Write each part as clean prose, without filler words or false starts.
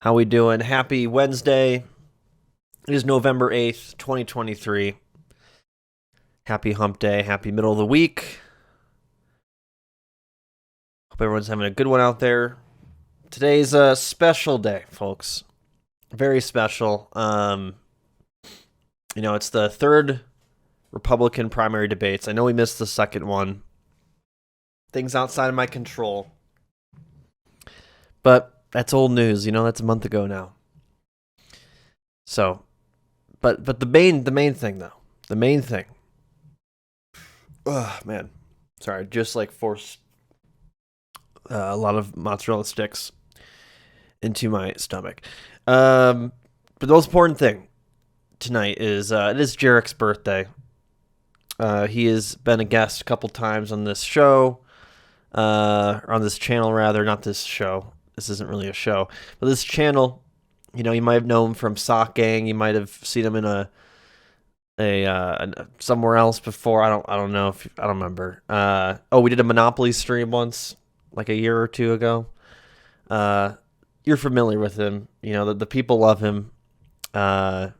How we doing? Happy Wednesday. It is November 8th, 2023. Happy hump day. Happy middle of the week. Hope everyone's having a good one out there. Today's a special day, folks. Very special. It's the third Republican primary debates. I know we missed the second one. Things outside of my control. But that's old news. That's a month ago now. So, but the main thing though, the main thing. Oh man, sorry, just like forced a lot of mozzarella sticks into my stomach. But the most important thing tonight is it is Jarek's birthday. He has been a guest a couple times on this show, or on this channel rather, not this show. This isn't really a show, but this channel. You might have known him from Sock Gang. You might have seen him in a somewhere else before. I don't know if I don't remember. We did a Monopoly stream once, like a year or two ago. You're familiar with him. The people love him. There's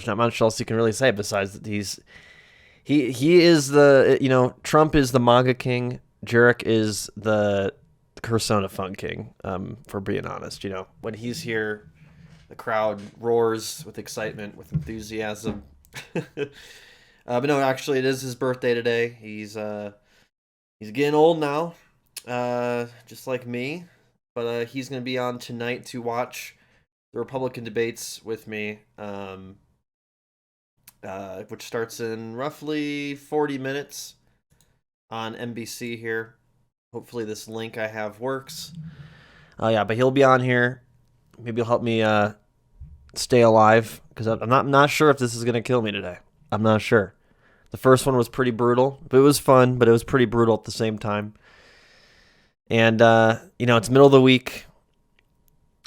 not much else you can really say besides that he is the Trump is the MAGA king. Jarek is the CursonaFun king. For being honest, when he's here, the crowd roars with excitement, with enthusiasm. But no, actually, it is his birthday today. He's getting old now, just like me. But he's going to be on tonight to watch the Republican debates with me, which starts in roughly 40 minutes on NBC here. Hopefully this link I have works. But he'll be on here. Maybe he'll help me stay alive, because I'm not sure if this is going to kill me today. I'm not sure. The first one was pretty brutal. It was fun, but it was pretty brutal at the same time. And, it's middle of the week.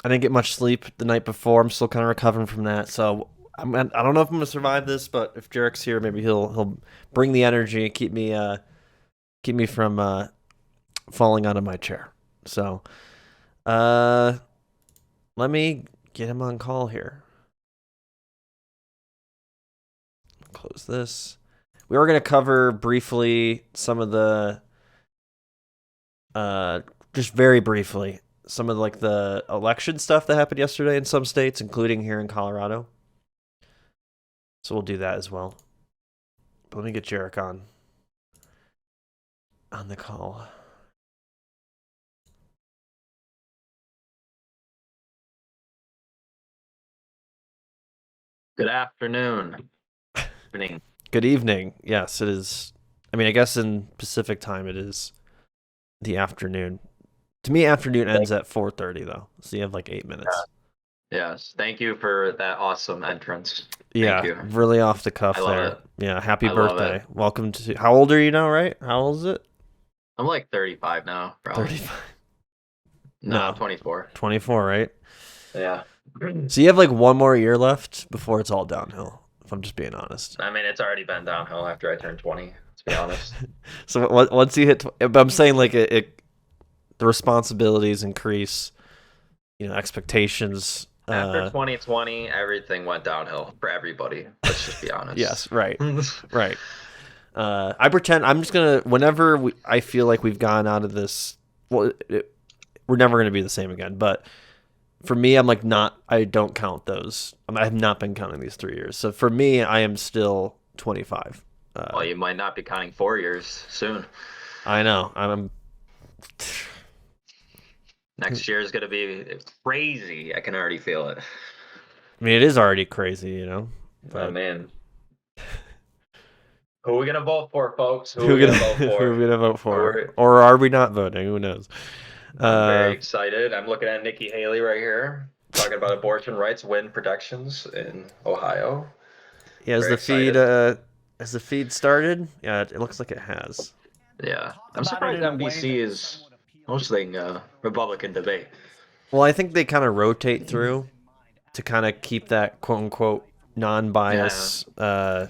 I didn't get much sleep the night before. I'm still kind of recovering from that. So I don't know if I'm going to survive this, but if Jarek's here, maybe he'll bring the energy and keep me from falling out of my chair. So let me get him on call here. Close this. We were going to cover briefly some of the just very briefly some of the election stuff that happened yesterday in some states, including here in Colorado. So we'll do that as well. But let me get Jarek on the call. Good afternoon. Evening. Good evening. Yes, it is. I mean, I guess in Pacific time it is the afternoon. To me, afternoon ends at 4:30 though, so you have like 8 minutes. Yes. Thank you for that awesome entrance. Yeah, Thank you. really off the cuff I love there. it. Yeah, happy I love birthday. it. Welcome to. How old are you now? Right? How old is it? I'm like 35 now, probably. 35. No, No. 24. 24, right? Yeah. So you have like one more year left before it's all downhill. If I'm just being honest. I mean, it's already been downhill after I turned 20. Let's be honest. So once you hit, but I'm saying like the responsibilities increase, expectations. After 2020, everything went downhill for everybody. Let's just be honest. Yes, right, right. I pretend I'm just gonna. Whenever I feel like we've gone out of this, well, we're never gonna be the same again. But for me, I'm like not. I don't count those. I have not been counting these 3 years. So for me, I am still 25. Well, you might not be counting 4 years soon. I know. I'm. Next year is going to be crazy. I can already feel it. I mean, it is already crazy, Oh, man. Who are we going to vote for, folks? Who are we going to vote for? Or are we not voting? Who knows? I'm very excited. I'm looking at Nikki Haley right here, talking about abortion rights, win protections in Ohio. Yeah, has the feed started? Yeah, it looks like it has. Yeah. I'm surprised NBC is hosting a Republican debate. Well, I think they kind of rotate through to kind of keep that quote-unquote non-bias. Yeah,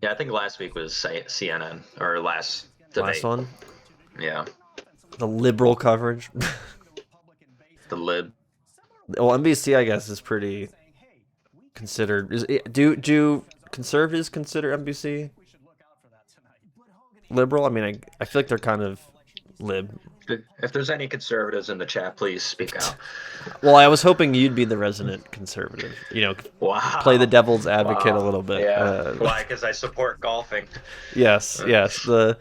I think last week was CNN, or last debate. Last one? Yeah. The liberal coverage. The lib. Well, NBC, I guess, is pretty considered. Do conservatives consider NBC liberal? I mean, I feel like they're kind of lib. If there's any conservatives in the chat, please speak out. Well, I was hoping you'd be the resident conservative. Wow. Play the devil's advocate a little bit. Yeah. Why? Because I support golfing. Yes. I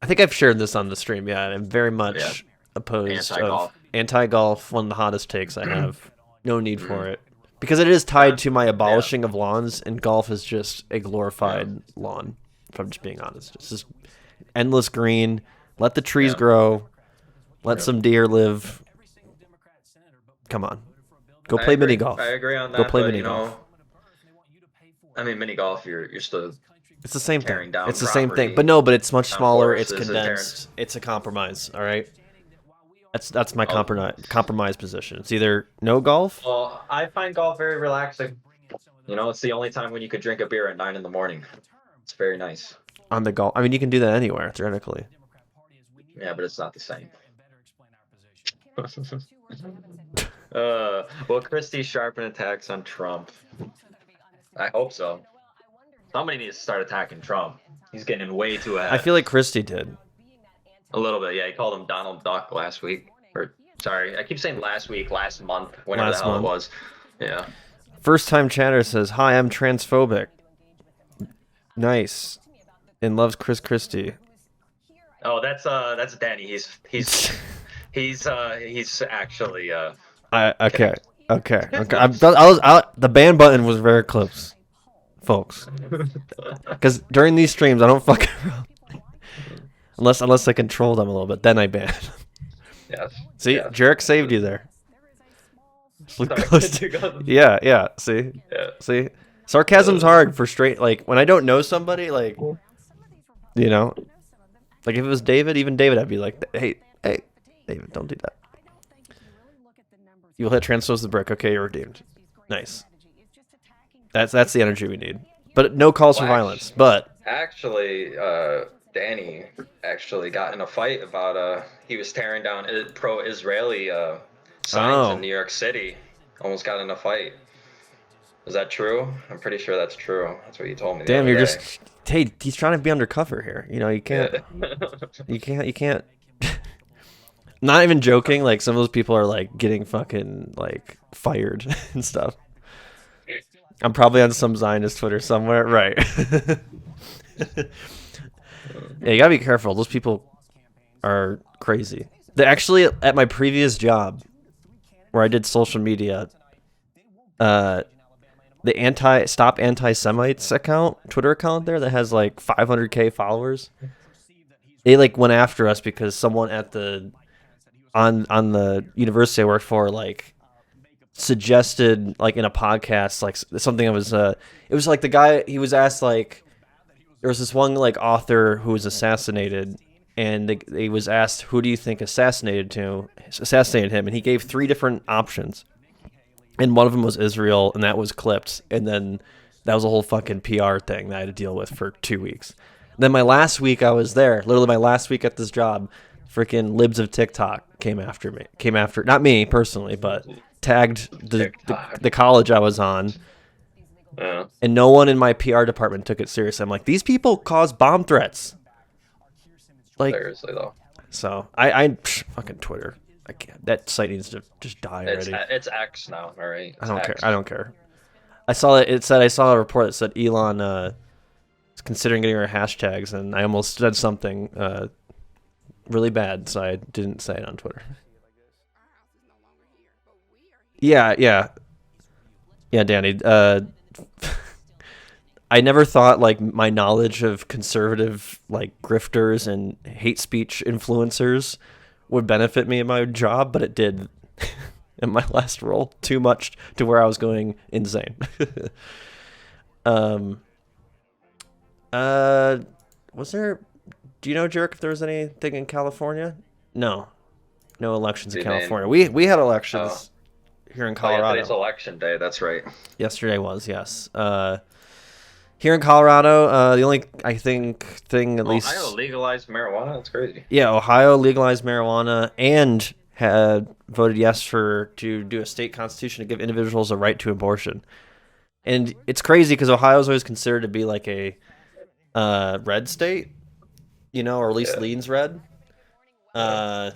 think I've shared this on the stream. Yeah, I'm very much opposed of anti-golf. One of the hottest takes I have. No need for it. Because it is tied to my abolishing of lawns, and golf is just a glorified lawn, if I'm just being honest. It's just endless green. Let the trees grow. Let some deer live. Come on. Go play mini golf. I agree on that. Go play mini golf. I mean, mini golf, you're still... It's the same thing. Down it's the same thing. But it's much smaller. It's condensed. It's a compromise, all right? That's my compromise position. It's either no golf. Well, I find golf very relaxing. It's the only time when you could drink a beer at 9 in. It's very nice. On the golf. I mean, you can do that anywhere, theoretically. Yeah, but it's not the same. Will Christie sharpen attacks on Trump? I hope so. Somebody needs to start attacking Trump. He's getting way too ahead. I feel like Christie did. A little bit, yeah. He called him Donald Duck last week. Sorry, I keep saying last week, last month, whenever the hell it was. Yeah. First time chatter says, "Hi, I'm transphobic." Nice. And loves Chris Christie. Oh, that's Danny. He's actually okay. The ban button was very close, folks. Because during these streams, I don't fuck around. Unless I control them a little bit, then I ban. Yes. See, yes. Jarek saved you there. Yeah. See, see, sarcasm's hard for straight. Like when I don't know somebody, like if it was David, even David, I'd be like, hey, David, don't do that. You'll hit transpose the brick. Okay, you're redeemed. Nice. That's the energy we need. But no calls for violence. But actually, Danny actually got in a fight about he was tearing down pro-Israeli signs in New York City. Almost got in a fight. Is that true? I'm pretty sure that's true. That's what you told me. Damn, you're just he's trying to be undercover here. You can't. You can't. Not even joking. Like some of those people are like getting fucking like fired and stuff. I'm probably on some Zionist Twitter somewhere, right? Yeah, you gotta be careful. Those people are crazy. They actually, at my previous job, where I did social media, the Stop Anti-Semites Twitter account there that has like 500K followers, they like went after us because someone at on the university I worked for like suggested like in a podcast like something that was it was like the guy, he was asked like, there was this one like author who was assassinated, and he was asked, who do you think assassinated him, and he gave 3 different options, and one of them was Israel, and that was clipped, and then that was a whole fucking PR thing that I had to deal with for 2 weeks. And then my last week I was there, literally my last week at this job, freaking libs of TikTok came after, not me personally, but tagged the college I was on. Yeah. And no one in my PR department took it seriously. I'm like, these people cause bomb threats. Like, seriously though. So I fucking Twitter. I can't. That site needs to just die already. It's X now, all right? I don't care. I saw a report that said Elon is considering getting rid of hashtags, and I almost said something really bad, so I didn't say it on Twitter. Yeah, Danny. I never thought like my knowledge of conservative like grifters and hate speech influencers would benefit me in my job, but it did in my last role, too much to where I was going insane. Was there? Do you know, Jarek, if there was anything in California? No elections in California. We had elections. Here in Colorado. Today's election day, that's right. Yesterday was, yes. Here in Colorado, the only, I think, thing at least... Ohio legalized marijuana? That's crazy. Yeah, Ohio legalized marijuana and had voted yes to do a state constitution to give individuals a right to abortion. And it's crazy because Ohio is always considered to be like a red state, or at least Yeah. leans red. Yeah. Uh,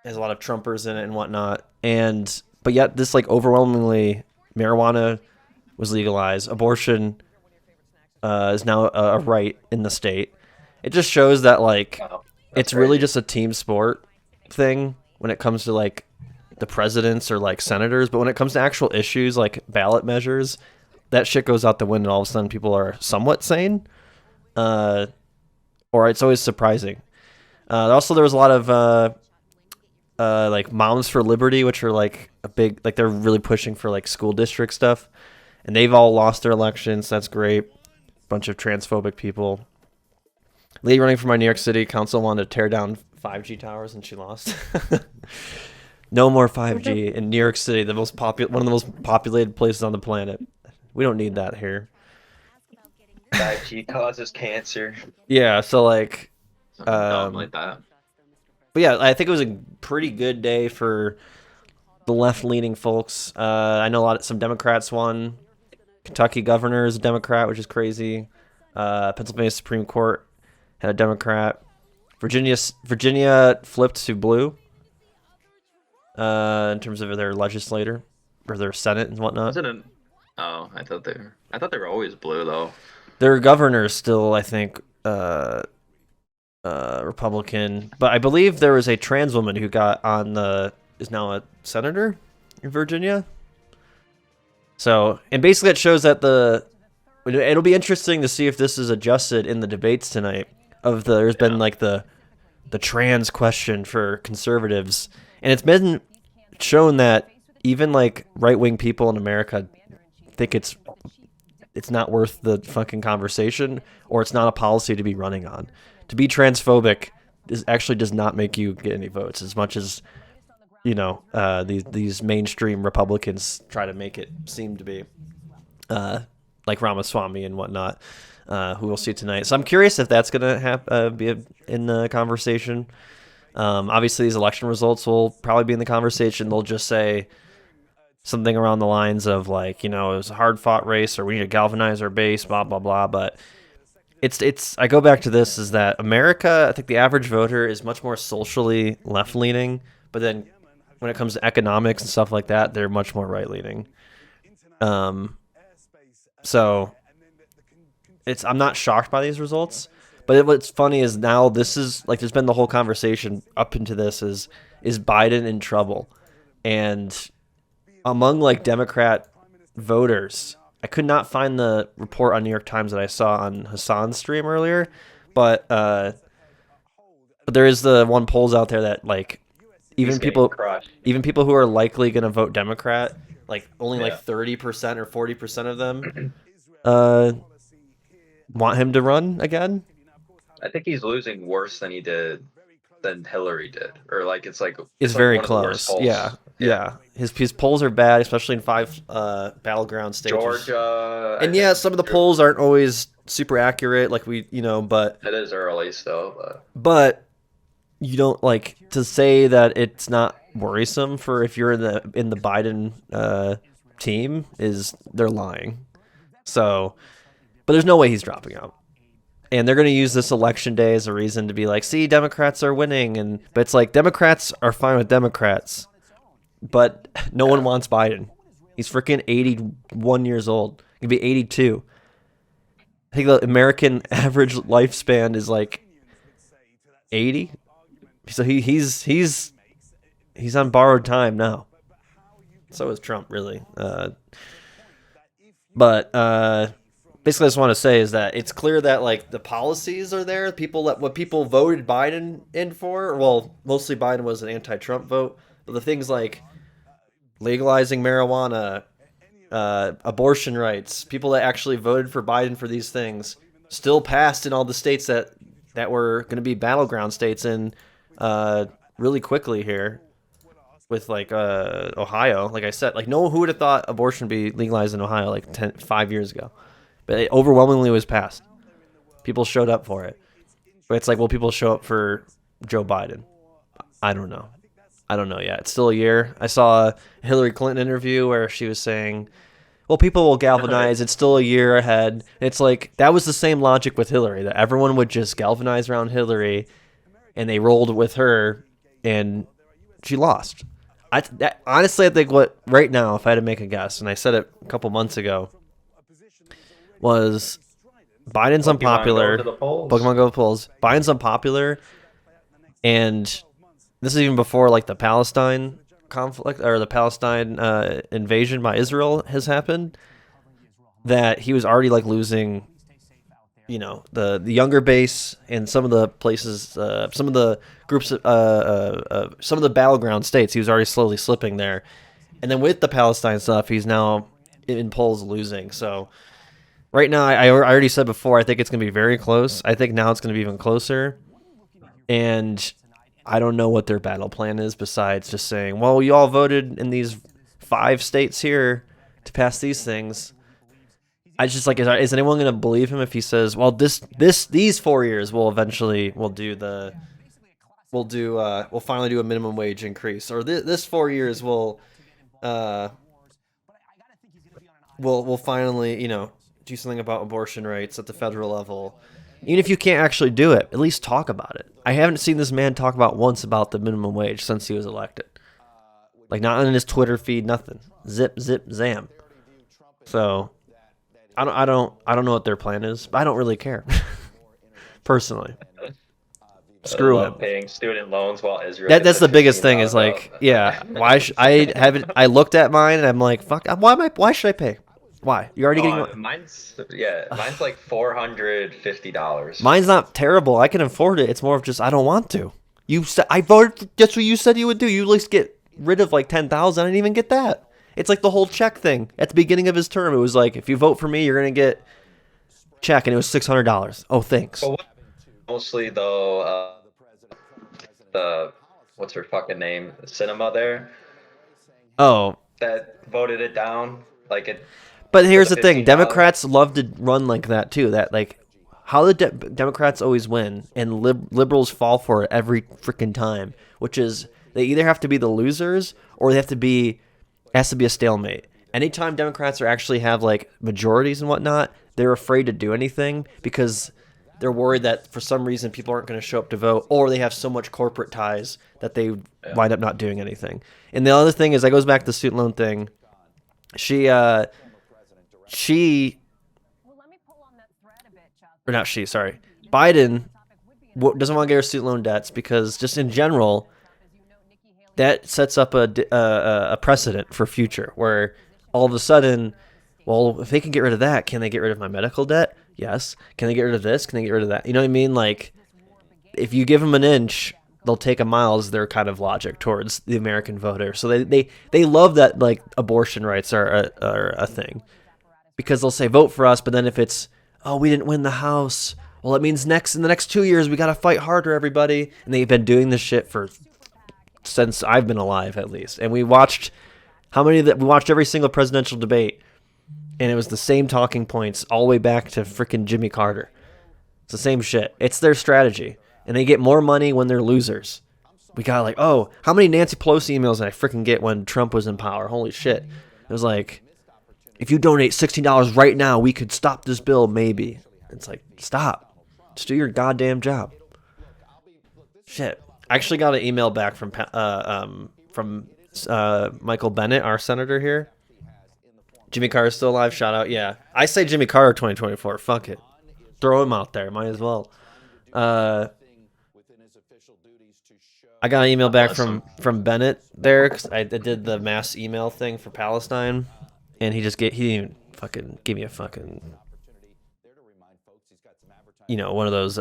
has a lot of Trumpers in it and whatnot. But yet this like overwhelmingly marijuana was legalized. Abortion is now a right in the state. It just shows that like Wow. That's it's really crazy. just a team sport thing when it comes to like the presidents or like senators, but when it comes to actual issues like ballot measures, that shit goes out the window. All of a sudden, people are somewhat sane, uh, or it's always surprising. Also, there was a lot of like Moms for Liberty, which are like a big, like they're really pushing for like school district stuff, and they've all lost their elections. That's great. Bunch of transphobic people. Lady running for my New York City council wanted to tear down 5G towers, and she lost. No more 5G in New York City, one of the most populated places on the planet. We don't need that here. 5G causes cancer. Yeah, so like, Something dumb um, like that. but yeah, I think it was a pretty good day for the left-leaning folks. I know some Democrats won. Kentucky governor is a Democrat, which is crazy. Pennsylvania Supreme Court had a Democrat. Virginia flipped to blue in terms of their legislator or their Senate and whatnot. Was it an? Oh, I thought they were always blue though. Their governor is still, I think, Republican, but I believe there was a trans woman who got on is now a senator in Virginia. So, and basically it shows that it'll be interesting to see if this is adjusted in the debates tonight. There's been Yeah. like the trans question for conservatives, and it's been shown that even like right wing people in America think it's not worth the fucking conversation, or it's not a policy to be running on. To be transphobic actually does not make you get any votes as much as these mainstream Republicans try to make it seem to be, like Ramaswamy and whatnot, who we'll see tonight. So I'm curious if that's gonna be in the conversation. Obviously, these election results will probably be in the conversation. They'll just say something around the lines of like, it was a hard fought race, or we need to galvanize our base, blah blah blah. But it's I go back to this is that America, I think the average voter is much more socially left leaning, but then when it comes to economics and stuff like that, they're much more right leaning. So I'm not shocked by these results, but what's funny is now this is like there's been the whole conversation up into this is Biden in trouble, and among like Democrat voters, I could not find the report on New York Times that I saw on Hassan's stream earlier, but there is the one polls out there that like even He's getting people crushed. who are likely going to vote Democrat, like only Yeah. like 30% or 40% of them want him to run again. I think he's losing worse than Hillary did, or like it's like Is like very one of the worst close. polls. Yeah. His polls are bad, especially in 5 battleground states. Georgia, I And yeah, think some of the polls aren't always super accurate, like but it is early still, but you don't like to say that it's not worrisome for if you're in the Biden team they're lying. So, but there's no way he's dropping out. And they're going to use this election day as a reason to be like, see, Democrats are winning. But it's like, Democrats are fine with Democrats, but no one wants Biden. He's freaking 81 years old. He'd be 82. I think the American average lifespan is like 80. So he's on borrowed time now. So is Trump, really. But basically, I just want to say is that it's clear that like the policies are there. What people voted Biden in for. Well, mostly Biden was an anti-Trump vote, but the things like legalizing marijuana, abortion rights, people that actually voted for Biden for these things, still passed in all the states that were going to be battleground states in really quickly here. With like Ohio, like I said, like who would have thought abortion would be legalized in Ohio like 5 years ago? But it overwhelmingly was passed. People showed up for it. But it's like, well, people show up for Joe Biden. I don't know. I don't know yet. It's still a year. I saw a Hillary Clinton interview where she was saying, well, people will galvanize. It's still a year ahead. It's like that was the same logic with Hillary, that everyone would just galvanize around Hillary, and they rolled with her, and she lost. Honestly, I think what right now, if I had to make a guess, and I said it a couple months ago, was Biden's unpopular. Pokemon Go polls. Biden's unpopular, and this is even before like the Palestine conflict or the Palestine invasion by Israel has happened. That he was already like losing, the younger base and some of the places, some of the groups, some of the battleground states. He was already slowly slipping there, and then with the Palestine stuff, he's now in polls losing. So right now, I already said before, I think it's going to be very close. I think now it's going to be even closer, and I don't know what their battle plan is besides just saying, well, you all voted in these 5 states here to pass these things. I just like, is anyone going to believe him if he says, well, these 4 years we'll finally do a minimum wage increase, or this 4 years we'll finally, do something about abortion rights at the federal level. Even if you can't actually do it, at least talk about it. I haven't seen this man talk once about the minimum wage since he was elected. Like, not on his Twitter feed, nothing. Zip, zip, zam. So I don't know what their plan is, but I don't really care. Personally. Screw him. Paying student loans while Israel. That's the biggest thing is like, yeah, I looked at mine and I'm like, fuck, why should I pay? Why? You're already getting mine's like $450. Mine's not terrible. I can afford it. It's more of just I don't want to. You said I voted. That's what you said you would do. You at least get rid of like 10,000. I didn't even get that. It's like the whole check thing at the beginning of his term. It was like, if you vote for me, you're gonna get check, and it was $600. Oh, thanks. Mostly though, what's her fucking name? Cinema there. Oh, that voted it down like it. But here's the thing: Democrats love to run like that too. That like how the Democrats always win, and liberals fall for it every freaking time. Which is they either have to be the losers or they have to be has to be a stalemate. Anytime Democrats are actually have like majorities and whatnot, they're afraid to do anything because they're worried that for some reason people aren't going to show up to vote, or they have so much corporate ties that they wind up not doing anything. And the other thing is, that goes back to the student loan thing. Biden doesn't want to get her student loan debts because just in general, that sets up a precedent for future where all of a sudden, well, if they can get rid of that, can they get rid of my medical debt? Yes. Can they get rid of this? Can they get rid of that? You know what I mean? Like, if you give them an inch, they'll take a mile is their kind of logic towards the American voter. So they love that, like, abortion rights are a thing. Because they'll say, vote for us, but then if it's, oh, we didn't win the House, well, it means in the next 2 years, we got to fight harder, everybody. And they've been doing this shit since I've been alive, at least. And we watched we watched every single presidential debate, and it was the same talking points all the way back to freaking Jimmy Carter. It's the same shit. It's their strategy. And they get more money when they're losers. We got like, oh, how many Nancy Pelosi emails did I freaking get when Trump was in power? Holy shit. It was like, if you donate $16 right now, we could stop this bill, maybe. It's like, stop. Just do your goddamn job. Shit. I actually got an email back from Michael Bennet, our senator here. Jimmy Carter's still alive. Shout out. Yeah. I say Jimmy Carter 2024. Fuck it. Throw him out there. Might as well. I got an email back from Bennett there because I did the mass email thing for Palestine, and he didn't even fucking give me a fucking, one of those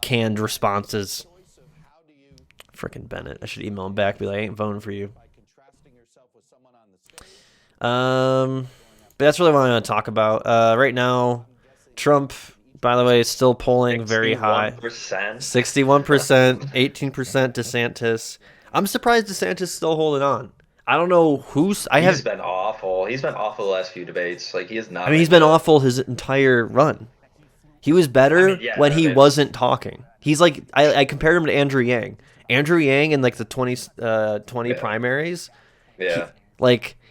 canned responses. Freaking Bennett. I should email him back, be like, I ain't voting for you. But that's really what I want to talk about. Right now, Trump, by the way, is still polling very high. 61%, 18% DeSantis. I'm surprised DeSantis is still holding on. I don't know he's been awful. He's been awful the last few debates. Like, he is not. I mean, he's been awful his entire run. He was better when he wasn't talking. He's like, I compared him to Andrew Yang. Andrew Yang in like the 20 Yeah. primaries, Yeah.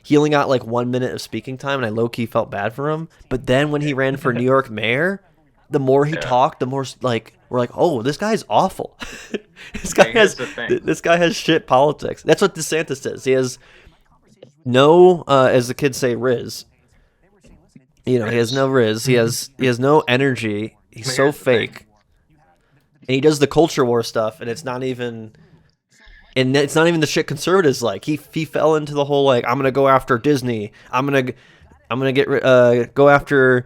he only got like 1 minute of speaking time, and I low key felt bad for him. But then when he ran for New York mayor, the more he Yeah. talked, the more like we're like, oh, this guy's awful. Here's the thing. This guy has shit politics. That's what DeSantis is. He has no, as the kids say, Riz. You know, he has no Riz. He has no energy. He's so Here's the thing. fake. And he does the culture war stuff, and it's not even the shit conservatives like. He fell into the whole like, I'm gonna go after Disney. I'm gonna go after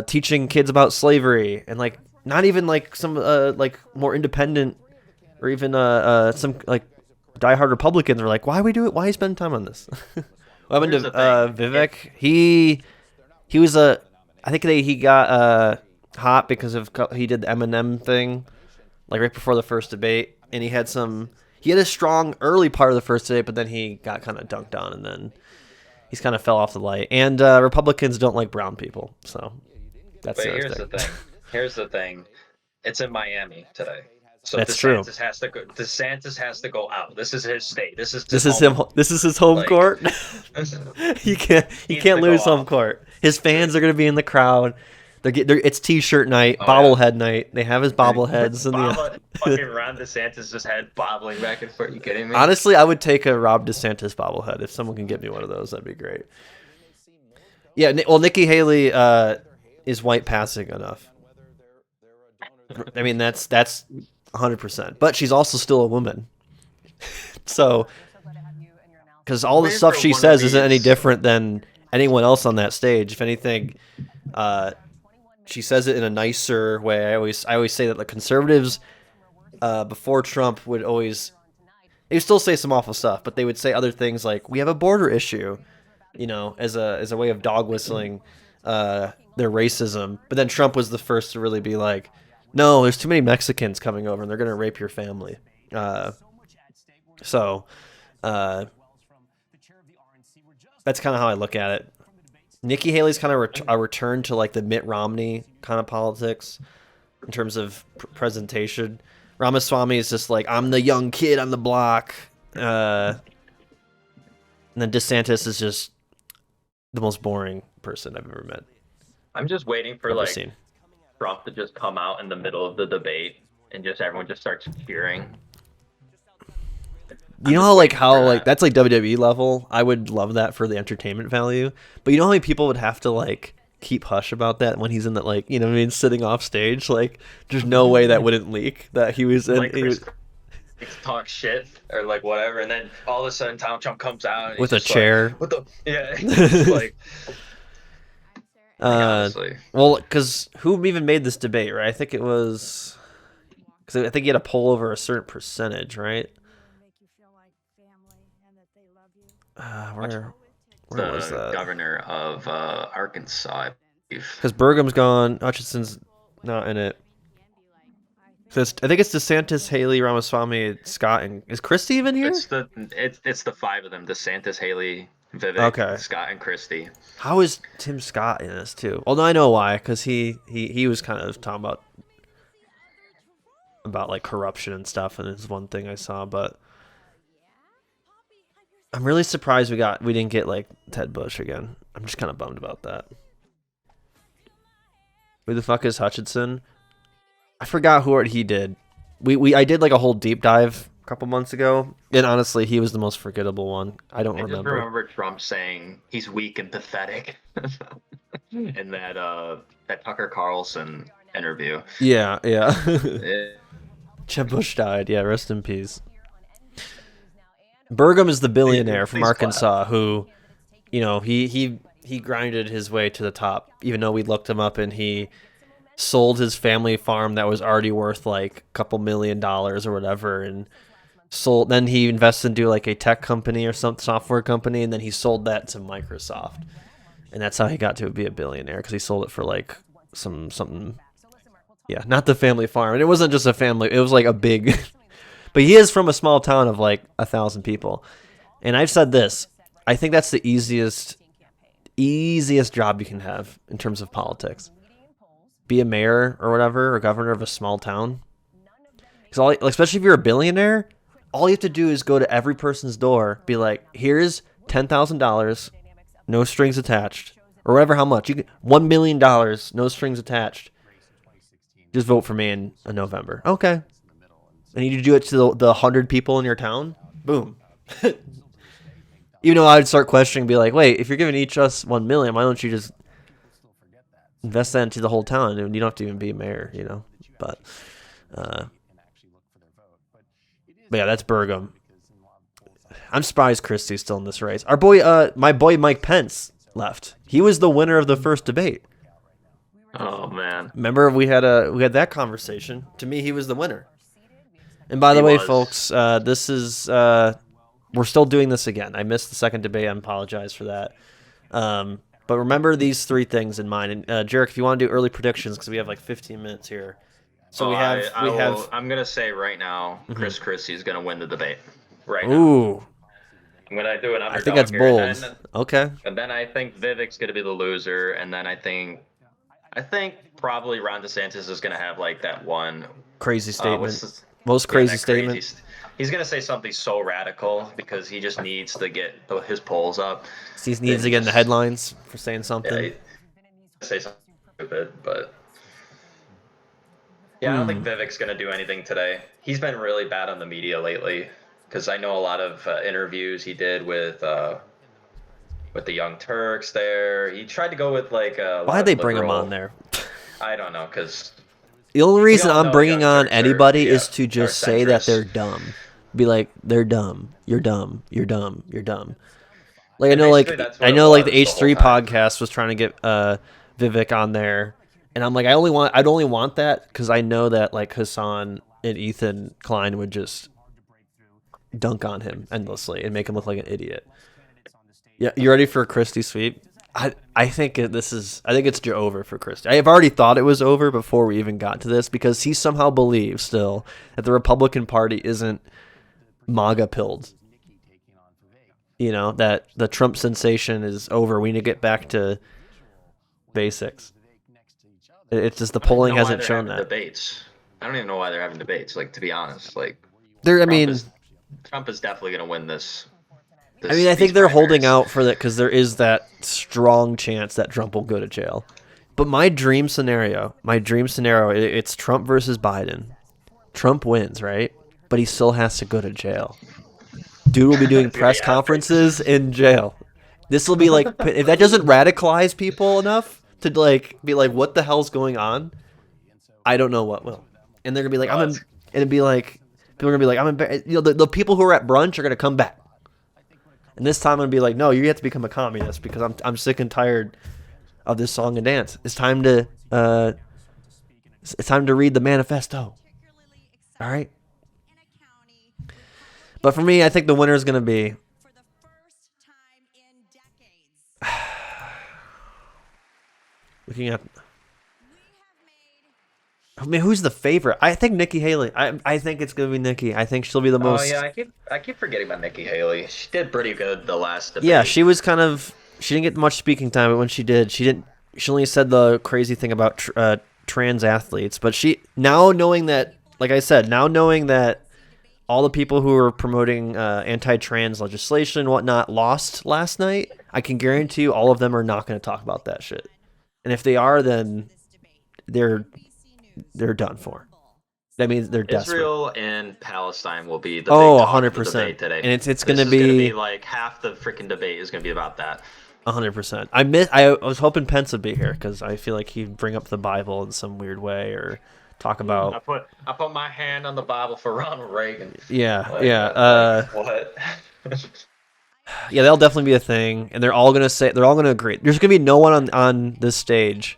teaching kids about slavery, and like not even like some like more independent or even some like diehard Republicans are like, why we do it? Why he spend time on this? What happened Here's to the thing. Vivek? He was I think he got hot because of he did the Eminem thing like right before the first debate, and he had a strong early part of the first debate, but then he got kind of dunked on, and then he's kind of fell off the light. And Republicans don't like brown people, so that's But the other here's thing. the thing. Here's the thing. It's in Miami today. So That's true. DeSantis has to go out. This is his state. This is This his is him. home. This is his home Like, court. He can't needs to lose go home out. court. His fans are gonna be in the crowd. It's T-shirt night, Oh, bobblehead night. They have his bobbleheads in the. Fucking Ron DeSantis just had bobbling back and forth. You kidding me? Honestly, I would take a Rob DeSantis bobblehead if someone can get me one of those. That'd be great. Yeah, well, Nikki Haley is white passing enough. I mean, that's 100%. But she's also still a woman. So, because all the Where's stuff the she one of says isn't any these? different than anyone else on that stage. If anything, she says it in a nicer way. I always say that the conservatives before Trump would still say some awful stuff, but they would say other things like, we have a border issue, you know, as a way of dog whistling their racism. But then Trump was the first to really be like, no, there's too many Mexicans coming over and they're gonna rape your family. So that's kind of how I look at it. Nikki Haley's kind of a return to like the Mitt Romney kind of politics in terms of presentation. Ramaswamy is just like, I'm the young kid on the block. And then DeSantis is just the most boring person I've ever met. I'm just waiting for Ever seen. Trump to just come out in the middle of the debate and just everyone just starts cheering. You know how that's like WWE level. I would love that for the entertainment value. But you know how many people would have to like keep hush about that when he's in that, like, you know what I mean, sitting off stage? Like, there's no way that wouldn't leak that he was in. Like talk shit or like whatever, and then all of a sudden Donald Trump comes out and with he's a just chair. Like, what the yeah, like honestly. Well, because who even made this debate, right? I think it was because I think you had to poll over a certain percentage, right? Where was that? Governor of Arkansas, I believe. Because Burgum's gone, Hutchinson's not in it. So I think it's DeSantis, Haley, Ramaswamy, Scott, and is Christie even here? It's the five of them: DeSantis, Haley, Vivek, Scott, and Christie. How is Tim Scott in this too? Well, no, I know why, because he was kind of talking about like corruption and stuff, and it's one thing I saw, but I'm really surprised we didn't get like Ted Bush again. I'm just kind of bummed about that. Who the fuck is Hutchinson? I forgot what he did. I did like a whole deep dive a couple months ago, and honestly, he was the most forgettable one. I just remember Trump saying he's weak and pathetic in that Tucker Carlson interview. Yeah. Jeb Bush died. Yeah, rest in peace. Burgum is the billionaire from Arkansas who, you know, he grinded his way to the top, even though we looked him up and he sold his family farm that was already worth like a couple $1 million or whatever, and then he invested into like a tech company or some software company, and then he sold that to Microsoft, and that's how he got to be a billionaire, because he sold it for like something. Yeah, not the family farm, and it wasn't just a family; it was like a big. But he is from a small town of like 1,000 people, and I've said this: I think that's the easiest job you can have in terms of politics. Be a mayor or whatever, or governor of a small town. Because especially if you're a billionaire, all you have to do is go to every person's door, be like, here's $10,000, no strings attached, or whatever, how much. $1 million, no strings attached. Just vote for me in November. Okay. And you do it to the 100 people in your town. Boom. Even though I'd start questioning, be like, wait, if you're giving each us 1 million, why don't you just invest that into the whole town? And you don't have to even be mayor, But yeah, that's Burgum. I'm surprised Christie's still in this race. Our boy, my boy Mike Pence left. He was the winner of the first debate. Oh man! Remember we had that conversation. To me, he was the winner. And by the way, folks, this is we're still doing this again. I missed the second debate. I apologize for that. But remember these three things in mind. And Jarek, if you want to do early predictions, because we have like 15 minutes here. So I'm gonna say right now, Chris Christie is gonna win the debate. Right now. Ooh. I'm gonna do an underdog. I think that's bold. Okay. And then I think Vivek's gonna be the loser, and then I think probably Ron DeSantis is gonna have like that one crazy statement. Most crazy statement. He's gonna say something so radical because he just needs to get his polls up. He needs to get in the headlines for saying something. Yeah, say something stupid, but. Yeah, I don't think Vivek's going to do anything today. He's been really bad on the media lately because I know a lot of interviews he did with the Young Turks there. He tried to go with like a Why'd they bring him on there? I don't know, because the only reason I'm bringing on anybody is to just say that they're dumb. Be like, they're dumb. You're dumb. You're dumb. You're dumb. Like I know the H3 podcast was trying to get Vivek on there. And I'm like, I'd only want that because I know that like Hassan and Ethan Klein would just dunk on him endlessly and make him look like an idiot. Yeah, you ready for a Christie sweep? I think it's over for Christie. I have already thought it was over before we even got to this because he somehow believes still that the Republican Party isn't MAGA pilled. That the Trump sensation is over. We need to get back to basics. It's just the polling hasn't shown that. Debates. I don't even know why they're having debates. Like, to be honest, like Trump is definitely going to win this. I think they're holding out for that because there is that strong chance that Trump will go to jail. But my dream scenario, it's Trump versus Biden. Trump wins, right? But he still has to go to jail. Dude will be doing press conferences in jail. This will be like, if that doesn't radicalize people enough to like be like, what the hell's going on? I don't know what will. And they're gonna be like, people are gonna be like, I'm embarrassed. The people who are at brunch are gonna come back. And this time I'm gonna be like, no, you have to become a communist because I'm sick and tired of this song and dance. It's time to read the manifesto. All right. But for me, I think the winner is gonna be. Looking at, who's the favorite? I think Nikki Haley. I think it's gonna be Nikki. I think she'll be the most. Oh yeah, I keep forgetting about Nikki Haley. She did pretty good the last debate. Yeah, she was she didn't get much speaking time, but when she did, she only said the crazy thing about trans athletes. But now knowing that all the people who are promoting anti-trans legislation and whatnot lost last night, I can guarantee you all of them are not going to talk about that shit. And if they are, then they're done for. That means they're desperate. Israel and Palestine will be the big 100% debate today. And it's going to be like half the freaking debate is going to be about that. 100%. I was hoping Pence would be here because I feel like he'd bring up the Bible in some weird way or talk about. I put my hand on the Bible for Ronald Reagan. Yeah, what? Yeah, that'll definitely be a thing, and they're all gonna agree. There's gonna be no one on this stage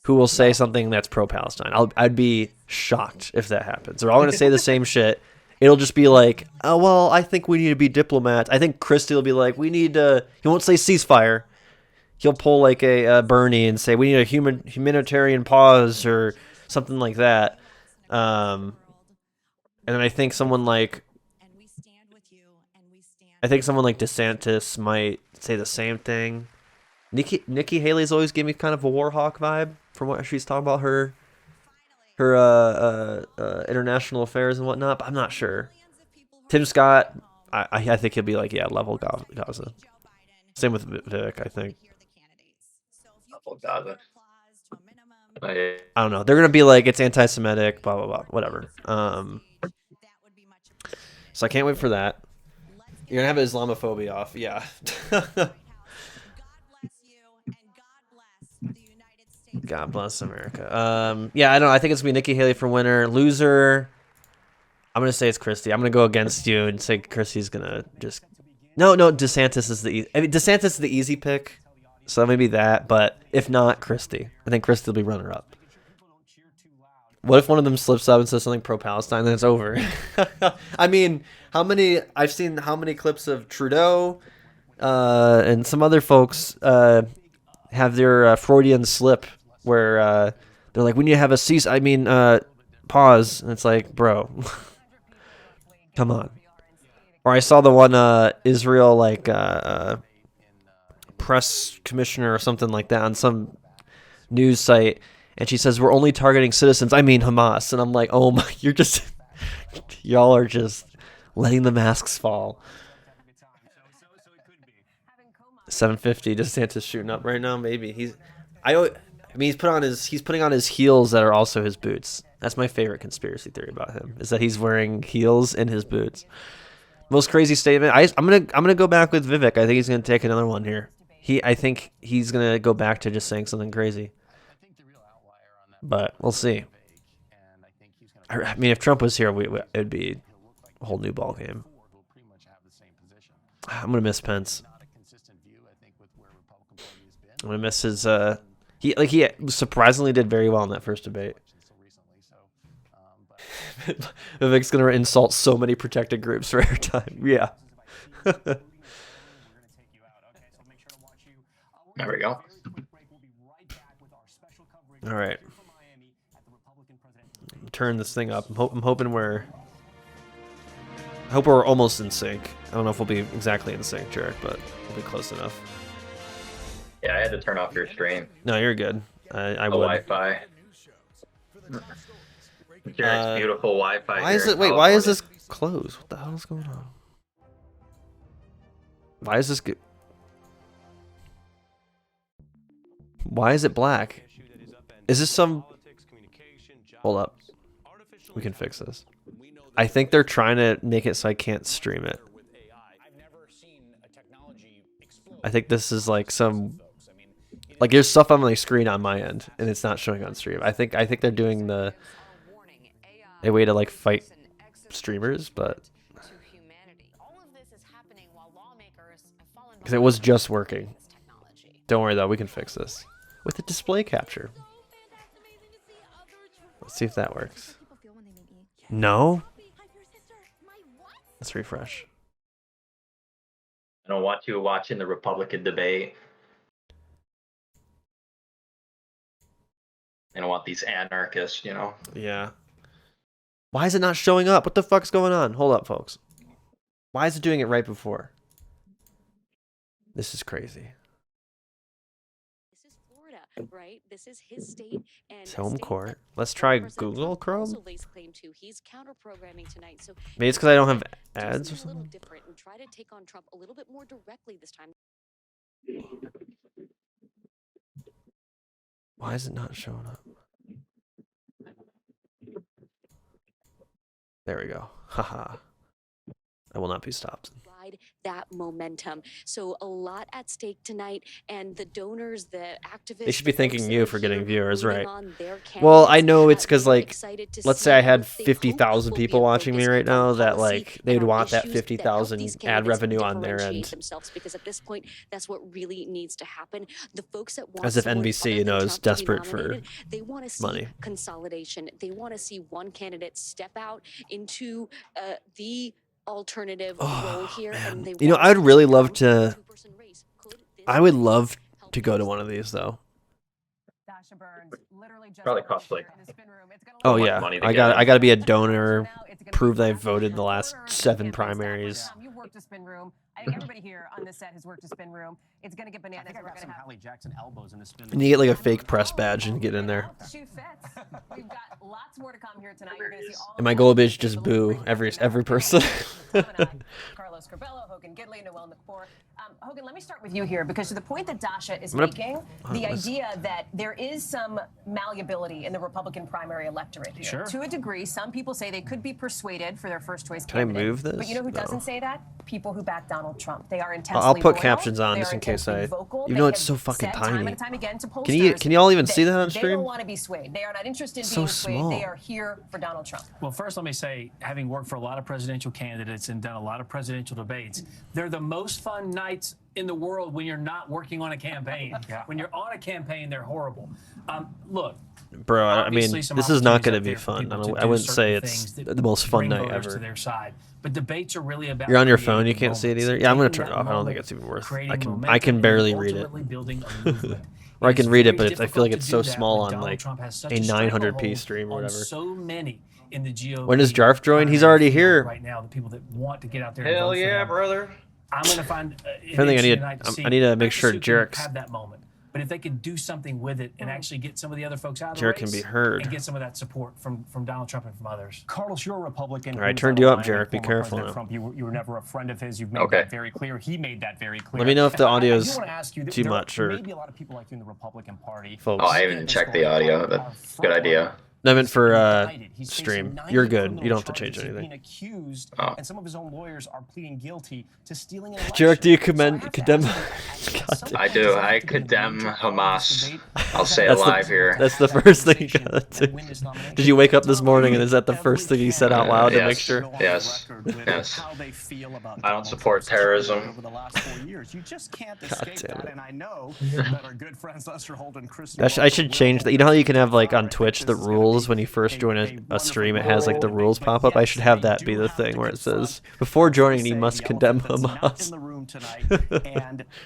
who will say something that's pro-Palestine. I'd be shocked if that happens. They're all gonna say the same shit. It'll just be like, oh well, I think we need to be diplomats. I think Christie will be like, we need to. He won't say ceasefire. He'll pull like a Bernie and say we need a humanitarian pause or something like that. And then I think someone like DeSantis might say the same thing. Nikki Haley's always gave me kind of a war hawk vibe from what she's talking about her her international affairs and whatnot, but I'm not sure. Tim Scott, I think he'll be like, yeah, level Gaza. Same with Vic, I think. Oh, God. I, I don't know. They're gonna be like, it's anti-Semitic, blah blah blah, whatever. So I can't wait for that. You're gonna have Islamophobia off, yeah. God bless America. Yeah, I don't know. I think it's gonna be Nikki Haley for winner. Loser, I'm gonna say it's Christie. I'm gonna go against you and say Christie's gonna just. No, DeSantis is DeSantis is the easy pick, so maybe that. But if not, Christie. I think Christie will be runner up. What if one of them slips up and says something pro-Palestine, then it's over? I mean, I've seen how many clips of Trudeau and some other folks have their Freudian slip where they're like, we need to have a pause. And it's like, bro, come on. Or I saw the one Israel press commissioner or something like that on some news site, and she says we're only targeting citizens. I mean Hamas, and I'm like, oh my, y'all are just letting the masks fall. 750. DeSantis shooting up right now. Maybe he's putting on his heels that are also his boots. That's my favorite conspiracy theory about him, is that he's wearing heels in his boots. Most crazy statement. I'm gonna go back with Vivek. I think he's gonna take another one here. I think he's gonna go back to just saying something crazy. But we'll see. I mean, if Trump was here, it'd be a whole new ball game. I'm gonna miss Pence. I'm gonna miss his. He surprisingly did very well in that first debate. Vivek's gonna insult so many protected groups for airtime. Yeah. There we go. All right. Turn this thing up. I'm hoping we're almost in sync. I don't know if we'll be exactly in sync, Jarek, but we'll be close enough. Yeah, I had to turn off your stream. No, you're good. I would. Wi-Fi. Jarek's beautiful Wi-Fi. Why is it? Wait, why is this closed? What the hell is going on? Why is this? Why is it black? Is this some? Hold up. We can fix this. I think they're trying to make it so I can't stream it. I think this is like some. Like there's stuff on my screen on my end, and it's not showing on stream. I think they're doing a way to like fight streamers, but because it was just working. Don't worry though, we can fix this with the display capture. Let's see if that works. No. Let's refresh. I don't want you watching the Republican debate. I don't want these anarchists, you know. Yeah. Why is it not showing up? What the fuck's going on? Hold up, folks. Why is it doing it right before? This is crazy. This is Florida, right? This is his state and It's home court. Let's try Google Chrome. He's counter-programming tonight. So maybe it's because I don't have ads or something. Different and try to take on Trump a little bit more directly this time. Why is it not showing up? There we go. Haha. I will not be stopped. Ride that momentum. So a lot at stake tonight, and the donors, the activists. They should be thanking you for getting viewers, right? Well, I know it's because like, let's say I had 50,000 people watching me right now, that like they would want that 50,000 ad revenue on their end. Because at this point, that's what really needs to happen. The folks that want as if NBC, you know, is desperate for they want to see money. Consolidation. They want to see one candidate step out into the alternative role here. And they, you know, I'd really love to. I would love to go to one of these though. Probably cost like. Oh yeah, I got to be a donor. Prove that I voted the last 7 primaries. I think everybody here on this set has worked a spin room. It's going to get bananas. We're going to have Hallie Jackson elbows in the spin. And you get like a fake press badge and get in there. shoe fits. We've got lots more to come here tonight. You're going to see all And my goal is just boo every person. Carlos Corbello, Hogan Gidley, Noel McClure. Hogan, let me start with you here because to the point that Dasha is making, the idea that there is some malleability in the Republican primary electorate here. Sure. To a degree, some people say they could be persuaded for their first choice Can I candidate. move this? But you know who No. doesn't say that? People who back Donald Trump. They are intensely I'll put loyal. captions on They just are in case intensely I. vocal. You They know it's have so fucking said time tiny. and time again to Can you all even see that on They stream? don't want to be swayed. They are not interested in So being swayed. small. They are here for Donald Trump. Well, first let me say, having worked for a lot of presidential candidates and done a lot of presidential debates, they're the most fun nights in the world when you're not working on a campaign. When you're on a campaign, they're horrible. Look, Bro, I mean, obviously some this is not going to opportunities be out there for fun. people to I do wouldn't say certain it's things that the most fun bring night voters to ever. their side. But debates are really about You're on your phone. You creating can't see it moments, either. Yeah, I'm gonna taking turn it that off. I don't think moment, it's even worth. creating I can momentum, barely and read it. ultimately building a movement. Or I It is can read it, very but I feel like difficult it's to so do that small when on Donald like Trump has such a a 900p stranglehold stream or on whatever. so many in the GOP. When does Jarf join? He's already here. Right now, the people that want to get out there. and Hell vote for yeah, him. brother. I'm going to find. I think I need to make sure Jarek's. have that moment. But if they could do something with it and actually get some of the other folks out of the Jarek race can be heard. and get some of that support from Donald Trump and from others. Carlos, you're a Republican. All right, who's turned on you the up, line Jarek. with Be former careful President now. Trump. You were never a friend of his. You've made Okay. that very clear. He made that very clear. Let me know if the I do audio's wanna ask you, too there much or maybe a lot of people like you in the Republican Party. folks. Oh, I haven't checked the audio. That's a good idea. No, I meant for He's facing stream. 90 You're good. criminal You don't have to change charges. He's anything. being accused, Oh. and some of his own lawyers are pleading guilty to stealing an election. Jarek, do you So I have to condemn? ask you, God damn. I do. I condemn Hamas. I'll say it That's live the, here. that's the first thing you gotta do. Did you wake up this morning and is that the first thing you said out loud to Yes. make sure? Yes. Yes. How they feel about I don't Donald support Trump's terrorism. over the last 4 years. You just can't escape damn that, it. and I know that our good friends Lester Holt and Chris. I should change that. You know how you can have like on Twitch the rules when you first join a stream, it has like the rules pop up. I should have that be the thing where it says before joining you must condemn Hamas.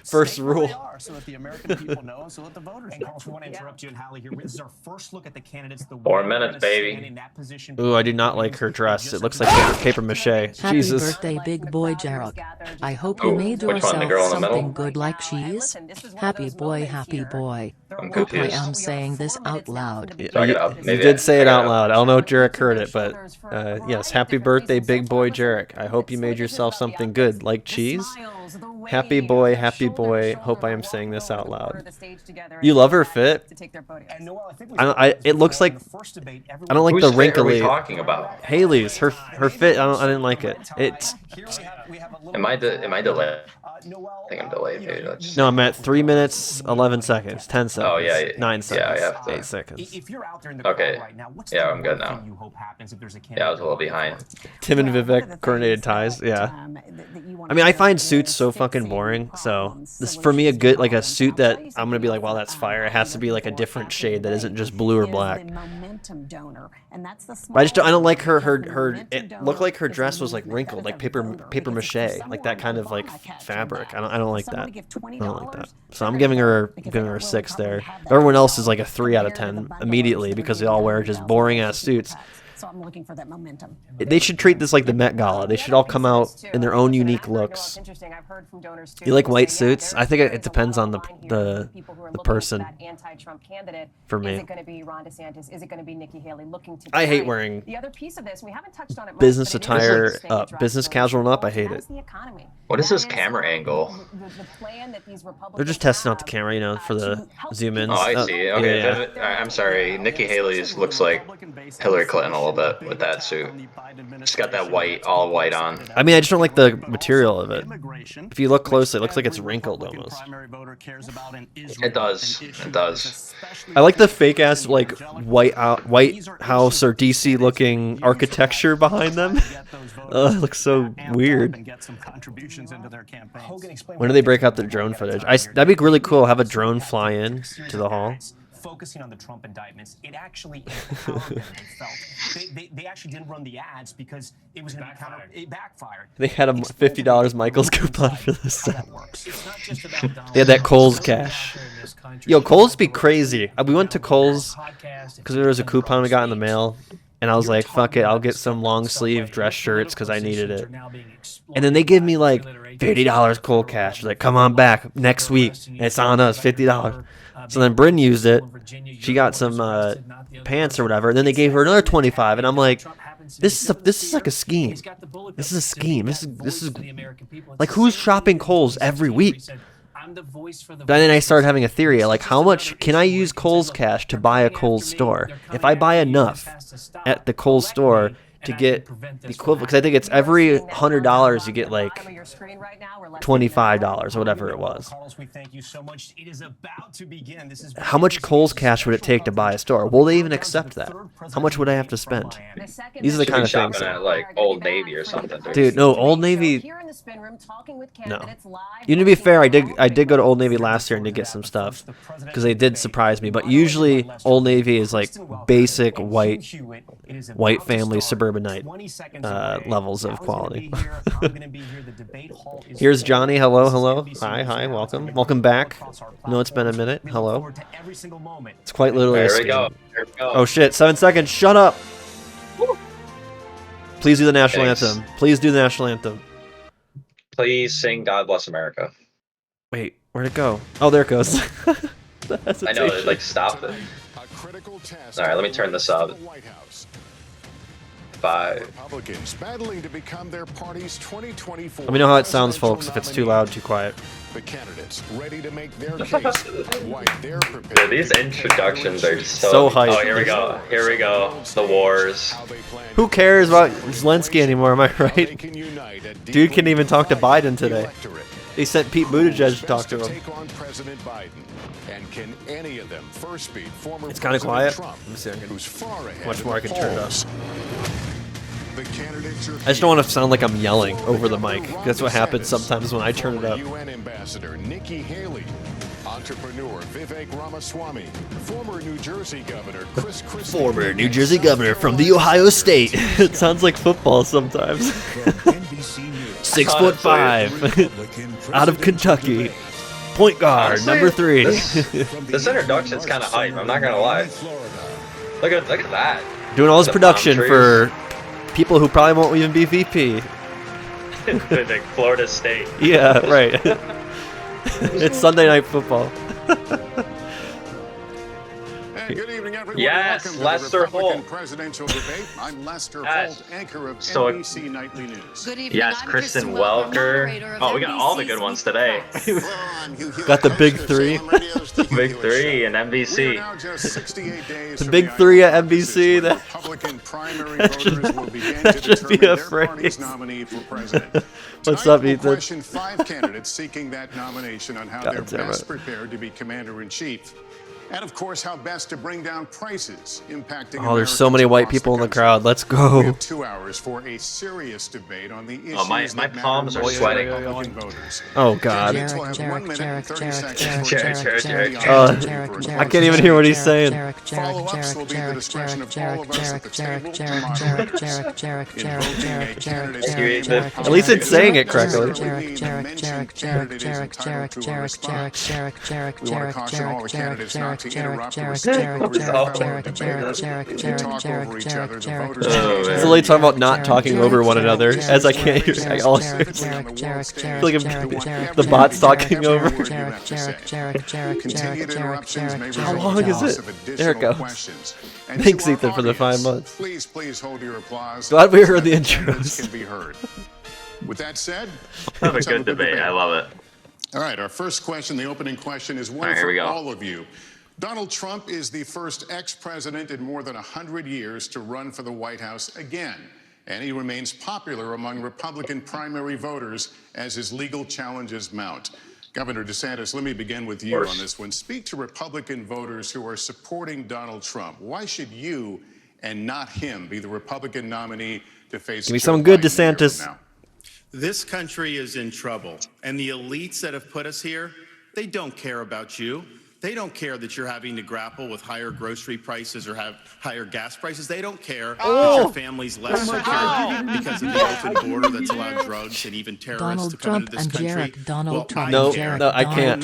First rule. So that the American people know, and so that the voters know. Carlos, we want to interrupt you and Hallie here. This is our first look at the candidates. The 4 way minutes, they're gonna baby. stand in that position. Ooh, I do not like her dress. It looks like paper mache. Happy Jesus. birthday, big boy Jarek. I hope Oh, you made which one, the yourself girl in the something middle? good like cheese. Happy boy, happy boy. I'm Hope I confused. am saying this out loud. Check it out. You Maybe did say it check out out. loud. I don't know if Jarek heard it, but yes, happy birthday, big boy Jarek. I hope you made yourself something good like cheese. Happy boy, hope I am saying this out loud. You love her fit? It looks like I don't like Whose the fit are we wrinkly. talking about? Haley's her fit. I didn't like it. It's Am I delayed? I think I'm delayed. Maybe that's... no. I'm at 3 minutes 11 seconds, 10 seconds. Oh, yeah, yeah. 9 Yeah, seconds. I have to- 8 seconds. If you're out there in the Okay. crowd right now, what's Yeah, the I'm good one now. thing you hope happens if there's a Yeah, I was a little candidate? behind. Tim and Vivek coordinated ties. Yeah. I mean, I find suits so fucking boring. So this for me a good like a suit that I'm gonna be like, wow, that's fire. It has to be like a different shade that isn't just blue or black. But I don't like her. It looked like her dress was like wrinkled, like paper mache, like that kind of like fabric. I don't like that. I don't like that. So I'm giving her a 6 there. Everyone else is like a 3 out of 10 immediately because they all wear just boring ass suits. So I'm looking for that momentum. They should treat this like the Met Gala. They should all come out in their own unique looks. You like white suits? I think it depends on the person. For me, Is it going to be Ron DeSantis? Is it going to be Nikki Haley looking to? I hate wearing The other piece of this, we haven't touched on it much, business but it is attire interesting up, to business address casual and up. I those hate who it. has the economy. What is That this camera angle? The plan that these Republicans They're just testing out the have, camera, you know, for the to help zoom ins. Oh, I see. Okay, yeah. I'm sorry. Nikki Haley's looks like Hillary Clinton a little bit with that suit. She's got that white, all white on. I mean, I just don't like the material of it. If you look closely, it looks like it's wrinkled almost. It does. It does. I like the fake ass like White House or DC looking architecture behind them. It looks so weird. When do they break out the drone footage? That'd be really cool. Have a drone fly in to the hall. Focusing on the Trump indictments, it actually empowered them. They felt they actually didn't run the ads because it was going to be counter. It backfired. They had a $50 Michaels coupon for this. That works. It's not just about Donald They had that Trump. Kohl's It's about cash. in this country. Yo, Kohl's be crazy. We went to Kohl's Podcast, because there was a coupon we got in the mail. And I was like, fuck it, I'll get some long sleeve dress shirts because I needed it. And then they give me like $50 cold cash. Like, come on back next week. It's on us, $50. So then Bryn used it. She got some pants or whatever. And then they gave her another 25. And I'm like, this is like a scheme. This is a scheme. This is like, who's shopping Kohl's every week? But then I started having a theory, like, how much can I use Kohl's cash to buy a Kohl's store? If I buy enough at the Kohl's store to get the equivalent, because I think it's every $100 you get like $25 or whatever it was. How much Kohl's cash would it take to buy a store? Will they even accept that? How much would I have to spend? These are the kind of things. At like Old Navy or something. Dude, no, Old Navy. No. You know, to be fair, I did go to Old Navy last year and did get some stuff because they did surprise me. But usually Old Navy is like basic white family suburbanite levels of quality. Here's Johnny. Hello. Hi. Welcome back. I know it's been a minute. Hello. It's quite literally a scam. There we go. Oh shit! 7 seconds. Shut up. Please do the national anthem. Please do the national anthem. Please sing "God Bless America." Wait, where'd it go? Oh, there it goes. I know, it like stopped it. All right, let me turn this up. 5. Republicans battling to become their party's 2024. Let me know how it sounds, folks. If it's too loud, too quiet. The candidates ready to make their case. Why they're prepared. Yeah, these introductions are so hype. Oh, here we go. The wars. Who cares about Zelensky anymore? Am I right? Dude can't even talk to Biden today. They sent Pete Buttigieg to talk to him. And can any of them first beat former It's kind of quiet. Trump, Let me see. who's far ahead Much more I can turn it up. The candidates are I just don't want to sound like I'm yelling over the mic. That's what happens sometimes when I turn it up. UN Ambassador Nikki Haley, entrepreneur Vivek Ramaswamy, former New Jersey Governor Chris Christie, Former New Jersey governor from the Ohio State. It sounds like football sometimes. 6'5", out of Kentucky. Point guard, Honestly, number 3. This introduction's kind of hype. I'm not gonna lie. Look at that. Doing all this The production palm for people who probably won't even be VP. Like Florida State. Yeah, right. It's Sunday Night Football. And good evening, everyone. Yes, Welcome Lester to the Republican Holt. presidential debate. I'm Lester Yes. Holt, anchor of So- NBC Nightly News. Good evening. Yes, I'm Kristen Welker. Oh, we got all the good ones today. Got the big 3. Big 3 and We are NBC. now just 68 days The from big Iowa 3 at caucuses, NBC, where that- Republican primary that should- voters will begin that to should be determine a their phrase. party's nominee for president. What's Tonight, up, we'll Ethan? question 5 candidates seeking that nomination on how God they're damn best it. prepared to be commander-in-chief. And of course, how best to bring down prices impacting Oh, there's so Americans many white across people in the country. crowd. Let's We go. have 2 hours for a serious debate on the issues Oh, my that matter palms are most to sweating. Republican voters. Oh, God. Candidates will have 1 minute and 30 seconds for Jared. I can't even hear what he's saying. Follow-ups will be the discretion of all of us at the table to moderate. In voting a candidate, At least it's saying it correctly. We want to caution all the candidates not to interrupt or Talk over each other. The voters Oh, It's literally talking about not talking over one another, as I can't hear. I all hear is- I feel like the bot's talking over. How long is it? There it goes. Thanks, Ethan, for the 5 months. Please hold your applause. Glad we heard the Candidates intros. can be heard. With that said, Have a let's good debate. I love it. All right, our first question, the opening question, is one All right, here we for go. all of you. Donald Trump is the first ex-president in more than 100 years to run for the White House again, and he remains popular among Republican primary voters as his legal challenges mount. Governor DeSantis, let me begin with you on this one. Speak to Republican voters who are supporting Donald Trump. Why should you and not him be the Republican nominee to face Give me Joe some good Biden a year from DeSantis. now? This country is in trouble, and the elites that have put us here, they don't care about you. They don't care that you're having to grapple with higher grocery prices or have higher gas prices. They don't care that your family's less secure because of the open border that's allowed drugs and even terrorists to come into this country. Donald Trump no, and Jarek. no, I can't.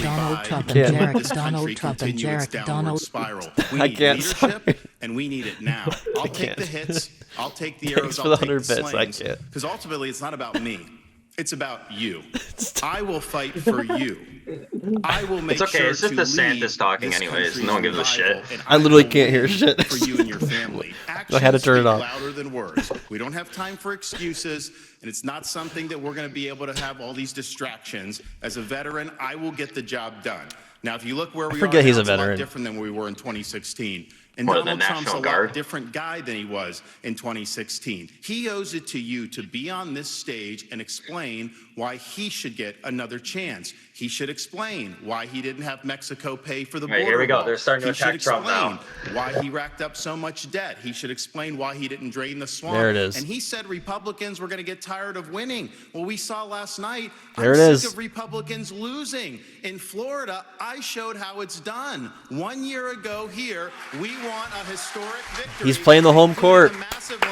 Donald Trump and Jarek. Donald Trump and Jarek. Donald spiral. We I need can't. leadership, and we need it now. I'll take the hits. I'll take the arrows. Thanks for I'll the take 100 the bits. I slings. can't. Because ultimately, it's not about me. It's about you. I will fight for you. I will make It's okay. sure It's just to DeSantis lead talking this anyways. No country's one gives a shit. revival, and I literally will can't hear lead shit. for you and your family. I had to turn it Actions off. speak louder than words. We don't have time for excuses, and it's not something that we're going to be able to have all these distractions. As a veteran, I will get the job done. Now, if you look where we are now, he's a it's a lot veteran. different than we were in 2016. And More than Donald the Trump's a National lot Guard. different guy than he was in 2016. He owes it to you to be on this stage and explain why he should get another chance. He should explain why he didn't have Mexico pay for the Right, border here we go. wall. They're starting to He should attack Trump now. explain why he racked up so much debt. He should explain why he didn't drain the swamp. There it is. And he said Republicans were going to get tired of winning. Well, we saw last night. There I'm it sick is. of Republicans losing. In Florida, I showed how it's done. 1 year ago here, we won a historic victory. He's playing the home court.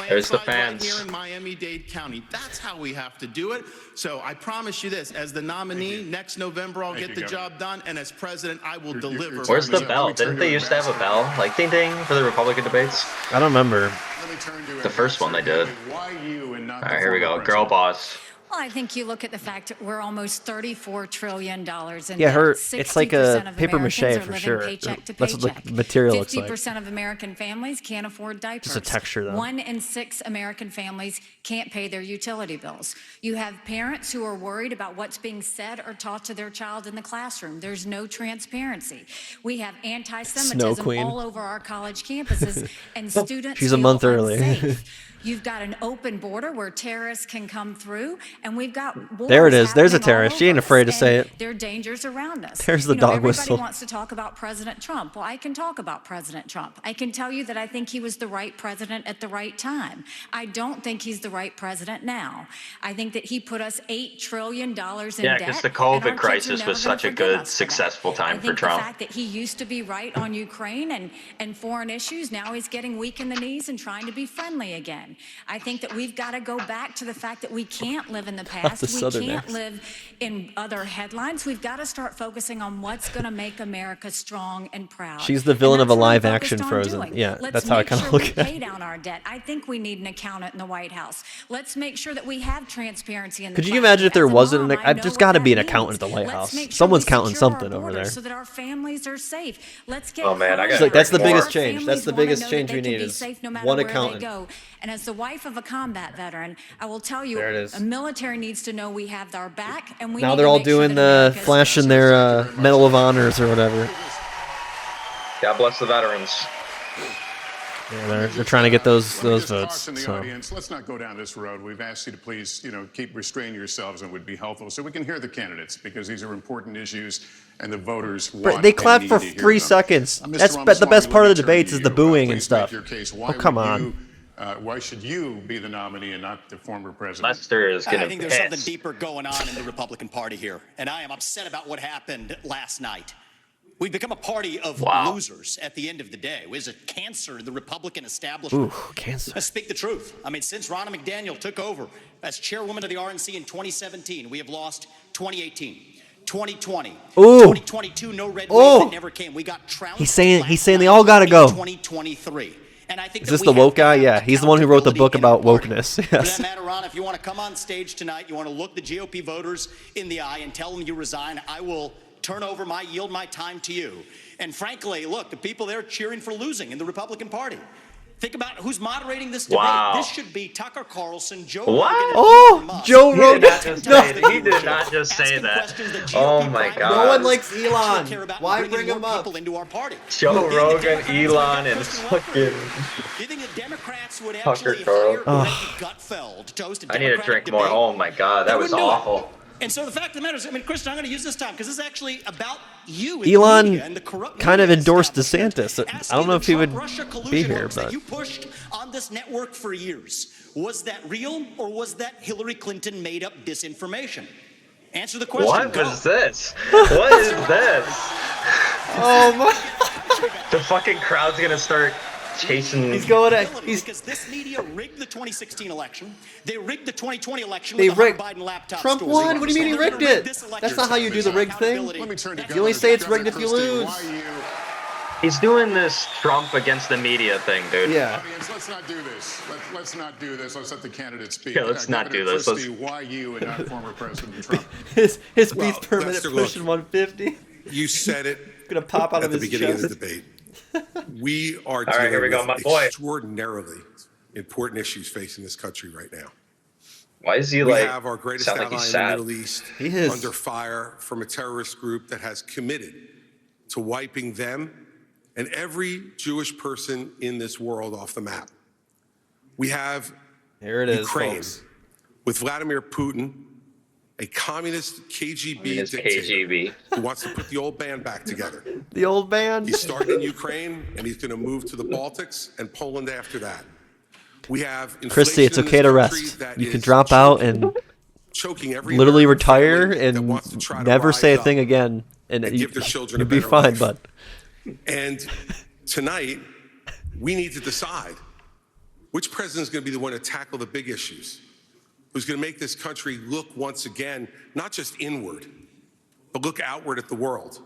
There's the Right fans. here in Miami-Dade County. That's how we have to do it. So I promise you this, as the nominee, next November I'll get the job done, and as president, I will deliver. Where's the bell? Didn't they used to have a bell? Like ding ding for the Republican debates? I don't remember. The first one they did. Alright, here we go. Girl boss. Well, I think you look at the fact that we're almost $34 trillion in Yeah, her. debt. It's like 60% a of paper Americans mache are for living sure. paycheck to That's what paycheck. the material looks like. 50% of American families can't afford diapers. Just a texture, though. 1 in 6 American families can't pay their utility bills. You have parents who are worried about what's being said or taught to their child in the classroom. There's no transparency. We have Snow anti-Semitism Queen. all over our college campuses, and students She's a feel month early. unsafe. You've got an open border where terrorists can come through, and we've got wars There it is. There's a happening all terrorist. She ain't over us, afraid to say and it. there are dangers around us. There's the dog everybody whistle. wants to talk about President Trump. Well, I can talk about President Trump. I can tell you that I think he was the right president at the right time. I don't think he's the right president now. I think that he put us $8 trillion in debt. Yeah, because the and our COVID kids are crisis never was gonna such a forgive good, us for that. successful time I for think Trump. the fact that he used to be right on Ukraine and foreign issues, now he's getting weak in the knees and trying to be friendly again. I think that we've got to go back to the fact that we can't live in the past. the We Southern can't accent. live in other headlines. We've got to start focusing on what's going to make America strong and proud. She's the villain And of a that's what I'm live action focused on Frozen. doing. Yeah, Let's that's how I make kinda sure look we at it. pay down our debt. I think we need an accountant in the White House. Let's make sure that we have transparency in the Could you classroom. imagine if there As a wasn't mom, an? I know There's what got to that be an means. accountant at the White Let's House. make sure Someone's we counting secure our something over borders there. so that our families are safe. Let's get Oh, man, I hers gotta Like, that's the where biggest our change. That's the families wanna biggest know change that we they can need be is safe no matter one where accountant. they go. And as the wife of a combat veteran, I will tell you, There it is. a military needs to know we have our back, and we Now need they're to all make sure doing that the America is flashing their Medal of Honors or whatever. God bless the veterans. Yeah, they're trying to get those Let me just votes. caution the So. audience, let's not go down this road. We've asked you to please, keep restraining yourselves and would be helpful so we can hear the candidates because these are important issues and the voters want They and clapped need for to hear 3 them. seconds. Mr. That's the Ramaswamy, best part let of the me turn debates to is the you. booing and Please stuff. make your case. Oh, come on. Why should you be the nominee and not the former president? Lester is I getting think there's something deeper going on in the Republican Party here, and I am upset about what happened last night. We've become a party of losers at the end of the day. It was a cancer to the Republican establishment. Ooh, cancer. Let's speak the truth. I mean, since Ronna McDaniel took over as chairwoman of the RNC in 2017, we have lost 2018, 2020, Ooh. 2022, no red wave that never came. We got trounced. He's saying they all gotta go. 2023. And I think Is this the woke guy? Yeah, he's the one who wrote the book about wokeness. For Yes. that matter, Ron, if you want to come on stage tonight, you want to look the GOP voters in the eye and tell them you resign, I will yield my time to you. And frankly, look, the people there cheering for losing in the Republican Party. Think about who's moderating this debate. Wow. This should be Tucker Carlson, Joe What? Rogan, and Oh, Elon Musk. Joe He Rogan. did not just No. say that. He did not just say Asking that. questions that GOP Oh my primary God. No one voters likes actually Elon. care about Why bringing bring more him up? people into our party. Joe Do you think the Rogan, Democrats would Elon, get and Kristen fucking. Do you think the Democrats would Tucker actually Carlson. hire Becky Gutfeld to host a I need a Democratic drink more. debate? Oh my God, that They was wouldn't do it. awful. And so the fact of the matter is, I mean, Kristen, I'm going to use this time because this is actually about you. Elon and the corrupt kind of media endorsed establishment. DeSantis. I don't know if he would Trump-Russia be collusion here, hoax that but you pushed on this network for years. Was that real, or was that Hillary Clinton made up disinformation? Answer the question. What Go. was this? What is this? Oh my! The fucking crowd's gonna start chasing. He's going at. Because this media rigged the 2016 election. They rigged the 2020 election They with the rigged. Hunter Biden laptop Trump story. won. What do you mean he And they're rigged gonna rig it? this election. That's not how you do the rigged thing. Let me turn to You only say it's Governor rigged if you Christie. lose. Why you? He's doing this Trump against the media thing, dude. Yeah. Audience, let's not do this. Let's not do this. Let's let the candidates speak. Yeah, let's not Governor do this. Christie, why you and not former President Trump? His Well, beats per minute Lester, look, pushing 150. You said it Gonna pop out at of the his beginning chest. of the debate. We are All right, here we dealing go, with my boy. extraordinarily important issues facing this country right now. Why is he We like? have our greatest Sound ally like he's in sad. the Middle East He is. under fire from a terrorist group that has committed to wiping them and every Jewish person in this world off the map. We have Here it is, Ukraine folks. with Vladimir Putin, a communist KGB His dictator KGB. who wants to put the old band back together. The old band. He started in Ukraine, and he's going to move to the Baltics and Poland after that. We have Christy, it's inflation in okay to this country rest. that You can is drop out and choking every literally American retire family that and wants to try to never rise say a up thing again, and and give their children a you'll be better fine, life. bud. And tonight, we need to decide which president is going to be the one to tackle the big issues, who's going to make this country look once again, not just inward, but look outward at the world.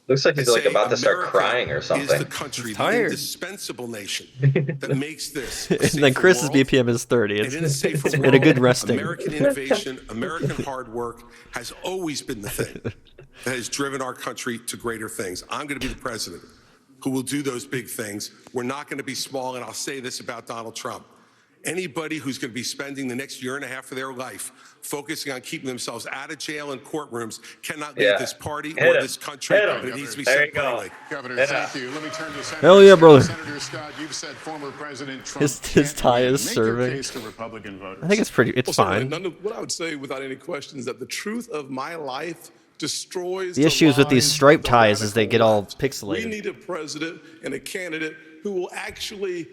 Looks like he's And like say about to start America crying or Is something. the country, the tired. indispensable nation that makes this a And then safer Chris's world. BPM is 30. And in a It's safer and a world, good resting. American innovation, American hard work has always been the thing that has driven our country to greater things. I'm going to be the president who will do those big things. We're not going to be small, and I'll say this about Donald Trump. Anybody who's going to be spending the next year and a half of their life focusing on keeping themselves out of jail and courtrooms cannot lead Yeah. this party Hit or him. this country, Hit him. but it needs to be There said you go. plainly. Governor, Yeah. thank you. Let me turn to Senator Hell yeah, brother. Senator Scott, you've said former President Trump His tie is make your serving. case to Republican voters. I think it's pretty. It's fine. What I would say without any question is that the truth of my life destroys The issues with these lies stripe of the ties is they radical get all left. pixelated. We need a president and a candidate who will actually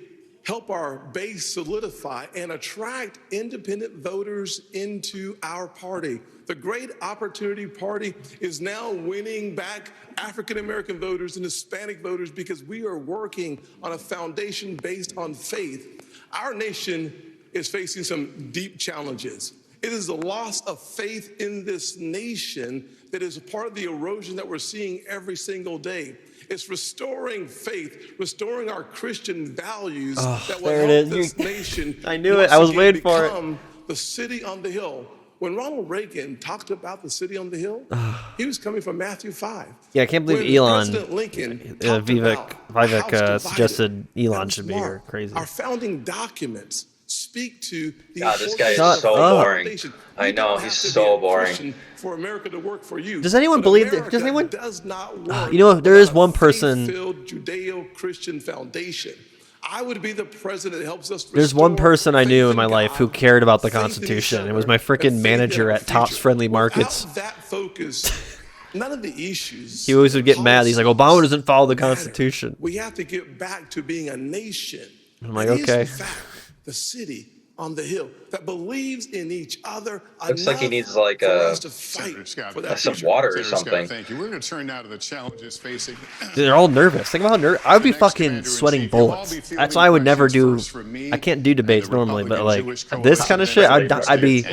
help our base solidify and attract independent voters into our party. The Great Opportunity Party is now winning back African American voters and Hispanic voters because we are working on a foundation based on faith. Our nation is facing some deep challenges. It is the loss of faith in this nation that is a part of the erosion that we're seeing every single day. It's restoring faith, restoring our Christian values that will there it help is. this nation. I knew it. once I was again waiting for it. become the city on the hill. When Ronald Reagan talked about the city on the hill, he was coming from Matthew 5. Yeah, I can't believe When Elon, President Lincoln talked about Vivek house divided, suggested Elon that should was be here. Mark. Crazy. Our founding documents speak to the God, this guy is importance so of boring. foundation. I You know, don't he's have to so be a boring. Christian for America to work for you. Does anyone But believe that? America Does anyone? does not work You know, there is without a one person. faith-filled Judeo-Christian foundation. I would be the president that helps us. There's one restore person I faith knew in my God, life who cared about the faith in each Constitution. It was other, my and freaking faith in manager our at Tops future. Friendly Markets. Without that focus, none of the issues. He always would get mad. He's like, Obama doesn't follow the Constitution. We have to get back to being a nation. I'm like, that is, okay. in fact, the city on the hill that believes in each other. Looks like he enough needs like for a us to fight for that some future. water or Senator Scott, something. thank you. We're going to turn now to the challenges facing. Dude, they're all nervous. Think about how nervous. I would be fucking sweating bullets. That's why I would never do. I can't do debates normally, but like this kind of shit, I'd be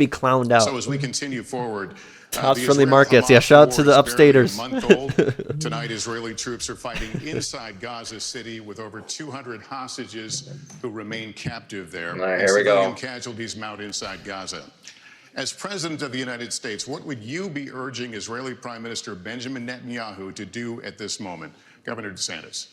clowned out. So as we continue forward, Tops the Friendly Israel-Hamas Markets. Yeah, shout out to war the is barely a upstaters. month old. Tonight, Israeli troops are fighting inside Gaza City with over 200 hostages who remain captive there. All right, here we go. Civilian casualties mount inside Gaza. As President of the United States, what would you be urging Israeli Prime Minister Benjamin Netanyahu to do at this moment? Governor DeSantis.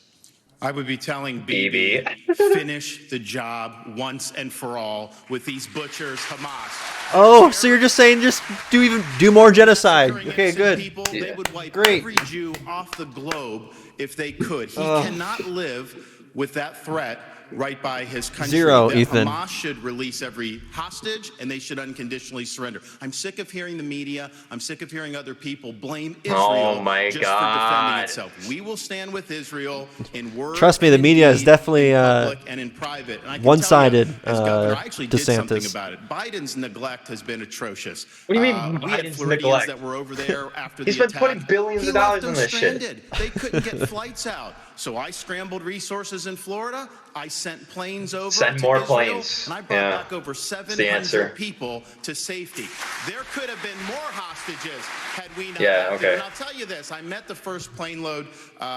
I would be telling BB. BB, finish the job once and for all with these butchers, Hamas. Oh, so you're just saying just do more genocide? Okay, good. People, they would wipe Great. every Jew off the globe if they could. He cannot live with that threat right by his country. Zero, that Ethan. Hamas should release every hostage and they should unconditionally surrender. I'm sick of hearing the media. I'm sick of hearing other people blame Israel Oh my just for defending God. itself. We will stand with Israel in word. Trust me, the and media is deed, definitely in public and in private. And I can one-sided. tell you, as governor, I actually did something DeSantis. about it. Biden's neglect has been atrocious. What do you mean we had Biden's Floridians neglect? that were over there after He's the been attack. putting billions He of dollars left them in this shit. stranded. They couldn't get flights out. So I scrambled resources in Florida. I sent planes over Send to more Israel, planes. and I brought Yeah. back over That's the answer. 700 people to safety. There could have been more hostages had we not. Yeah, acted. okay. And I'll tell you this: I met the first plane load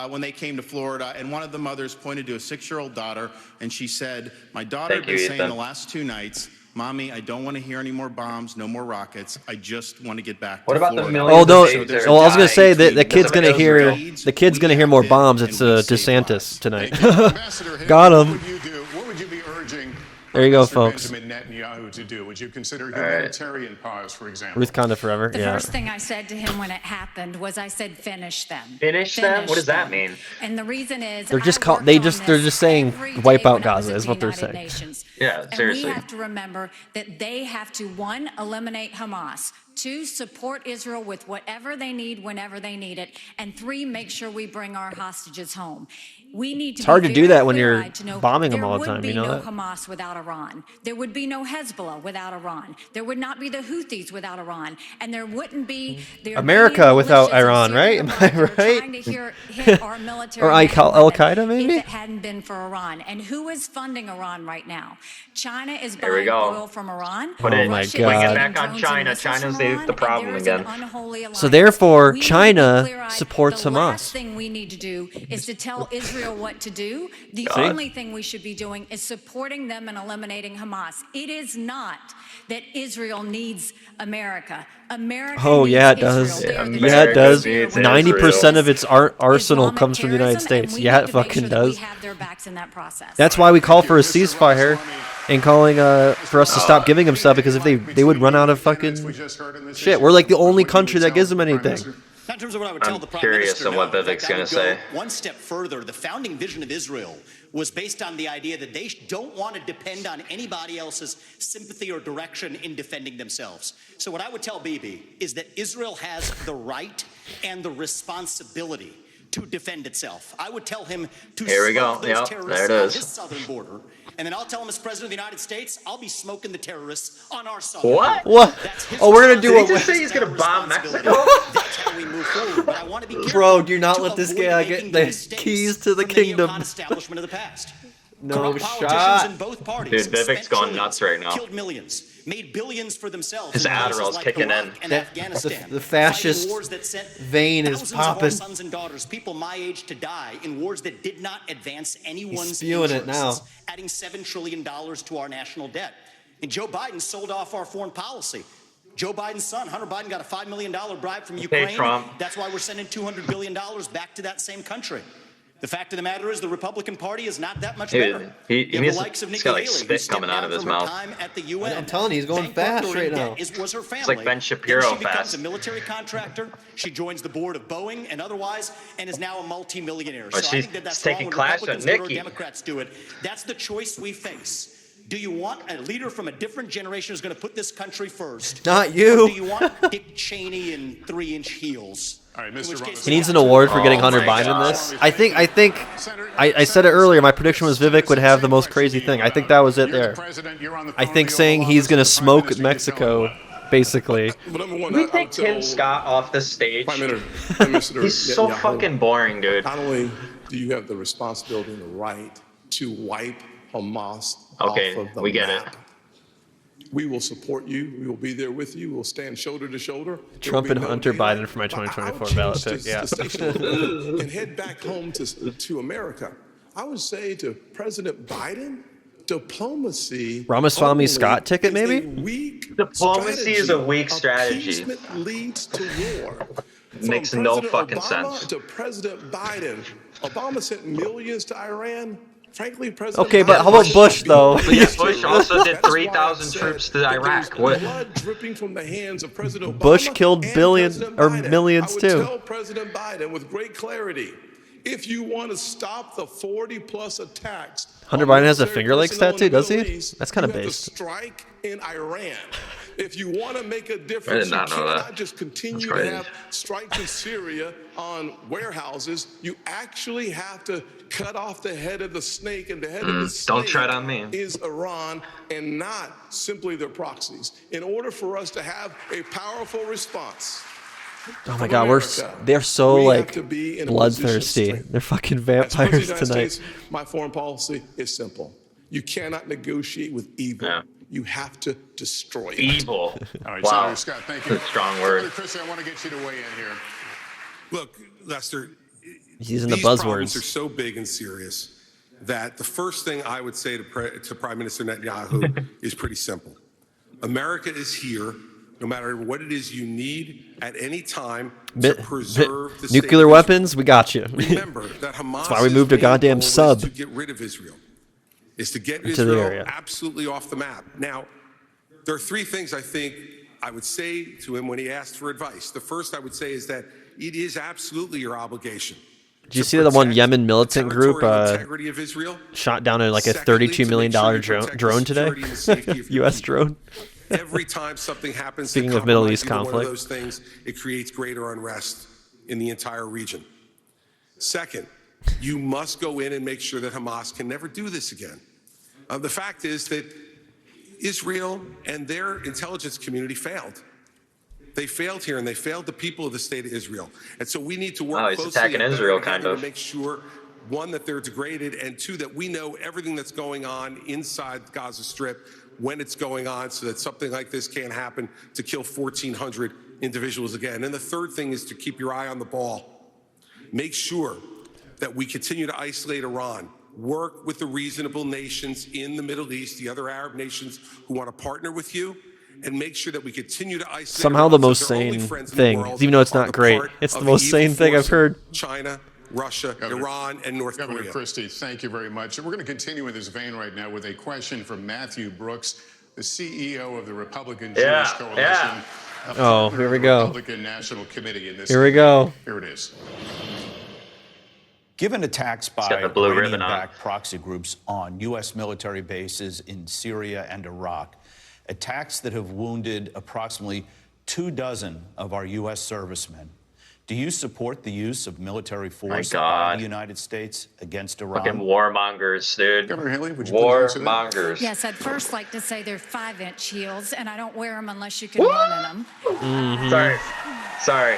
when they came to Florida, and one of the mothers pointed to a 6-year-old daughter, and she said, "My daughter Thank had been you, saying Ethan. the last 2 nights." Mommy, I don't want to hear any more bombs, no more rockets. I just want to get back What to about the Florida. millions Oh no! of babies that are Oh, I was gonna say dying that the kid's because of gonna hear Israel? the kid's gonna hear more bombs. It's DeSantis tonight. Got him. What would you be urging There you go, Mr. folks. Benjamin Netanyahu to do? Would you consider All right. humanitarian pause, for example? Ruth Conda forever. The Yeah. first thing I said to him when it happened was I said, finish them. Finish them? What does that them. mean? And the reason is They're just I call, worked they on just they're this just saying every day wipe out when I was Gaza at is the what they're United saying. Nations. Yeah, And seriously. we have to remember that they have to, 1, eliminate Hamas, 2, support Israel with whatever they need whenever they need it, and 3, make sure we bring our hostages home. We need to It's hard be to do very that when you're clear-eyed to know bombing them there all the would time, be you know no that? Hamas without Iran. There would be no Hezbollah without Iran. There would not be the Houthis without Iran. And there wouldn't be the America Iranian without militias in Iran, right? Syria Am and I Iraq that are right? trying to hit our military Or men and Al women Qaeda, maybe? if it hadn't been for Iran. And who is funding Iran right now? China is There we buying go. oil from Iran. Put Oh it, my Russia God. is bring it getting back on drones and China. missiles China's from the Iran, and problem there is an again. unholy alliance. So therefore, We need to be China clear-eyed. supports the Hamas. last thing we need to do is to tell Israel what to do. The only thing we should be doing is supporting them and eliminating Hamas. It is not that Israel needs America. America Oh needs yeah, it Israel. does. They are the Yeah, it true does. savior when 90% of its arsenal Islamic comes from the United terrorism, and States. we Yeah, need it to make fucking sure that we does. have their backs in that process. That's why we call for a ceasefire and calling for us to stop giving them stuff, because if they would run out of fucking shit. We're like the only country that gives them anything. Now, in terms of what I would tell I'm the Prime curious Minister on what now, in Vivek's fact, I gonna would say. go one step further. The founding vision of Israel was based on the idea that they don't want to depend on anybody else's sympathy or direction in defending themselves. So what I would tell Bibi is that Israel has the right and the responsibility to defend itself. I would tell him to Here we go. smoke those Yep, terrorists there it on is. his southern border, and then I'll tell him as President of the United States, I'll be smoking the terrorists on our southern What? border. What? That's his Oh, we're gonna do Did he what? just say he's gonna bomb Mexico? That's how we move forward. But I want to be careful. Bro, do not to let this avoid guy making get the mistakes keys to the from kingdom. neocon establishment of the past. No Corrupt politicians shot. in both parties Dude, Vivek's spent going trillions, nuts right now. Killed millions, made billions for themselves. His in places Adderall's like kicking Iraq in. and That- Afghanistan. the fascist fighting wars that sent vein is thousands of our popping. sons and daughters, people my age, to die in wars that did not advance anyone's spewing it now. interests, adding $7 trillion to our national debt. And Joe Biden sold off our foreign policy. Joe Biden's son, Hunter Biden, got a $5 million bribe from Ukraine. Trump. That's why we're sending $200 billion back to that same country. The fact of the matter is the Republican Party is not that much Dude, better. he You have needs the to- likes of he's Nikki got, like, Haley, spit who stepped coming out down of his from her mouth. time at the UN. I'm telling you, he's going Thank God fast during right debt now. was her family. like Ben Shapiro Then she becomes fast. a military contractor. She joins the board of Boeing and otherwise, and is now a multimillionaire. But So I she's think that that's taking wrong when class Republicans on do it or Nikki. Democrats do it. That's the choice we face. Do you want a leader from a different generation who's going to put this country first? Not you. Or do you want Dick Cheney in 3-inch heels? All right, In Mr. which case Roberts. He needs an award for getting Oh Hunter my Biden in God. this. I said it earlier. My prediction was Vivek would have the most crazy thing. I think that was it there. I think saying he's gonna smoke Mexico, basically. Can we take Tim Scott off the stage? Prime Minister He's so Netanyahu, fucking boring, dude. Not only do you have the responsibility and the right to wipe Hamas Okay, off of the we get it. map, we will support you. We will be there with you. We'll stand shoulder to shoulder. There Trump will be and no Hunter daylight. Biden for my But I would 2024 change ballot the- pick. Yeah. the station a little bit and head back home to America. I would say to President Biden, diplomacy. Ramaswamy Scott ticket, is a maybe? weak Diplomacy is a weak strategy. Appeasement leads to war. Makes From no President fucking Obama sense. to President Biden. Obama sent millions to Iran. Frankly, President Okay, but Biden how about Bush though? But yeah, Bush also did That's why I 3,000 said troops to that there Iraq. was What? blood dripping from the hands of President Obama Bush killed and billions President or Biden. millions I would too. tell President Biden with great clarity, If you want to stop the 40+ attacks, Hunter Biden has a Finger Lakes tattoo, does he? That's kind of you have to based. strike in Iran. If you want to make a difference, you cannot just continue to have strikes in Syria on warehouses. You actually have to cut off the head of the snake, and the head of the snake don't tread on me. is Iran and not simply their proxies. In order for us to have a powerful response, Oh my God, they're so like bloodthirsty. They're fucking vampires United tonight. States, my foreign policy is simple. You cannot negotiate with evil. Yeah. You have to destroy it. Evil. All right, Wow. Senator Scott, thank you. That's a strong word. Senator Christie, I want to get you to weigh in here. Look, Lester, He's using the these problems buzzwords. are so big and serious that the first thing I would say to Prime Minister Netanyahu is pretty simple. America is here, no matter what it is you need at any time to preserve the state nuclear of weapons, we got you. Remember that Hamas. That's why we moved a goddamn sub to get rid of Israel. Is to get into the Israel area. absolutely off the map. Now, there are three things I think I would say to him when he asked for advice. The first I would say is that it is absolutely your obligation. Did you see the one Yemen militant group Integrity of Israel. shot down like a Secondly, $32 to million make sure you protect the drone today? security and safety of your U.S. people. drone. Every time something happens, Speaking to of Middle East compromise either one of conflict. those things, it creates greater unrest in the entire region. Second, you must go in and make sure that Hamas can never do this again. The fact is that Israel and their intelligence community failed. They failed here, and they failed the people of the state of Israel. And so we need to work he's closely attacking and Israel, better kind together of. to make sure, one, that they're degraded, and two, that we know everything that's going on inside the Gaza Strip when it's going on, so that something like this can't happen to kill 1,400 individuals again. And the third thing is to keep your eye on the ball. Make sure that we continue to isolate Iran. Work with the reasonable nations in the Middle East, the other Arab nations who want to partner with you, and make sure that we continue to isolate Somehow Iran the so most their only sane friends in the thing, world even though it's are not the great. part It's of the most evil sane thing I've force of heard. China, Russia, Iran, and North Governor Korea. Christie, thank you very much. And we're going to continue in this vein right now with a question from Matthew Brooks, the CEO of the Republican Jewish Coalition. Oh, here we go. Republican National Committee in this. Here we go. Here it is. Given attacks by Iranian-backed proxy groups on U.S. military bases in Syria and Iraq, attacks that have wounded approximately 24 of our U.S. servicemen, do you support the use of military force by the United States against Iran? Fucking warmongers, dude. Governor Haley, would you please answer that? Warmongers. Yes, I'd first like to say they're 5-inch heels, and I don't wear them unless you can run in them. Sorry.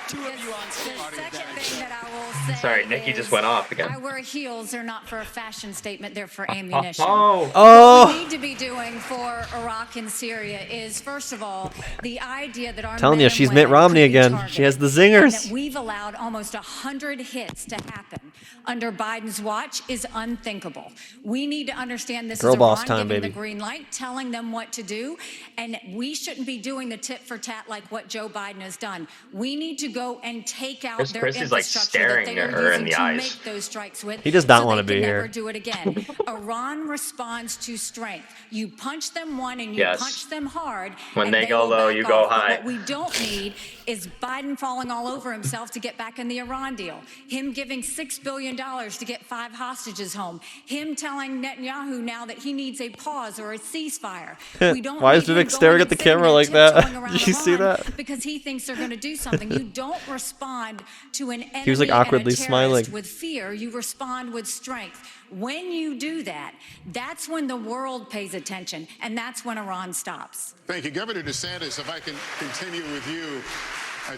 Two of you on stage. The second thing that I will say Sorry, Nikki is just went off again. I wear heels. They're not for a fashion statement. They're for ammunition. What we need to be doing for Iraq and Syria is, first of all, the idea that our Telling men you, and she's women Mitt Romney could be again. targeted, She has the and zingers. that we've allowed almost 100 hits to happen under Biden's watch is unthinkable. We need to understand this Girl is boss Iran time, giving baby. the green light, telling them what to do, and we shouldn't be doing the tit for tat like what Joe Biden has done. We need to go and take out their Chris is, like, infrastructure that they staring at are her in using the to eyes. make those strikes with. He does not so wanna they be can here. never do it again. Iran responds to strength. You punch them one and you Yes. punch them hard. When and they go will low, back you go off. But high. what we don't need is Biden falling all over himself to get back in the Iran deal. Him giving $6 billion to get 5 hostages home. Him telling Netanyahu now that he needs a pause or a ceasefire. We don't Why is need him Vivek staring going at the and sitting camera there like that? tiptoeing around Did you see Iran that? Because he thinks they're going to do something. You don't respond to an enemy He was, like, and a awkwardly terrorist smiling. with fear. You respond with strength. When you do that, that's when the world pays attention, and that's when Iran stops. Thank you. Governor DeSantis, if I can continue with you.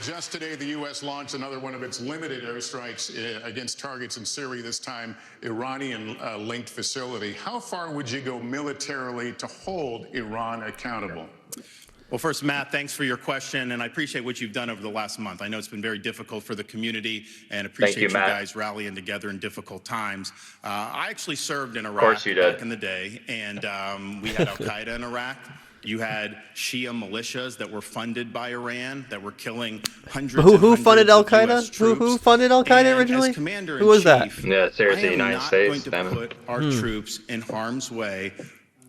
Just today, the U.S. launched another one of its limited airstrikes against targets in Syria, this time Iranian-linked facility. How far would you go militarily to hold Iran accountable? Well, first, Matt, thanks for your question, and I appreciate what you've done over the last month. I know it's been very difficult for the community, and appreciate you Matt. guys rallying together in difficult times. I actually served in Iraq course you did. back in the day, and we had Al-Qaeda in Iraq. You had Shia militias that were funded by Iran that were killing hundreds Who funded Al of US Qaeda? troops. Who funded Al Qaeda And originally? as Commander-in-Chief, Who was that? Yeah, seriously, I am United not States, going to damn it. put our troops in harm's way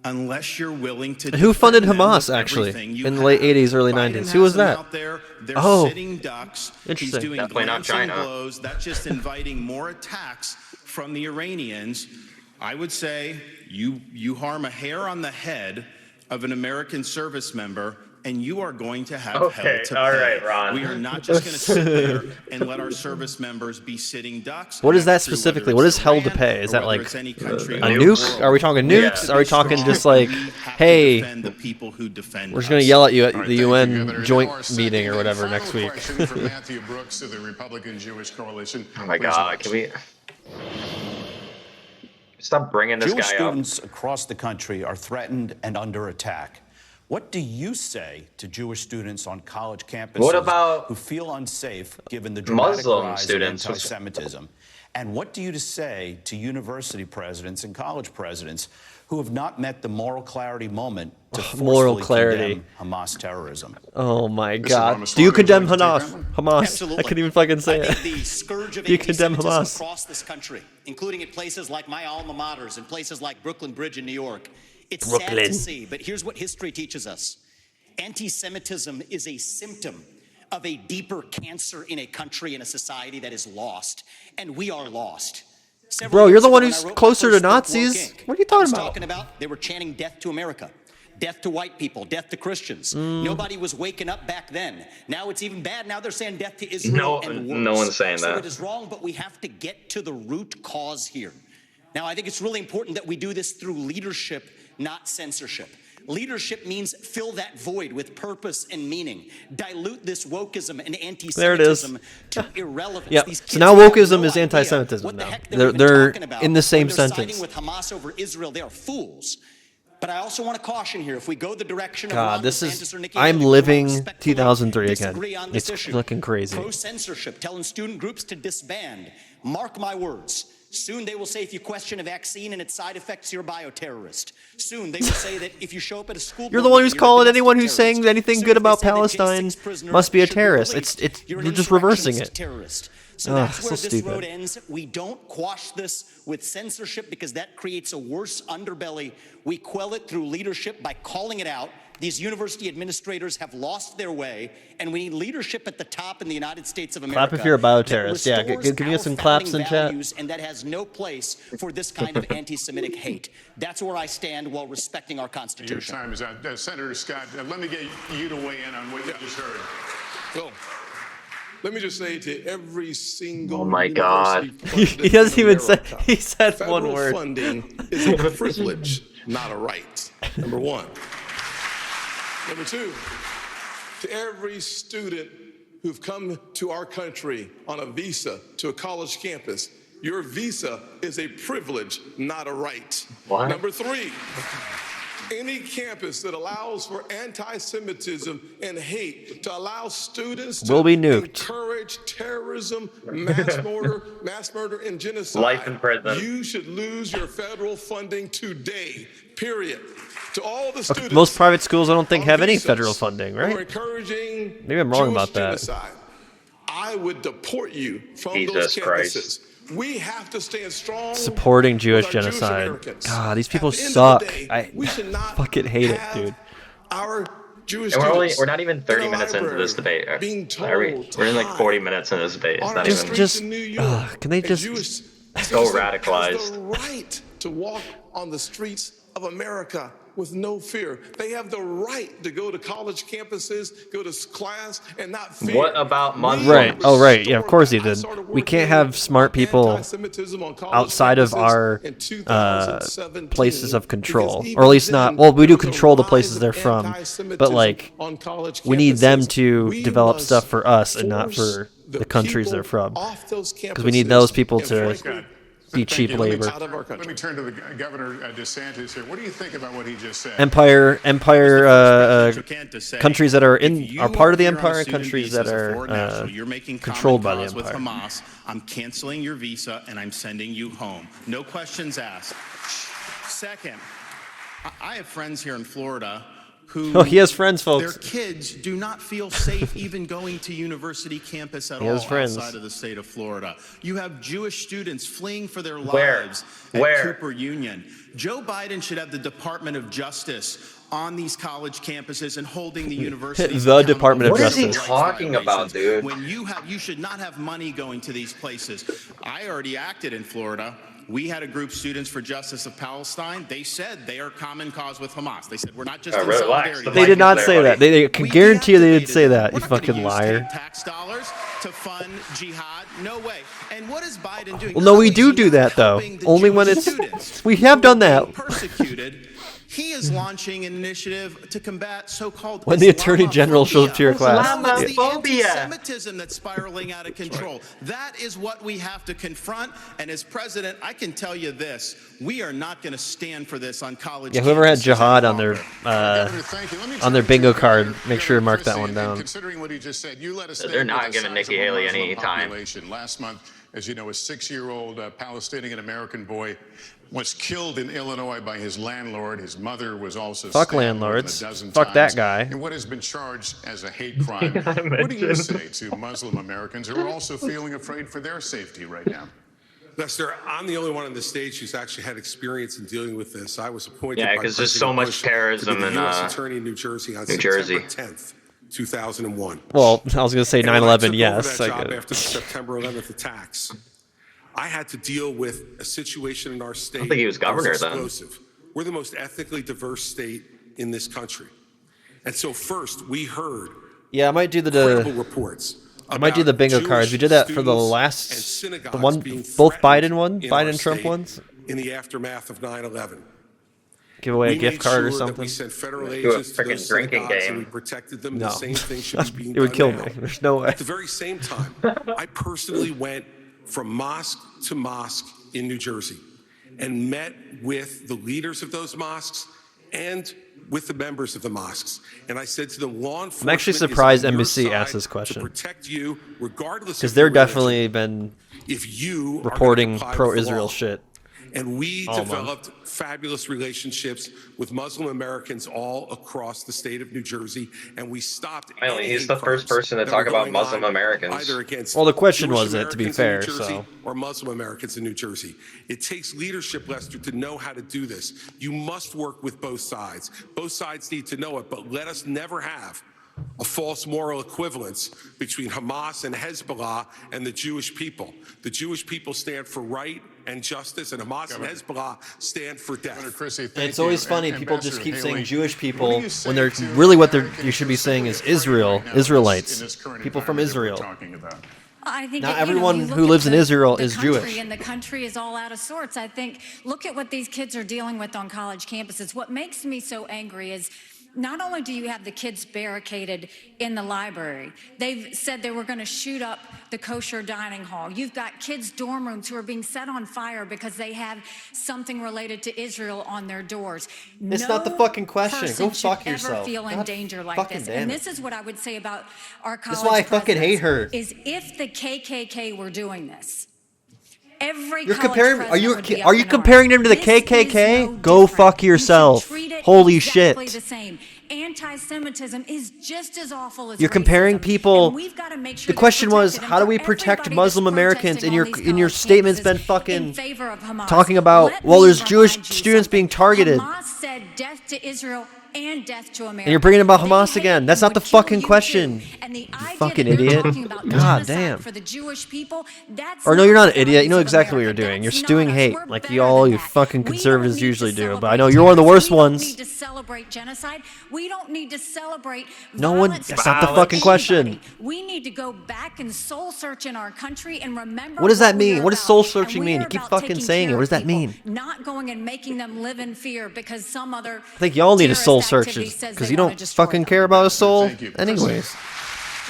unless you're willing to. Who funded defend them Hamas with actually everything you in the late have. 80s, early Biden 90s? Who was has them that? out there. They're Oh, sitting ducks. He's interesting. doing Definitely not glancing China. blows. That's just inviting more attacks from the Iranians. I would say you harm a hair on the head of an American service member, and you are going to have hell to all pay. right, Ron. We are not just going to sit there and let our service members be sitting ducks. What is And that that's true specifically? whether What it's is hell to Iran pay? Is or that whether like it's any country a in the nuke? world. Are we talking nukes? Yeah. Are we talking just We like, have to hey, defend the people who defend we're just going to us. yell at you at All right, the thank you, UN Governor. Now joint our meeting second or and whatever final next week? question from Matthew Brooks of the Republican Jewish Coalition. Oh my Please God! watch. Can we stop bringing this Jewish guy up? students across the country are threatened and under attack. What do you say to Jewish students on college campuses What about who feel unsafe given the dramatic Muslim rise students? in anti-Semitism? And what do you say to university presidents and college presidents who have not met the moral clarity moment to Moral forcefully clarity. condemn Hamas terrorism? Oh my Mr. God! Ramaswamy, Do you would you condemn like to take that Hamas? one? Hamas? Absolutely. I couldn't even fucking say I it. think the scourge of Do you condemn anti-Semitism Hamas? across this country, including at places like my alma maters and places like Brooklyn Bridge in New York, it's sad Brooklyn. to see, but here's what history teaches us. Anti-Semitism is a symptom of a deeper cancer in a country and a society that is lost, and we are lost. Several Bro, you're years the ago one when who's I wrote my closer to first book, Woke Nazis. Inc., What are you I was talking about? talking about they were chanting death to America, death to white people, death to Christians. Mm. Nobody was waking up back then. Now it's even bad. Now they're saying death to Israel and worse. No one's saying So that. it is wrong, but we have to get to the root cause here. Now, I think it's really important that we do this through leadership, not censorship. Leadership means fill that void with purpose and meaning. Dilute this wokeism and There it is. anti-Semitism to irrelevance. Yeah. These So kids now have wokeism no is idea anti-Semitism what the now. heck they're even They're talking about. in the same When they're sentence. siding with Hamas over Israel, they are fools. But I also want to caution here: if we go the direction of God, Ron this DeSantis is. or Nikki I'm Haley, we living respectfully 2003 disagree again. on this It's issue. looking crazy. Pro-censorship, telling student groups to disband. Mark my words. Soon they will say if you question a vaccine and its side effects, you're a bioterrorist. Soon they will say that if you show up at a school, You're the one who's you're a calling domestic anyone who's terrorist. saying anything Soon good if they about say that Palestine J6 prisoner must be a should terrorist. released, you're an You're just reversing insurrectionist it. terrorist. So Ugh, that's so where this stupid. road ends. We don't quash this with censorship because that creates a worse underbelly. We quell it through leadership by calling it out. These university administrators have lost their way, and we need leadership at the top in the United States of America. Clap if you're a that bioterrorist. Yeah, restores give me our some claps founding in chat. values, and that has no place for this kind of anti-Semitic hate. That's where I stand while respecting our Your Constitution. time is out. Senator Scott, let me get you to weigh in on what you just heard. Well, let me just say to every single Oh my God. university He doesn't in even say. America, He said federal one word. funding is a privilege, not a right. Number one. Number two, to every student who've come to our country on a visa to a college campus, your visa is a privilege, not a right. What? Number three, any campus that allows for anti-Semitism and hate, to allow students to Will be nuked. encourage terrorism, mass murder, and genocide. Life in prison. You should lose your federal funding today, period. To all the students. Most private schools, I don't think, on have any visas federal funding, who are right? encouraging Maybe I'm wrong Jewish about that. genocide, I would deport you from Jesus those Christ. campuses. We have to stand strong. Supporting with Jewish our genocide. Americans. God, these people At the end of suck. the day, I we should not fucking hate it, have dude. Our Jewish And students we're not even 30 in a minutes into this library debate. being Are we? told We're in like to 40 hide minutes into this debate. It's on not our even. streets in New York. Can they A just Jewish Go citizen radicalized. has the right to walk on the streets of America with no fear. They have the right to go to college campuses, go to class, and not fear. What about Muslims? Right. Oh, right. Yeah, of Restore course he that. I did. started We can't working have smart on people anti-Semitism on college outside of campuses our in 2017 places of control, because or at least even not. then, Well, we do there was a control the rise places of they're from, but anti-Semitism like on college we need them campuses. to We develop must stuff for us and not force for the countries they're people from, off those because we need those people campuses to and frankly, be Thank cheap you. labor. out of our country. Let me turn to the Governor DeSantis here. What do you think about what he just said? Empire, Presidential candidate to say, countries that are if in you are part of the here on a empire, and student countries visa that as a are foreign national, you're making controlled by common the cause with empire. Hamas. I'm canceling your visa and I'm sending you home. No questions asked. Second, I have friends here in Florida who he has friends, their folks. kids do not feel safe even going to university campus at He all has friends. outside of the state of Florida. You have Jewish students fleeing for their Where? lives at Cooper Union. Joe Biden should have the Department of Justice on these college campuses and holding the universities The accountable Department of for What is he Justice. talking about, dude? when you should not have money going to these places. I already acted in Florida. We had a group, Students for Justice of Palestine. They said they are common cause with Hamas. They said we're not just in relax. solidarity. The They did not say that. They can We guarantee you they didn't deactivated say them. that. You We're not gonna fucking use liar. tax dollars to fund jihad. No way. And what is Biden doing? Well, no, Not we only do is he do that though. helping the Only when Jewish it's. students We have who are done that. being persecuted. He is launching an initiative to combat so-called When the Attorney General shows up to your class. It's the Islamophobia. anti-Semitism that's spiraling out of control. That is what we have to confront. And as president, I can tell you this: we are not going to stand for this on college. Yeah, whoever had campuses jihad any on their longer. on their bingo card, make sure to mark that one down. Considering what he just said, you let us They're not giving Nikki Haley any time. Last month, as you know, a 6-year-old Palestinian American boy was killed in Illinois by his landlord. His mother was also Fuck stabbed more than landlords. a dozen Fuck that times guy. in what has been charged as a hate crime. What do you say to Muslim Americans who are also feeling afraid for their safety right now? Lester, I'm the only one on the stage who's actually had experience in dealing with this. I was appointed Yeah, by 'cause there's so President much Bush terrorism to be in, the U.S. Attorney in New Jersey on New Jersey. September 10th, 2001. Well, I was gonna say And when I 9/11. took over Yes, that I job get after the it. September 11th attacks, I had to deal with a situation in our state. think he was governor then. Explosive. We're the most ethnically diverse state in this country, and so first we heard Yeah, I might do credible reports. I might do the bingo cards. We did that for the last, the one, both Biden Biden Trump ones. In the aftermath of 9/11. Give away a We gift made card or sure that something. we sent federal Do a agents to freaking those drinking synagogues game. and we protected them. No. The same thing should be being It would done kill now. me. There's no way. At the very same time, I personally went from mosque to mosque in New Jersey and met with the leaders of those mosques and with the members of the mosques. And I said to them, law enforcement I'm actually is on surprised your NBC side asked this to question. protect you regardless Because of they're your religion. definitely been If you are gonna reporting comply with the pro-Israel law. shit. And we all month. developed fabulous relationships with Muslim Americans all across the state of New Jersey, and we stopped. Really, any he's hate the first crimes person to that talk were about going Muslim on Americans. Either against Well, the question Jewish was it, to be Americans in fair, New Jersey so. or Muslim Americans in New Jersey. It takes leadership, Lester, to know how to do this. You must work with both sides. Both sides need to know it, but let us never have a false moral equivalence between Hamas and Hezbollah and the Jewish people. The Jewish people stand for right and justice, and Hamas and Hezbollah stand for death. And it's always funny. People just keep saying Jewish people when they're really you should be saying is Israel, Israelites, people from Israel. I think Not that, everyone you look who at lives in Israel the is country, Jewish. and the country is all out of sorts. I think, look at what these kids are dealing with on college campuses. What makes me so angry is not only do you have the kids barricaded in the library, they've said they were going to shoot up the kosher dining hall. You've got kids' dorm rooms who are being set on fire because they have something related to Israel on their doors. It's not the fucking question. person Go fuck should ever yourself. feel in God danger like fucking this. damn And it. this is what I would say about our college This is why I fucking hate her. is if the KKK were doing this, every You're college comparing. president would be Are up you in comparing them arms. to the This is KKK? no Go different. fuck You should yourself. treat it Holy exactly shit. the same. Anti-Semitism is just as awful as You're comparing racism. people. And we've got to make sure The question was, how do we protect Muslim Americans? In your statement's been fucking talking about. Well, there's Jewish students being targeted. Hamas said death to Israel and death to America. And you're bringing about They Hamas hate again. and That's not the would kill fucking you question. too. And the You idea fucking that they're idiot. talking about God genocide damn. for the Jewish people, that's Or no, you're not an idiot. You know values of exactly what you're America. doing. You're That's stewing not us. hate, We're like better you all than you that. fucking We don't conservatives need to usually do. But celebrate I know you're one of the worst terrorism. ones. We don't need to celebrate genocide. We don't need to celebrate No one. violence That's not the against fucking question. anybody. We need to go back and soul search in our country and remember. What does that we mean? are What does about. soul And searching we mean? are You keep about fucking taking saying it. care What does of that people, mean? not going and making them live in fear because some other. I think y'all need a soul terrorist search activity says because they you wanna don't destroy fucking them. care about a soul, anyways.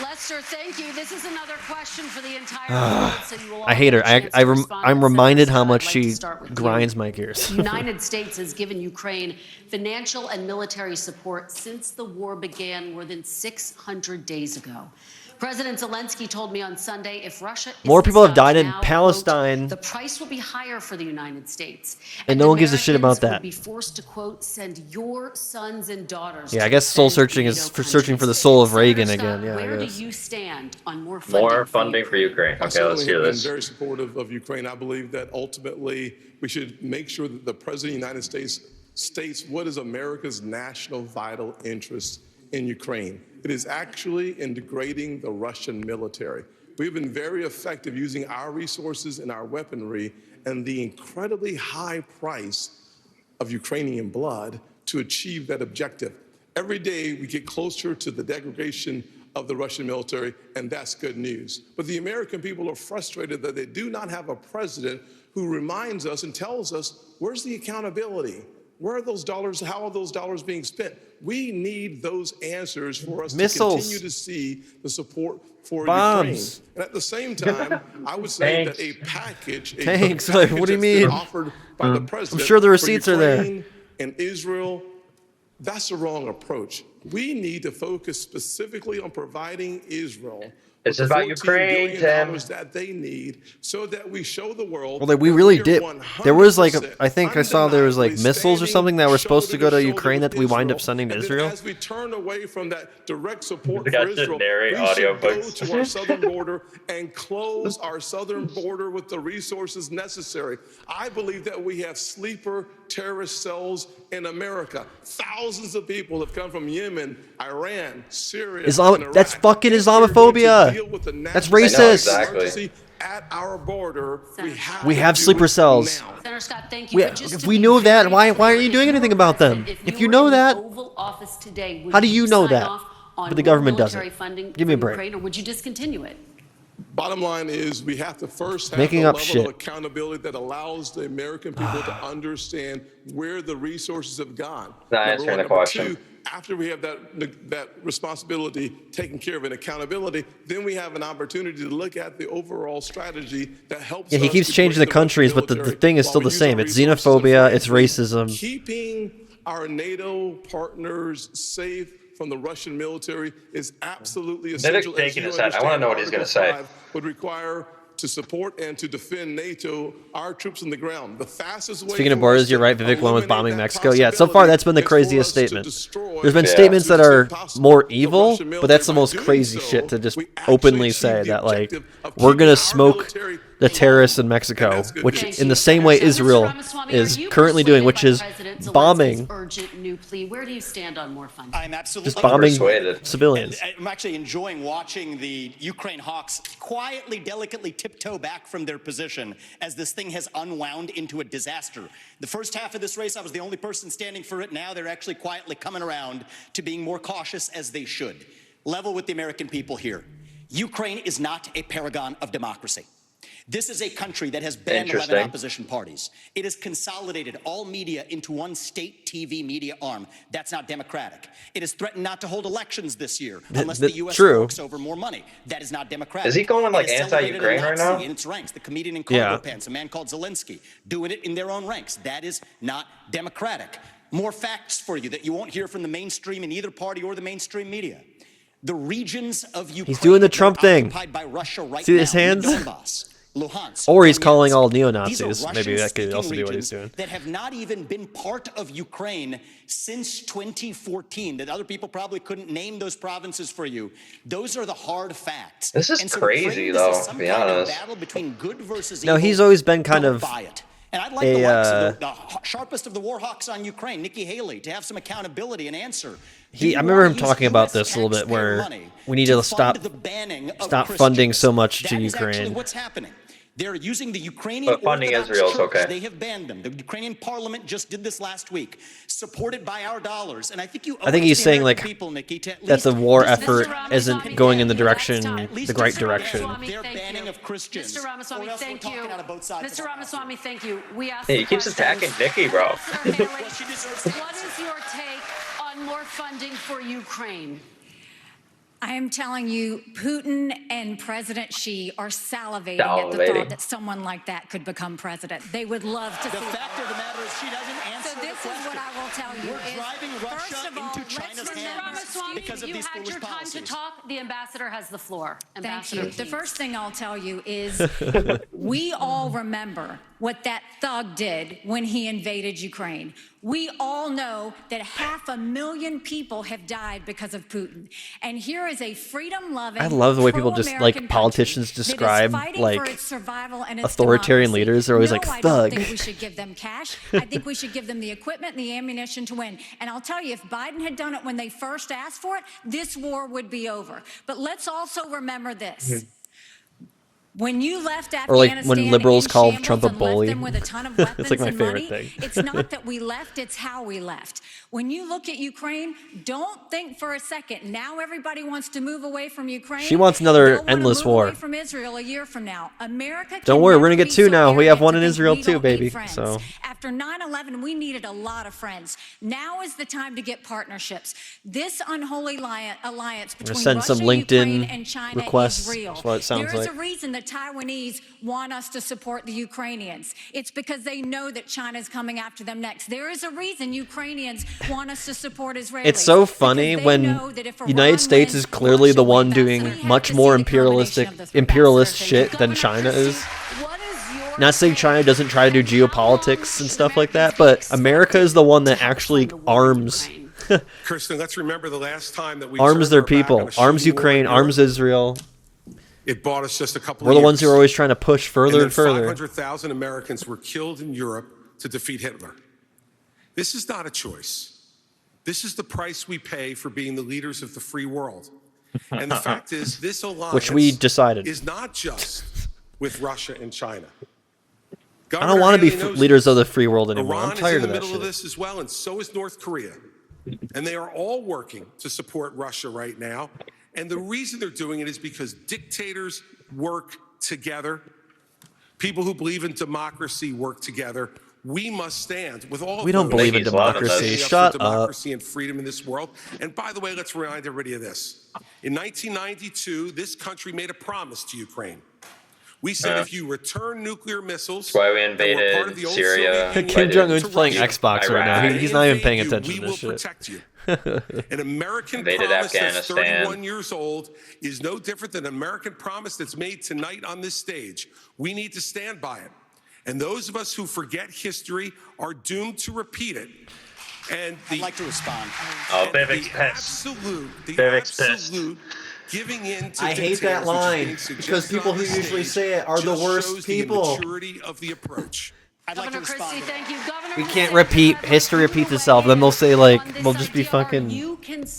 Lester, thank you. This is another question for the entire world, so you will all I hate her. get a chance to respond. I'm But reminded how Senator much Scott, I'd like she to start with you. grinds my gears. The United States has given Ukraine financial and military support since the war began more than 600 days ago. President Zelensky told me on Sunday if Russia More people have died in now, Palestine, quote, the price will be higher for the United States. and no one gives a shit about Americans that. would be forced to, quote, send your sons and daughters Yeah, I to guess soul defend searching is NATO for searching for the countries. soul of Senator Reagan Scott, again. Yeah, I where do guess. you stand on more More funding for Ukraine. I Okay, let's certainly hear have been this. very supportive of Ukraine. I believe that ultimately we should make sure that the President of the United States states what is America's national vital interest in Ukraine. It is actually in degrading the Russian military. We've been very effective using our resources and our weaponry and the incredibly high price of Ukrainian blood to achieve that objective. Every day we get closer to the degradation of the Russian military, and that's good news. But the American people are frustrated that they do not have a president who reminds us and tells us, where's the accountability? Where are those dollars? How are those dollars being spent? We need those answers for us to continue to see the support for Ukraine. And at the same time, I would say that a package, What do you mean? offered by the president, I'm sure the receipts are there. And Israel, that's the wrong approach. We need to focus specifically on providing Israel It's with the about $14 Ukraine, billion Tim. that they need so that we show the world. Well, we really did. There was like, I think I saw there was like missiles or something that were supposed to go to Ukraine that we wind up sending to Israel. As we turn away from that direct support The for guy should Israel, narrate we should go audiobooks. to our southern border and close our southern border with the resources necessary. I believe that we have sleeper terrorist cells in America. Thousands of people have come from Yemen, Iran, Syria, and Iraq. That's fucking Islamophobia. That's racist. Exactly. At our border, We have sleeper cells. Senator Scott, thank you. But just If to we be know that, very why clear, aren't you doing if anything were about them? president, If you were know in the that, Oval Office today, would how do you know sign that? off on But the more government military doesn't. funding Give me a for break. Ukraine, or would you discontinue it? Bottom line is we have to first have Making the up level shit. of accountability that allows the American people to understand where the resources have gone. Not Number answering one. the Number question. two, after we have that responsibility taken care of and accountability, then we have an opportunity to look at the overall strategy that helps Yeah, he us keeps to changing break the countries, but the military thing is while still we the use same. our It's resources. And xenophobia, it's frankly, racism. Keeping our NATO partners safe from the Russian military is absolutely essential. Nick's as shaking you his head. I wanna know what he's Article gonna say. 5 would require to support and to defend NATO, our troops on the ground. The fastest way Speaking of for borders, us you're to right. Vivek One was eliminate bombing that Mexico. Yeah, so far that's been the possibility craziest is for us to statement. destroy There's been as statements much that as are possible more the evil, Russian but that's the military. most By doing crazy so, shit to just we actually openly achieve say the that, like, objective of we're keeping gonna our smoke military the alone. terrorists in And Mexico, that's good which news. in the same way Mr. Israel Ramaswamy, is are you currently doing, persuaded which by is President Zelensky's bombing, urgent new plea? Where do you stand on more funding? I'm absolutely just bombing persuaded. civilians. I'm actually enjoying watching the Ukraine Hawks quietly, delicately tiptoe back from their position as this thing has unwound into a disaster. The first half of this race, I was the only person standing for it. Now they're actually quietly coming around to being more cautious, as they should. Level with the American people here. Ukraine is not a paragon of democracy. This is a country that has banned 11 Interesting. opposition parties. It has consolidated all media into one state TV media arm. That's not democratic. It has threatened not to hold elections this year unless the U.S. true. forks over more money. That is not democratic. Is he going, like, It has celebrated a anti-Ukraine right Nazi now? in its ranks. The comedian in cargo Yeah. pants, a man called Zelensky, doing it in their own ranks. That is not democratic. More facts for you that you won't hear from the mainstream in either party or the mainstream media. The regions of Ukraine He's doing the that are Trump thing. occupied by Russia right See now, his hands? Donbass, Luhansk, Or he's Donetsk. calling all These are neo-Nazis. Maybe that could Russian-speaking also be what he's regions doing. that have not even been part of Ukraine since 2014. That other people probably couldn't name those provinces for you. Those are the hard facts. This is And so crazy, frame this as though, some to be kind of honest. battle between good versus No, evil, he's always been kind don't of buy it. And I'd like a, the likes of the sharpest of the war hawks on Ukraine, Nikki Haley, to have some accountability and answer. Do you I remember wanna him use talking about US this a little bit, taxpayer where money we need to fund stop the banning of funding Christians? so much to That is actually Ukraine. what's happening. They're using the Ukrainian But funding Orthodox Israel is Church. okay. They have banned them. The Ukrainian parliament just did this last week, supported by our dollars. And I think you. I think he's saying, like, people, Nikki, to at that the least war listen to effort Mr. isn't Ramaswamy, going in the thank you. direction, At least the right Mr. direction. Ramaswamy, Their banning of Christians. Mr. Ramaswamy, Or else we're thank you. talking out of both sides of Mr. the Ramaswamy, thank you. We asked Hey, he the keeps questions. attacking Nikki, bro. Sir Haley, what is your take on more funding for Ukraine? I am telling you, Putin and President Xi are salivating at the thought that someone like that could become president. They would love to see. The fact of the matter is she doesn't answer So this is what I will tell you. We're driving Russia into China's hands because of these foolish policies. Time to talk. The ambassador has the floor. Thank you. The first thing I'll tell you is we all remember what that thug did when he invaded Ukraine. We all know that 500,000 people have died because of Putin. And here is a freedom-loving, I love the way people just like politicians describe like authoritarian leaders. They're always like thug. I don't think we should give them cash. I think we should give them the equipment and the ammunition to win. And I'll tell you, if Biden had done it when they first asked for it, this war would be over. But let's also remember this. When you left Afghanistan, or like when liberals call Trump a bully. With a ton of weapons it's like my and favorite money, thing. It's not that we left, it's how we left. When you look at Ukraine, don't think for a second, now everybody wants to move away from Ukraine. She wants another They'll endless move war. away from Israel a year from now. America Don't worry, we're gonna get two now. We have one in Israel too, baby. So after 9/11, we needed a lot of friends. Now is the time to get partnerships. This unholy alliance between send Russia, some LinkedIn Ukraine, and China requests. is real. That's what it sounds there is like. a reason the Taiwanese want us to support the Ukrainians. It's because they know that China's coming after them next. There is a reason Ukrainians want us to support Israelis. it's so funny when United States is clearly the one doing much more imperialist shit than China is. Not saying China doesn't try to do geopolitics and stuff like that, but America is the one that actually arms. Kirsten, let's remember the last time that we arms their people, arms Ukraine, arms Israel. It bought us just a couple of We're years. the ones who are always trying to push further and further. 500,000 Americans were killed in Europe to defeat Hitler. This is not a choice. This is the price we pay for being the leaders of the free world. And the fact is, this alliance which we decided is not just with Russia and China. I don't want to be leaders of the free world anymore. Iran I'm tired is in of the that middle shit. of this as well, and so is North Korea. And they are all working to support Russia right now. And the reason they're doing it is because dictators work together. People who believe in democracy work together. We must stand with all. We don't believe in democracy. Shut up. Democracy and freedom in this world. And by the way, let's remind everybody of this. In 1992, this country made a promise to Ukraine. We said if you return nuclear missiles, that's why we invaded Syria. Kim Jong-un's playing Xbox right now. He's not even paying attention we to will this shit. protect you. An American Invaded promise that's Afghanistan. 31 years old is no different than an American promise that's made tonight on this stage. We need to stand by it. And those of us who forget history are doomed to repeat it. And I'd like to respond. Oh, the absolute giving in to I hate that dictators, line which is being because suggested people on who this usually stage say it are the just worst shows people. The maturity of the approach. I'd like to Governor respond. Christie, thank you. Governor We Christie, can't repeat history repeats itself. Then they'll say like we'll just be fucking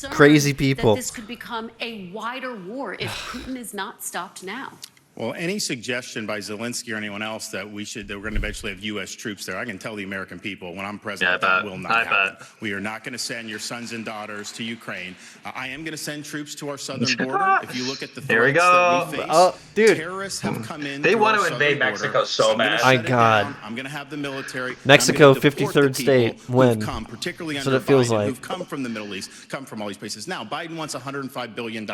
crazy people. That this could become a wider war if Putin is not stopped now. Well, any suggestion by Zelensky or anyone else that we're going to eventually have U.S. troops there, I can tell the American people when I'm president that will not happen. We are not going to send your sons and daughters to Ukraine. I am going to send troops to our southern border. If you look at the threats that we face, terrorists have come in. They want to invade Mexico so bad. My God. I'm going to have the military. Mexico, 53rd state, when? Particularly That's under what it feels Biden, like. who've come from the Middle East, come from all these places. Now, Biden wants $105 billion.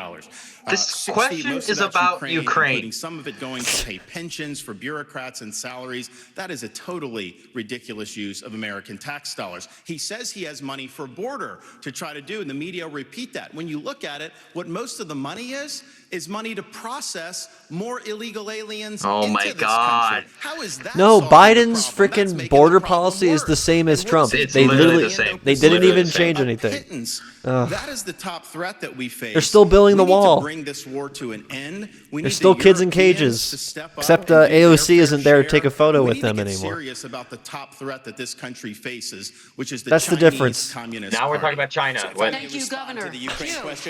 This question is about Ukraine. Including some of it going to pay pensions for bureaucrats and salaries. That is a totally ridiculous use of American tax dollars. He says he has money for border to try to do, and the media repeat that. When you look at it, what most of the money is money to process more illegal aliens into this country. How is that? No, solving the Biden's problem? That's freaking making border the problem policy is worse. the same as Trump's. It's They literally literally, the same. they It's didn't literally even the same. change anything. Pittance. Ugh. That is the top threat that we face. They're still building the We need wall. to bring this war to an end. We There's need still the kids in Europeans cages, to step up except and do their AOC fair isn't there to share. take a photo We with need to them get anymore. serious about the top threat that this country faces, which is the That's the Chinese difference. Communist Now we're Party. talking about China. Thank you, Governor.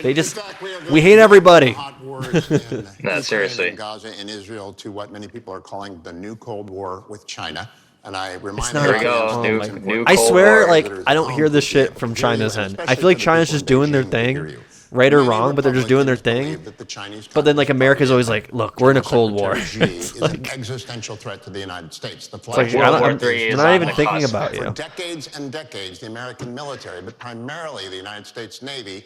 They just, we hate everybody. No, seriously. In Gaza and Israel to what many people are calling the new Cold War with China. And I remind not Here we a- go. oh New, my- new I Cold swear, War. like, I don't hear this shit from China's end. I feel like China's just doing their thing, right or wrong, but they're just doing their thing. But then, like, America's always like, look, we're in a Cold War. is an existential threat to the United States. The Like, flagship World War I'm III is not on even the thinking cusp. about for you. decades and decades, the American military, but primarily the United States Navy,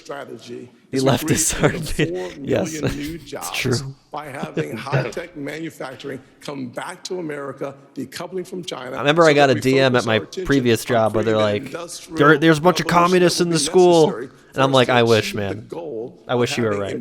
strategy He is left we his created heart. 4 Yes, million new it's jobs true. by having high-tech manufacturing come back to America, decoupling from China. I remember I got a DM at my previous job where they're like, "There's a bunch of communists in the school," and I'm like, "I wish, man. I wish you were right."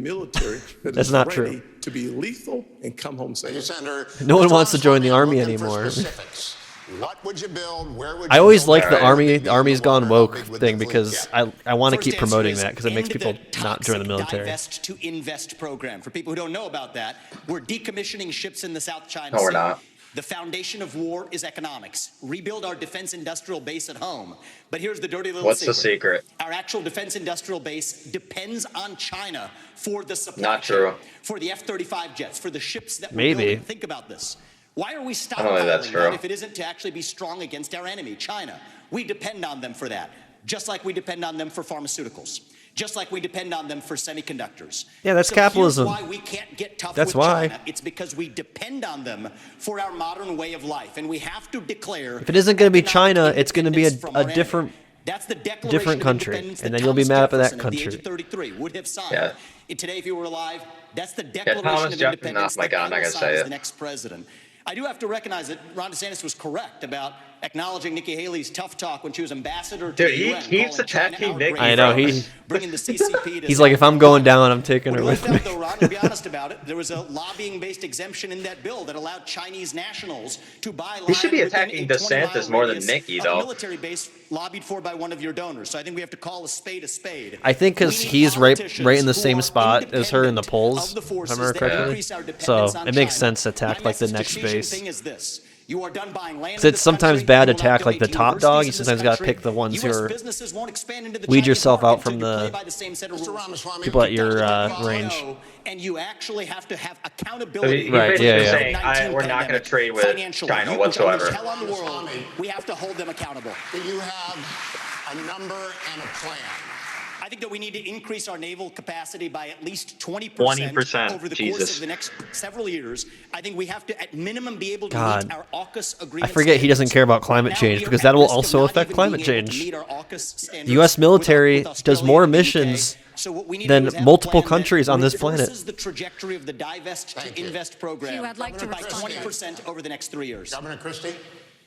That's not true. To be lethal and come home safe. Senator, No one Mr. wants to join the Ramaswamy, army I'm looking for anymore. specifics. What would you build? Where would you I always build like it? the How army. big The Army's is gone water? How woke big would thing the because fleet I want to First keep answer promoting is that because it makes end people the not join the toxic military. Divest to invest program. For people who don't know about that, we're decommissioning ships in the South China No, we're Sea. not. The foundation of war is economics. Rebuild our defense industrial base at home. But here's the dirty little What's secret. the secret? Our actual defense industrial base depends on China for the supply Not chain, true. for the F-35 jets, for the ships that we're Maybe. building. Think about this. Why are we I don't think that's stockpiling true. that if it isn't to actually be strong against our enemy, China? We depend on them for that, just like we depend on them for pharmaceuticals, just like we depend on them for semiconductors. Yeah, that's So capitalism. Here's why we can't get tough That's with why. China. It's because we depend on them for our modern way of life, and we have to declare. If it isn't going to be economic China, it's going to be independence from our a enemy. different That's the Declaration different of country, Independence and that then you'll be Thomas mad at that Jefferson at the age country. of 33 would have signed. Yeah. And today, if he were alive, that's the Yeah, Declaration Thomas of Jefferson. Independence Oh my that God, I'm I not will gonna sign say as it. the next president. I do have to recognize that Ron DeSantis was correct about acknowledging Nikki Haley's tough talk when she was ambassador to Dude, the he UN, keeps calling China attacking our Nikki. great I know, friend, he- bringing the CCP to He's like, if I'm going down, I'm taking her what with we me. found, though, Ron, to be honest about it, there was a lobbying-based exemption in that bill that allowed Chinese nationals to buy land He should be within attacking a 20-mile DeSantis more than radius Nikki, of a though. military base lobbied for by one of your donors. So I think we have to call a spade a spade. I think because We need he's right in the politicians who same are spot as her in the independent polls, of the if I forces remember that correctly. increase our So dependence on it makes China. sense to attack My like the message to next Xi base. Jinping is this. You are done buying land Because in it's this sometimes country, bad to you will not attack like the donate top to dog. You universities in sometimes this got to country. pick the ones who US are businesses won't expand into the weed Chinese yourself market out from until you the play by the same set of Mr. rules. Ramaswamy, people at you your got to range. And you actually have to have So accountability. he's Right, basically yeah, yeah. saying, we're not going to trade with Financially, China you whatsoever. Tell on the world, we have to hold them accountable. Do you have a number and a plan? I think that we need to increase our naval capacity by at least 20% 20%, over the course Jesus. of the next several years. I think we have to, at minimum, be able to God. meet our AUKUS I agreement. forget he doesn't care about climate change because that will also affect climate change. The U.S. military does more missions than multiple countries on this planet. This is the trajectory of the divest to invest program. Hugh, I'd like to by respond. 20% over the next 3 years. Governor Christie?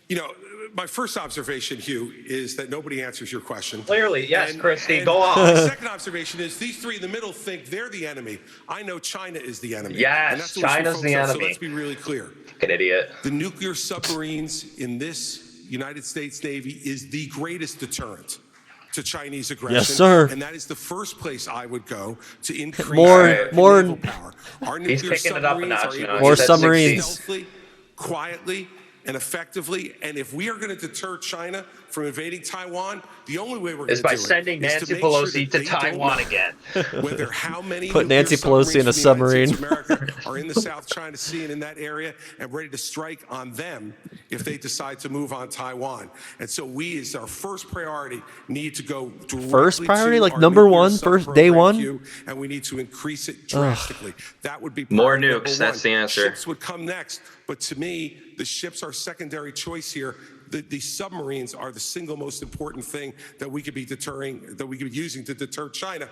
You know, my first observation, Hugh, is that nobody answers your question. Clearly, yes, And- Christy, and go on. My second observation is these three in the middle think they're the enemy. I know China is the enemy. Yes, And that's what we should China's focus the on. enemy. So let's be really clear. Fucking idiot. The nuclear submarines in this United States Navy is the greatest deterrent to Chinese aggression. Yes, sir. And that is the first place I would go to increase More- American more- naval power. Our He's nuclear picking it up a submarines notch are now. able More to He's at submarines. 60. stealthily, quietly, and effectively. And if we are going to deter China from invading Taiwan, the only way we're going Is to by do sending it is Nancy to make sure Pelosi that to they don't Taiwan know again. whether how many Put nuclear Nancy Pelosi in a submarines from the United States submarine. of America are in the South China Sea and in that area and ready to strike on them if they decide to move on Taiwan. And so we, as our first priority, need to go directly First priority? to Like our number nuclear one, sub first day program one? queue, and we need to increase it drastically. That would be More priority number nukes, that's one. the answer. Ships would come next, but to me, the ships are secondary choice here. The submarines are the single most important thing that we could be deterring, that we could be using to deter China.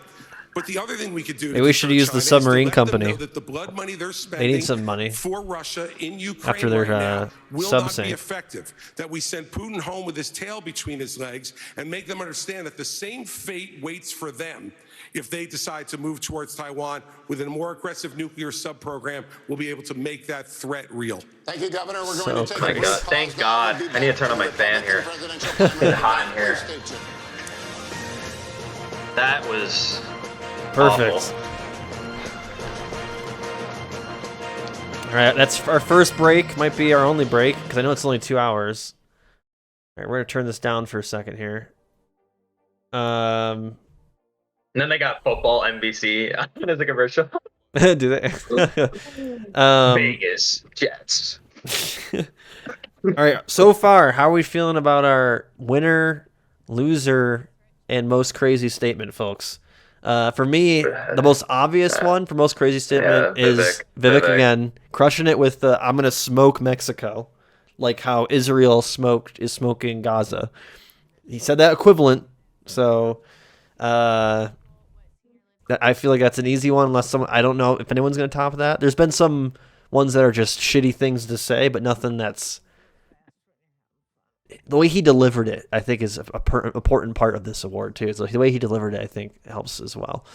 But the other thing we could do to Maybe we should deter use the China is to submarine let them company. know that the blood money they're They spending need some money for Russia in Ukraine after their right now will sub not sink. be effective. That we send Putin home with his tail between his legs and make them understand that the same fate waits for them if they decide to move towards Taiwan with a more aggressive nuclear sub-program. We'll be able to make that threat real. Thank you, Governor. We're So going to take My a brief God, pause thank now. God. We'll be I need to back turn on my with fan here. presidential primary. It's hot in here. Stay tuned. That was Perfect. awful. All right, that's our first break. Might be our only break because I know it's only 2 hours. All right, we're gonna turn this down for a second here. And then they got football NBC as a commercial. Do they? Vegas Jets. All right. So far, how are we feeling about our winner, loser, and most crazy statement, folks? For me, the most obvious one for most crazy statement Yeah, is Vivek. Vivek again, crushing it with the "I'm gonna smoke Mexico," like how Israel is smoking Gaza. He said that equivalent. So, they I feel like that's an easy one. Unless I don't know if anyone's going to top that. There's been some ones that are just shitty things to say, but nothing that's the way he delivered it. I think is a important part of this award too. It's like the way he delivered it. I think helps as well.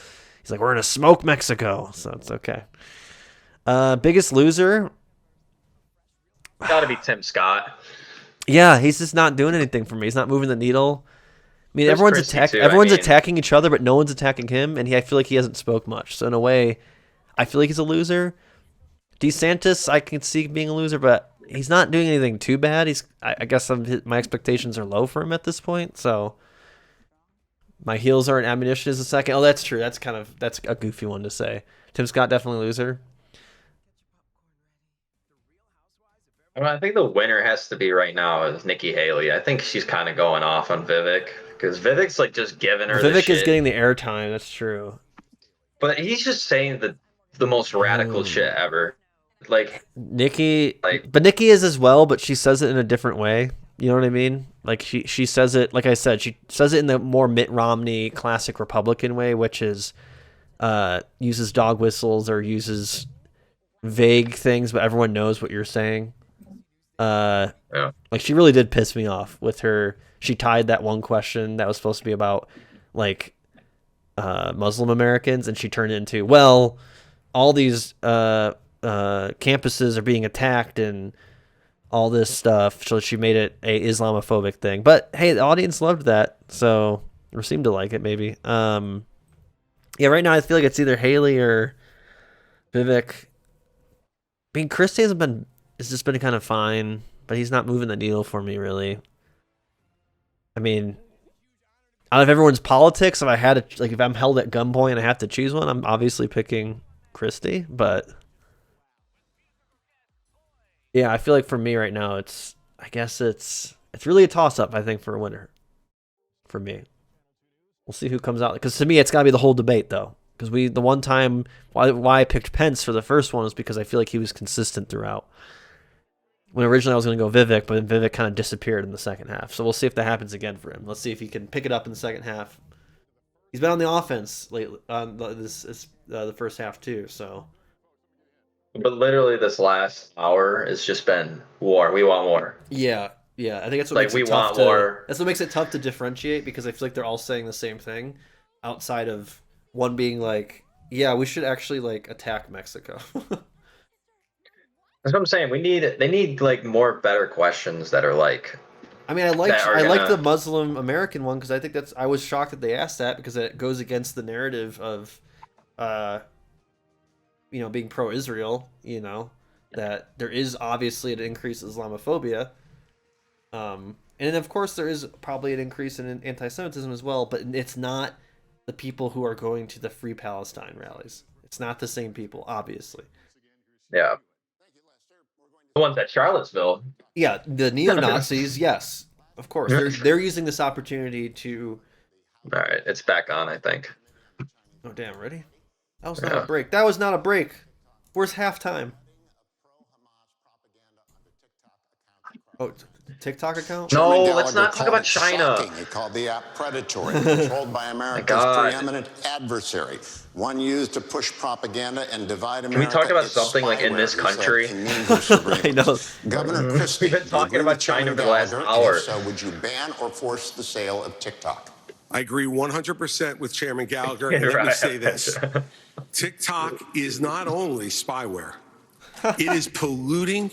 He's like, we're gonna smoke Mexico, so it's okay. Biggest loser. Got to be Tim Scott. Yeah, he's just not doing anything for me. He's not moving the needle. I mean, There's everyone's Christie, too. everyone's I mean- attacking each other, but no one's attacking him, and I feel like he hasn't spoke much. So in a way, I feel like he's a loser. DeSantis, I can see being a loser, but he's not doing anything too bad. I guess my expectations are low for him at this point. So my heels aren't ammunition is a second. Oh, that's true. That's a goofy one to say. Tim Scott definitely loser. I think the winner has to be right now is Nikki Haley. I think she's kind of going off on Vivek because Vivek's like just giving her. Vivek the is shit. getting the airtime. That's true. But he's just saying the most radical shit ever. Like Nikki, but Nikki is as well, but she says it in a different way. You know what I mean? Like she says it, like I said, she says it in the more Mitt Romney classic Republican way, which is uses dog whistles or uses vague things, but everyone knows what you're saying. Yeah. Like she really did piss me off with her. She tied that one question that was supposed to be about like Muslim Americans, and she turned it into, well, all these campuses are being attacked and all this stuff. So she made it a Islamophobic thing. But hey, the audience loved that, so or seemed to like it maybe. Yeah, right now I feel like it's either Haley or Vivek. I mean, Christie it's just been kind of fine, but he's not moving the needle for me really. I mean, out of everyone's politics, if I had to, like, if I'm held at gunpoint and I have to choose one, I'm obviously picking Christie. But yeah, I feel like for me right now, it's really a toss up. I think for a winner, for me, we'll see who comes out. Because to me, it's got to be the whole debate though. Because the one time why I picked Pence for the first one was because I feel like he was consistent throughout. When originally I was going to go Vivek, but Vivek kind of disappeared in the second half. So we'll see if that happens again for him. Let's see if he can pick it up in the second half. He's been on the offense lately. The first half too. So, but literally this last hour has just been war. We want war. Yeah. I think that's what Like, makes we it tough want war. That's what makes it tough to differentiate, because I feel like they're all saying the same thing, outside of one being like, yeah, we should actually like attack Mexico. That's what I'm saying. They need like more better questions that are like. I mean, I like the Muslim American one because I think I was shocked that they asked that, because it goes against the narrative of, being pro-Israel. That there is obviously an increase in Islamophobia, and then of course there is probably an increase in anti-Semitism as well. But it's not the people who are going to the Free Palestine rallies. It's not the same people, obviously. Yeah. The ones at Charlottesville. Yeah, the neo-Nazis, yes, of course. They're using this opportunity to... All right, it's back on, I think. Oh, damn, ready? That was not a break. That was not a break. Where's halftime? Oh, TikTok account? No, let's not talk about China. He called the app predatory, controlled by America's preeminent adversary, one used to push propaganda and divide America. Can we talk about something like in this country? I know. Governor Christie, we've been talking about China for the last hour. So would you ban or force the sale of TikTok? I agree 100% with Chairman Gallagher, and let me say this. TikTok is not only spyware, it is polluting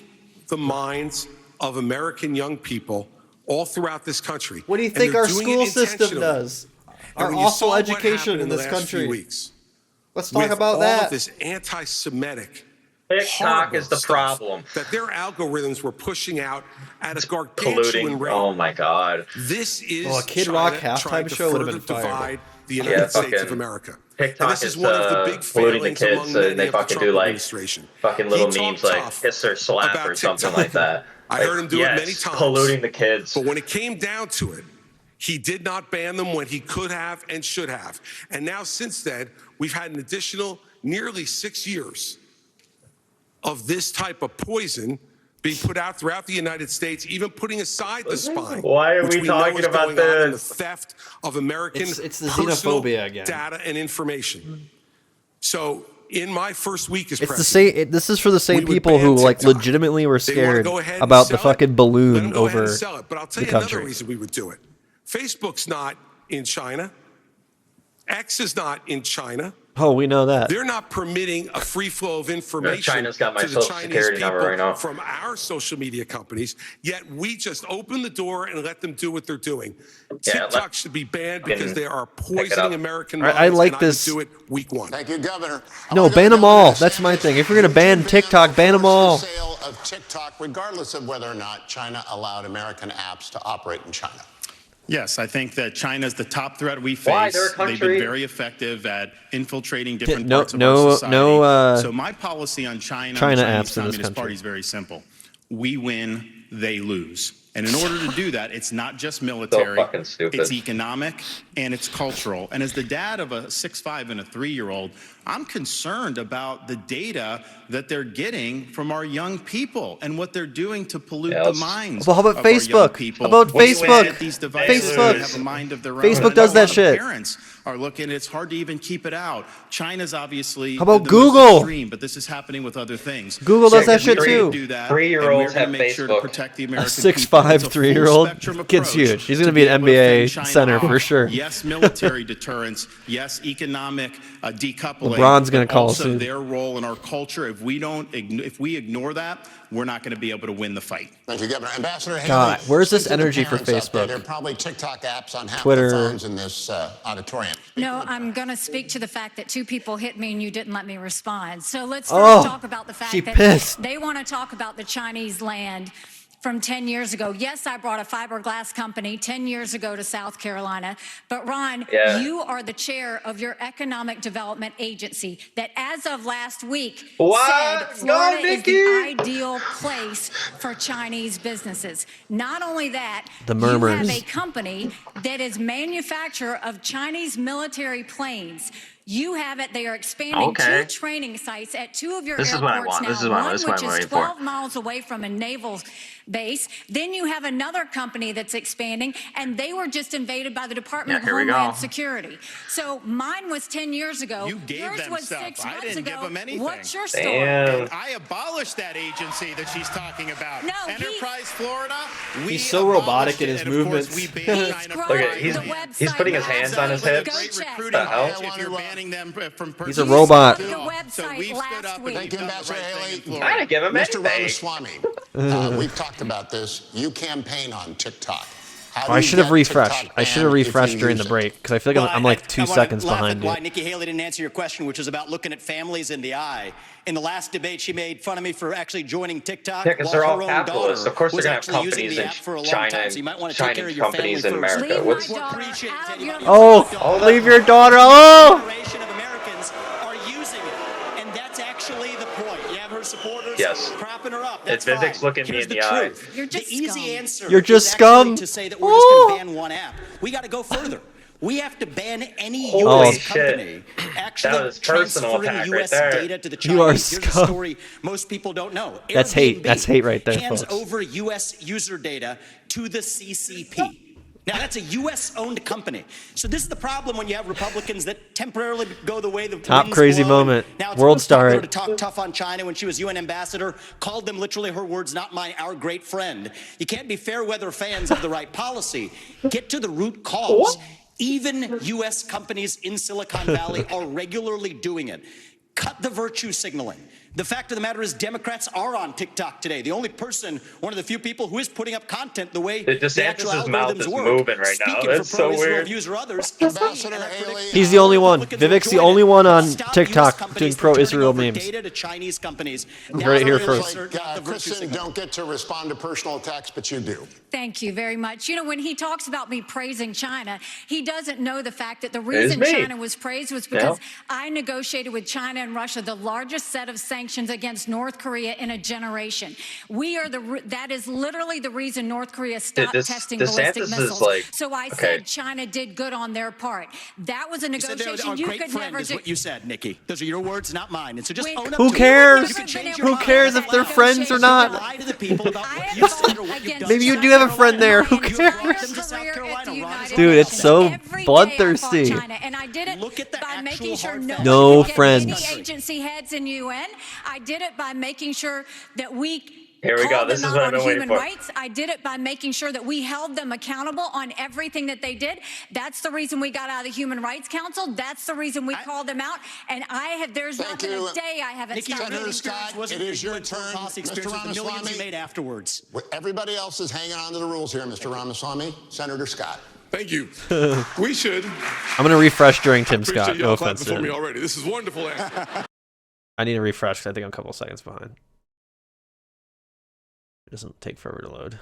the minds of American young people all throughout this country. What do you think our school system does? Our awful education in this country. Let's talk about that. All of this anti-Semitic TikTok is the problem. That their algorithms were pushing out at a gargantuan rate. Oh my God. This is a Kid Rock halftime show would have been divide the United States of America. TikTok and this is one of the big polluting the failings kids, among many and they of the fucking Trump do like administration. fucking little memes like kiss or slap or something like that. I heard him do it many times. Polluting the kids. But when it came down to it, he did not ban them when he could have and should have. And now since then, we've had an additional nearly 6 years of this type of poison being put out throughout the United States, even putting aside the spying. Why are which we talking know is about going on in the this? theft of American It's the personal xenophobia again. data and information. So in my first week as It's the president, same. This is for the same we would people who ban like TikTok. legitimately were They wanna scared go ahead and about the sell it? fucking Let balloon them go ahead over and sell it. But I'll tell the you another country. reason we would do it. Facebook's not in China. X is not in China. Oh, we know that. They're not permitting a free flow of information China's got my to the social Chinese security number people right now. from our social media companies, yet we just open the door and let them do what they're doing. Yeah, TikTok should be banned because they are up. poisoning American I minds, like and this. I would do it week one. Thank you, Governor. No, ban them all. That's my thing. If you're gonna ban TikTok, ban them all. Sale of TikTok, regardless of whether or not China allowed American apps to operate in China. Yes, I think that China is the top threat we Why? face. They're a They've country. been very effective at infiltrating different no- parts of no- our society. no, So my policy on China China and the apps Chinese in this Communist country. Party is very simple. We win, they lose. And in order to do that, it's not just military, fucking stupid. it's economic, and it's cultural. And as the dad of a 6'5" and a 3-year-old, I'm concerned about the data that they're getting from our young people and what they're doing to pollute the minds Well, how about of our young Facebook? people. How about When you Facebook? get these devices, Facebook. they have a mind of their own. Facebook And does a that lot of shit. Parents are looking. It's hard to even keep it out. China's obviously How about the Google? most extreme, but this is happening with other things. Google does that we shit need too. to do that, 3-year-olds and we're have gonna make sure to Facebook. protect the A American 6'5", people. It's a full 3-year-old spectrum gets approach huge. He's to gonna be an able to NBA fend China center for off. sure. Yes, military deterrence. Yes, economic decoupling. LeBron's gonna but call also soon. their role in our culture. If we ignore that, we're not going to be able to win the fight. Thank you, Governor. Ambassador Haley. God, where's this speak to the energy for parents out there. Facebook? There are probably TikTok apps on half Twitter. the phones in this auditorium. No, I'm going to speak to the fact that 2 people hit me and you didn't let me respond. So let's Oh, first talk about the fact she that pissed. they want to talk about the Chinese land from 10 years ago. Yes, I brought a fiberglass company 10 years ago to South Carolina. But Ron, Yeah. you are the chair of your economic development agency that as of last week What? said Florida Go, is the Nikki! ideal place for Chinese businesses. Not only that, The you murmurs. have a company that is manufacturer of Chinese military planes. You have it. They are expanding Okay. 2 training sites at 2 of your This is what I airports want. now. This is what I- one this is what which I'm is waiting for. 12 miles away from a naval base. Then you have another company that's expanding, and they were just invaded by the Department of here we Homeland go. Security. So mine was 10 years ago. You gave Yours them was stuff. 6 I months didn't ago. give them anything. What's your story? Damn. I abolished that agency that she's talking about. No, Enterprise Florida. We He's so robotic abolished in it, his and of course movements. we banned China Look at from he's Thailand. he's putting his hands on his But hips. great Go check. recruiting The hell? if you're banning them from He's a purchasing robot. The So website we've stood last up and week. we've Thank you, done the Ambassador right thing in Haley. Florida. I didn't give him Mr. anything. Ramaswamy, we've talked about this. You campaign on TikTok. How Oh, I do you should have get refreshed. TikTok I should have banned if you refreshed during use the it? break because I feel like I'm like 2 seconds behind why you. Nikki Haley didn't answer your question, which was about looking at families in the eye. In the last debate, she made fun of me for actually joining TikTok. Yeah, 'cause while they're all her own capitalists. daughter Of course they're was gonna have actually using companies the in app for a long China time. So you might want to take care of Chinese your companies family in first. America. Leave What's my daughter Appreciate out of you your taking Oh, leave your daughter. Oh, generation of Americans are using it, and that's actually the point. You have her supporters Yes. propping her up. It's That's physics fine. looking me Here's in the the eye. truth. You're just the easy scum. answer You're just is actually scum. to say that we're just Oh. going to ban one app. We got to go further. We have to ban any Holy U.S. shit. company actually That was personal transferring attack U.S. right there. data to the You are Chinese. Here's a scum. story most people don't know. That's hate. Airbnb That's hate right there, hands folks. over U.S. user data to the CCP. Now, that's a U.S.-owned company. So this is the problem when you have Republicans that temporarily go the way the Top winds crazy blow. And moment. now it's World most popular star. to talk tough on China when she was UN ambassador, called them literally her words, not mine, our great friend. You can't be fair weather fans of the right policy. Get to the root cause. Even U.S. companies in Silicon Valley are regularly doing it. Cut the virtue signaling. The fact of the matter is Democrats are on TikTok today. The only person, one of the few people who is putting up content the way the actual DeSantis' mouth algorithms is work. moving right now. Speaking That's for so pro-Israel weird. views or others, is me, Ambassador and I predict Haley. He's the only one. Republicans will Vivek's the join only it. one on Stop US TikTok companies doing from turning pro-Israel over memes. Data to Chinese companies. Heard it here Now, first. not the virtue Kristen, signal. don't get to respond to personal attacks, but you do. Thank you very much. You know, when he talks about me praising China, he doesn't know the fact that the reason me. China was praised was because Yeah. I negotiated with China and Russia the largest set of sanctions sanctions against North Korea in a generation. We are that is literally the reason North Korea stopped testing ballistic missiles. So I said China did good on their part. That was a negotiation you could never is do. what you said, Nikki. Those are your words, not mine. And so just own up Who to cares? it. Who cares if they're friends or not? Lie to the people about what you said or what you've done. Maybe you do have a friend there. Who cares? Dude, it's so bloodthirsty. And I did it by making sure no friends. Any agency heads in UN. I did it by making sure that we Here we go. This is what I've been waiting for. Rights. I did it by making sure that we held them accountable on everything that they did. That's the reason we got out of the Human Rights Council. That's the reason we called them out. And there's not been a day I haven't stopped. Senator Scott, it is your turn. Mr. Ramaswamy, made afterwards. Everybody else is hanging on to the rules here, Mr. Ramaswamy. Senator Scott. Thank you. We should. I'm going to refresh during Tim Scott. No offense. For me already. This is wonderful. I need to refresh because I think I'm a couple seconds behind. It doesn't take forever to load. Of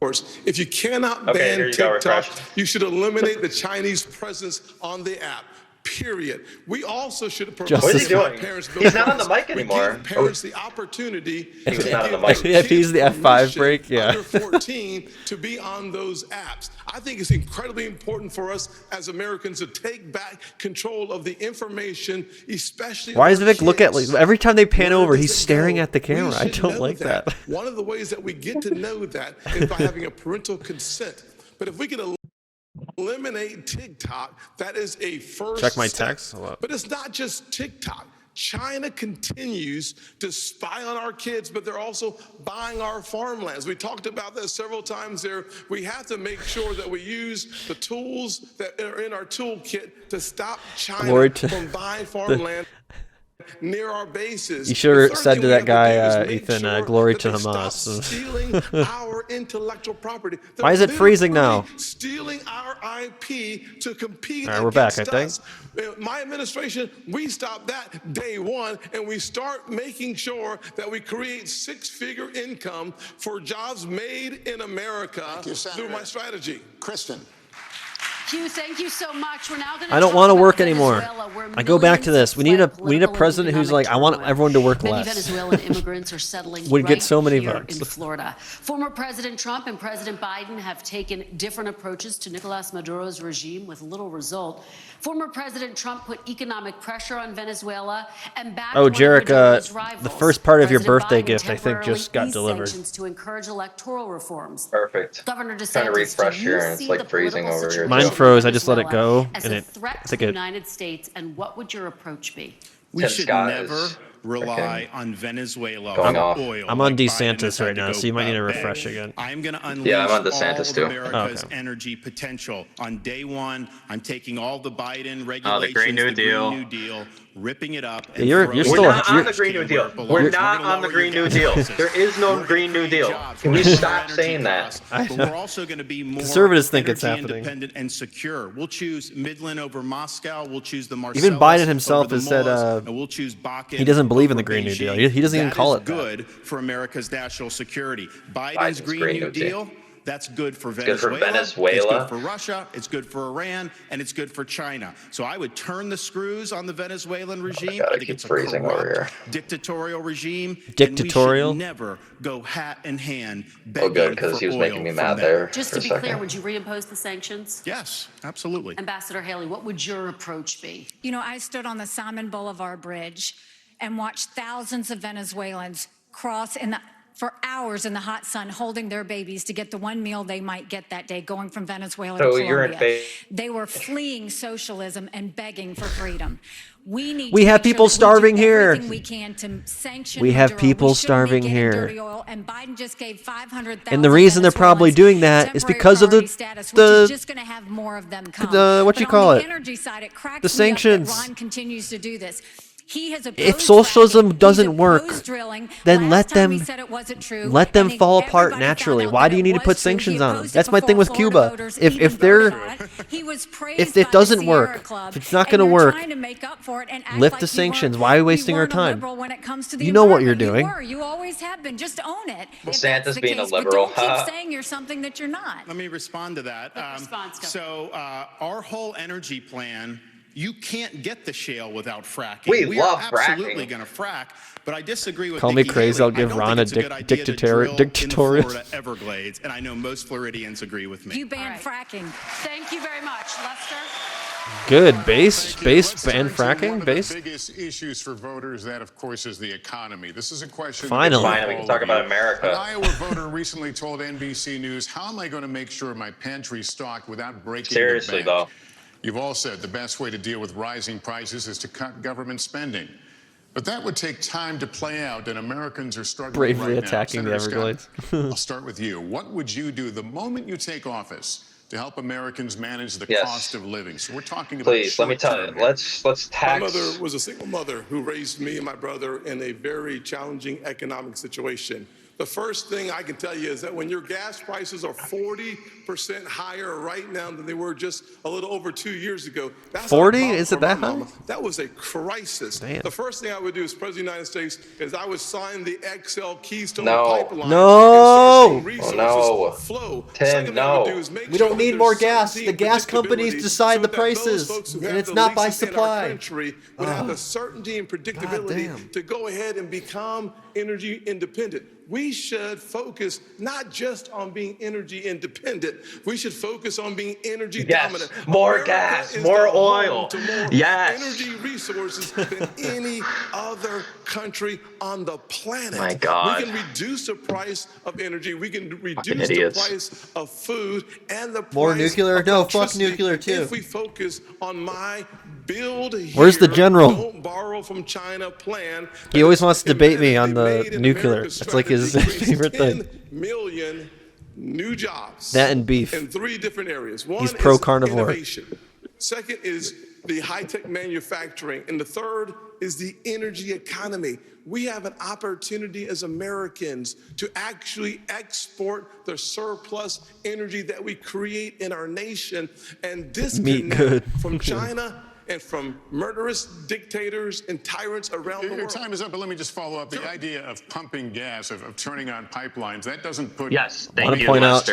course, if you cannot ban TikTok, you should eliminate the Chinese presence on the app. Period. We also should provide what is he doing? Parents He's not on the mic anymore. Give parents the opportunity he was not on the mic. If he's the F5 break, yeah. Under 14 to be on those apps. I think it's incredibly important for us as Americans to take back control of the information, especially. Why does Vic look at every time they pan over? He's staring at the camera. I don't like that. One of the ways that we get to know that is by having a parental consent. But if we can eliminate TikTok, that is a first check my step. text. But it's not just TikTok. China continues to spy on our kids, but they're also buying our farmlands. We talked about that several times there. We have to make sure that we use the tools that are in our toolkit to stop China from buying farmland near our bases. You should have said to that guy, Ethan, glory to Hamas. Stealing our intellectual property. Why is it freezing now? Stealing our IP to compete. All right, we're back, I think. My administration, we stopped that day one, and we start making sure that we create six-figure income for jobs made in America through my strategy. Kristen. Hugh, thank you so much. We're now going to I don't want to work anymore. I go back to this. We need a president who's like, I want everyone to work less. Many Venezuelan immigrants are settling Would get so many here votes in Florida. Former President Trump and President Biden have taken different approaches to Nicolas Maduro's regime with little result. Former President Trump put economic pressure on Venezuela and backed Jarek, rivals. the first part of your President birthday Biden gift, I think, just got delivered. Sanctions to encourage electoral reforms. Perfect. Governor DeSantis, trying to refresh here, and it's like freezing over here. Mine froze. I just let it go, and a threat to the United States. And what would your approach be? We should never rely on Venezuela for oil. I'm on DeSantis right now, so you might need to refresh again. I'm going to unleash I'm on DeSantis all too. of America's energy potential. On day one, I'm taking all the Biden regulations, the Green New Deal, ripping it up. And you're still We're not on the Green New Deal. We're not on the Green New Deal. There is no Green New Deal. Can we stop saying that? But we're also going to be more conservatives think it's happening. Independent and secure. We'll choose Midland over Moscow. We'll choose the Marcellus. Even Biden himself has said and we'll choose Bakken he doesn't believe in the Green New Deal. He doesn't even call it that. Good for America's national security. Biden's Green New Deal. That's good for Venezuela. It's good for Russia. It's good for Iran, and it's good for China. So I would turn the screws on the Venezuelan regime. I think it's a corrupt, dictatorial regime. Dictatorial. And we should never go hat in hand. Oh, good, because he was making me mad there. Just to be clear, would you reimpose the sanctions? Yes, absolutely. Ambassador Haley, what would your approach be? You know, I stood on the Simon Boulevard Bridge and watched thousands of Venezuelans cross for hours in the hot sun, holding their babies to get the one meal they might get that day, going from Venezuela to Colombia. They were fleeing socialism and begging for freedom. We have people starving here. We can to sanction we have Maduro. people starving here. Oil, and Biden just gave 500,000. And the reason they're probably doing that is because of the just going to have more of them come. Energy side, it cracks the sanctions. Ron continues to do this. If socialism doesn't work, then let them fall apart naturally. Why do you need to put sanctions on them? That's my thing with Cuba. If it doesn't work, if it's not going to work, lift the sanctions. Why are we wasting our time? You know what you're doing. You always have been. Just own it. Santa's being a liberal. But don't keep saying you're something that you're not. Let me respond to that. So our whole energy plan You can't get the shale without fracking. We are love absolutely fracking. going to frack, but I disagree with Call me Nikki crazy, Haley. I'll give I don't Ron think a it's a good idea to drill in the dictatorial. Florida Everglades, and I know most Floridians agree with me. You banned fracking. Thank you very much, Lester. Good. Base Let's ban turn to one fracking? of Base? the biggest issues for voters, that of course is the economy. This is a question. Finally. Fine, we can talk about America. An Iowa voter recently told NBC News, "How am I going to make sure my pantry's stocked without breaking Seriously, the bank?" though. You've all said the best way to deal with rising prices is to cut government spending. But that would take time to play out, and Americans are struggling Bravely right attacking now. the Senator Everglades. Scott, I'll start with you. What would you do the moment you take office to help Americans manage the cost of living? So we're talking about Please, let me tell you. Let's My tax. mother was a single mother who raised me and my brother in a very challenging economic situation. The first thing I can tell you is that when your gas prices are 40% higher right now than they were just a little over 2 years ago, that's 40? not a problem Is it for my that high? mama. That was a crisis. Damn. The first thing I would do as President of the United States is I would sign the XL Keystone No. pipeline No. and start seeing resources no. flow. Tim, Second thing I would no. do is make We sure don't that need there's more gas. certainty The and gas companies predictability decide so the that those prices, folks who and have it's the not by leases in our supply. country would have the certainty and predictability to go ahead and become energy independent. We should focus not just on being energy independent. We should focus on being energy dominant. More America gas, is more the home oil. to more Yes. energy resources than any other country on the planet. My God. We can reduce the price of energy. We can Fucking reduce the idiots. price of food and the More price nuclear? of No, fuck electricity nuclear too. if we focus on my build here, Where's the general? don't borrow from China plan. He always wants to debate me on the nuclear. It's like his favorite thing. 10 million new jobs. That and beef. In 3 different areas. One He's is pro-carnivore. innovation. Second is the high-tech manufacturing. And the third is the energy economy. We have an opportunity as Americans to actually export the surplus energy that we create in our nation and disconnect from China and from murderous dictators and tyrants around the Your world. time is up, but let me just follow up. The idea of pumping gas, of turning on pipelines, that doesn't put. Yes, I want to point out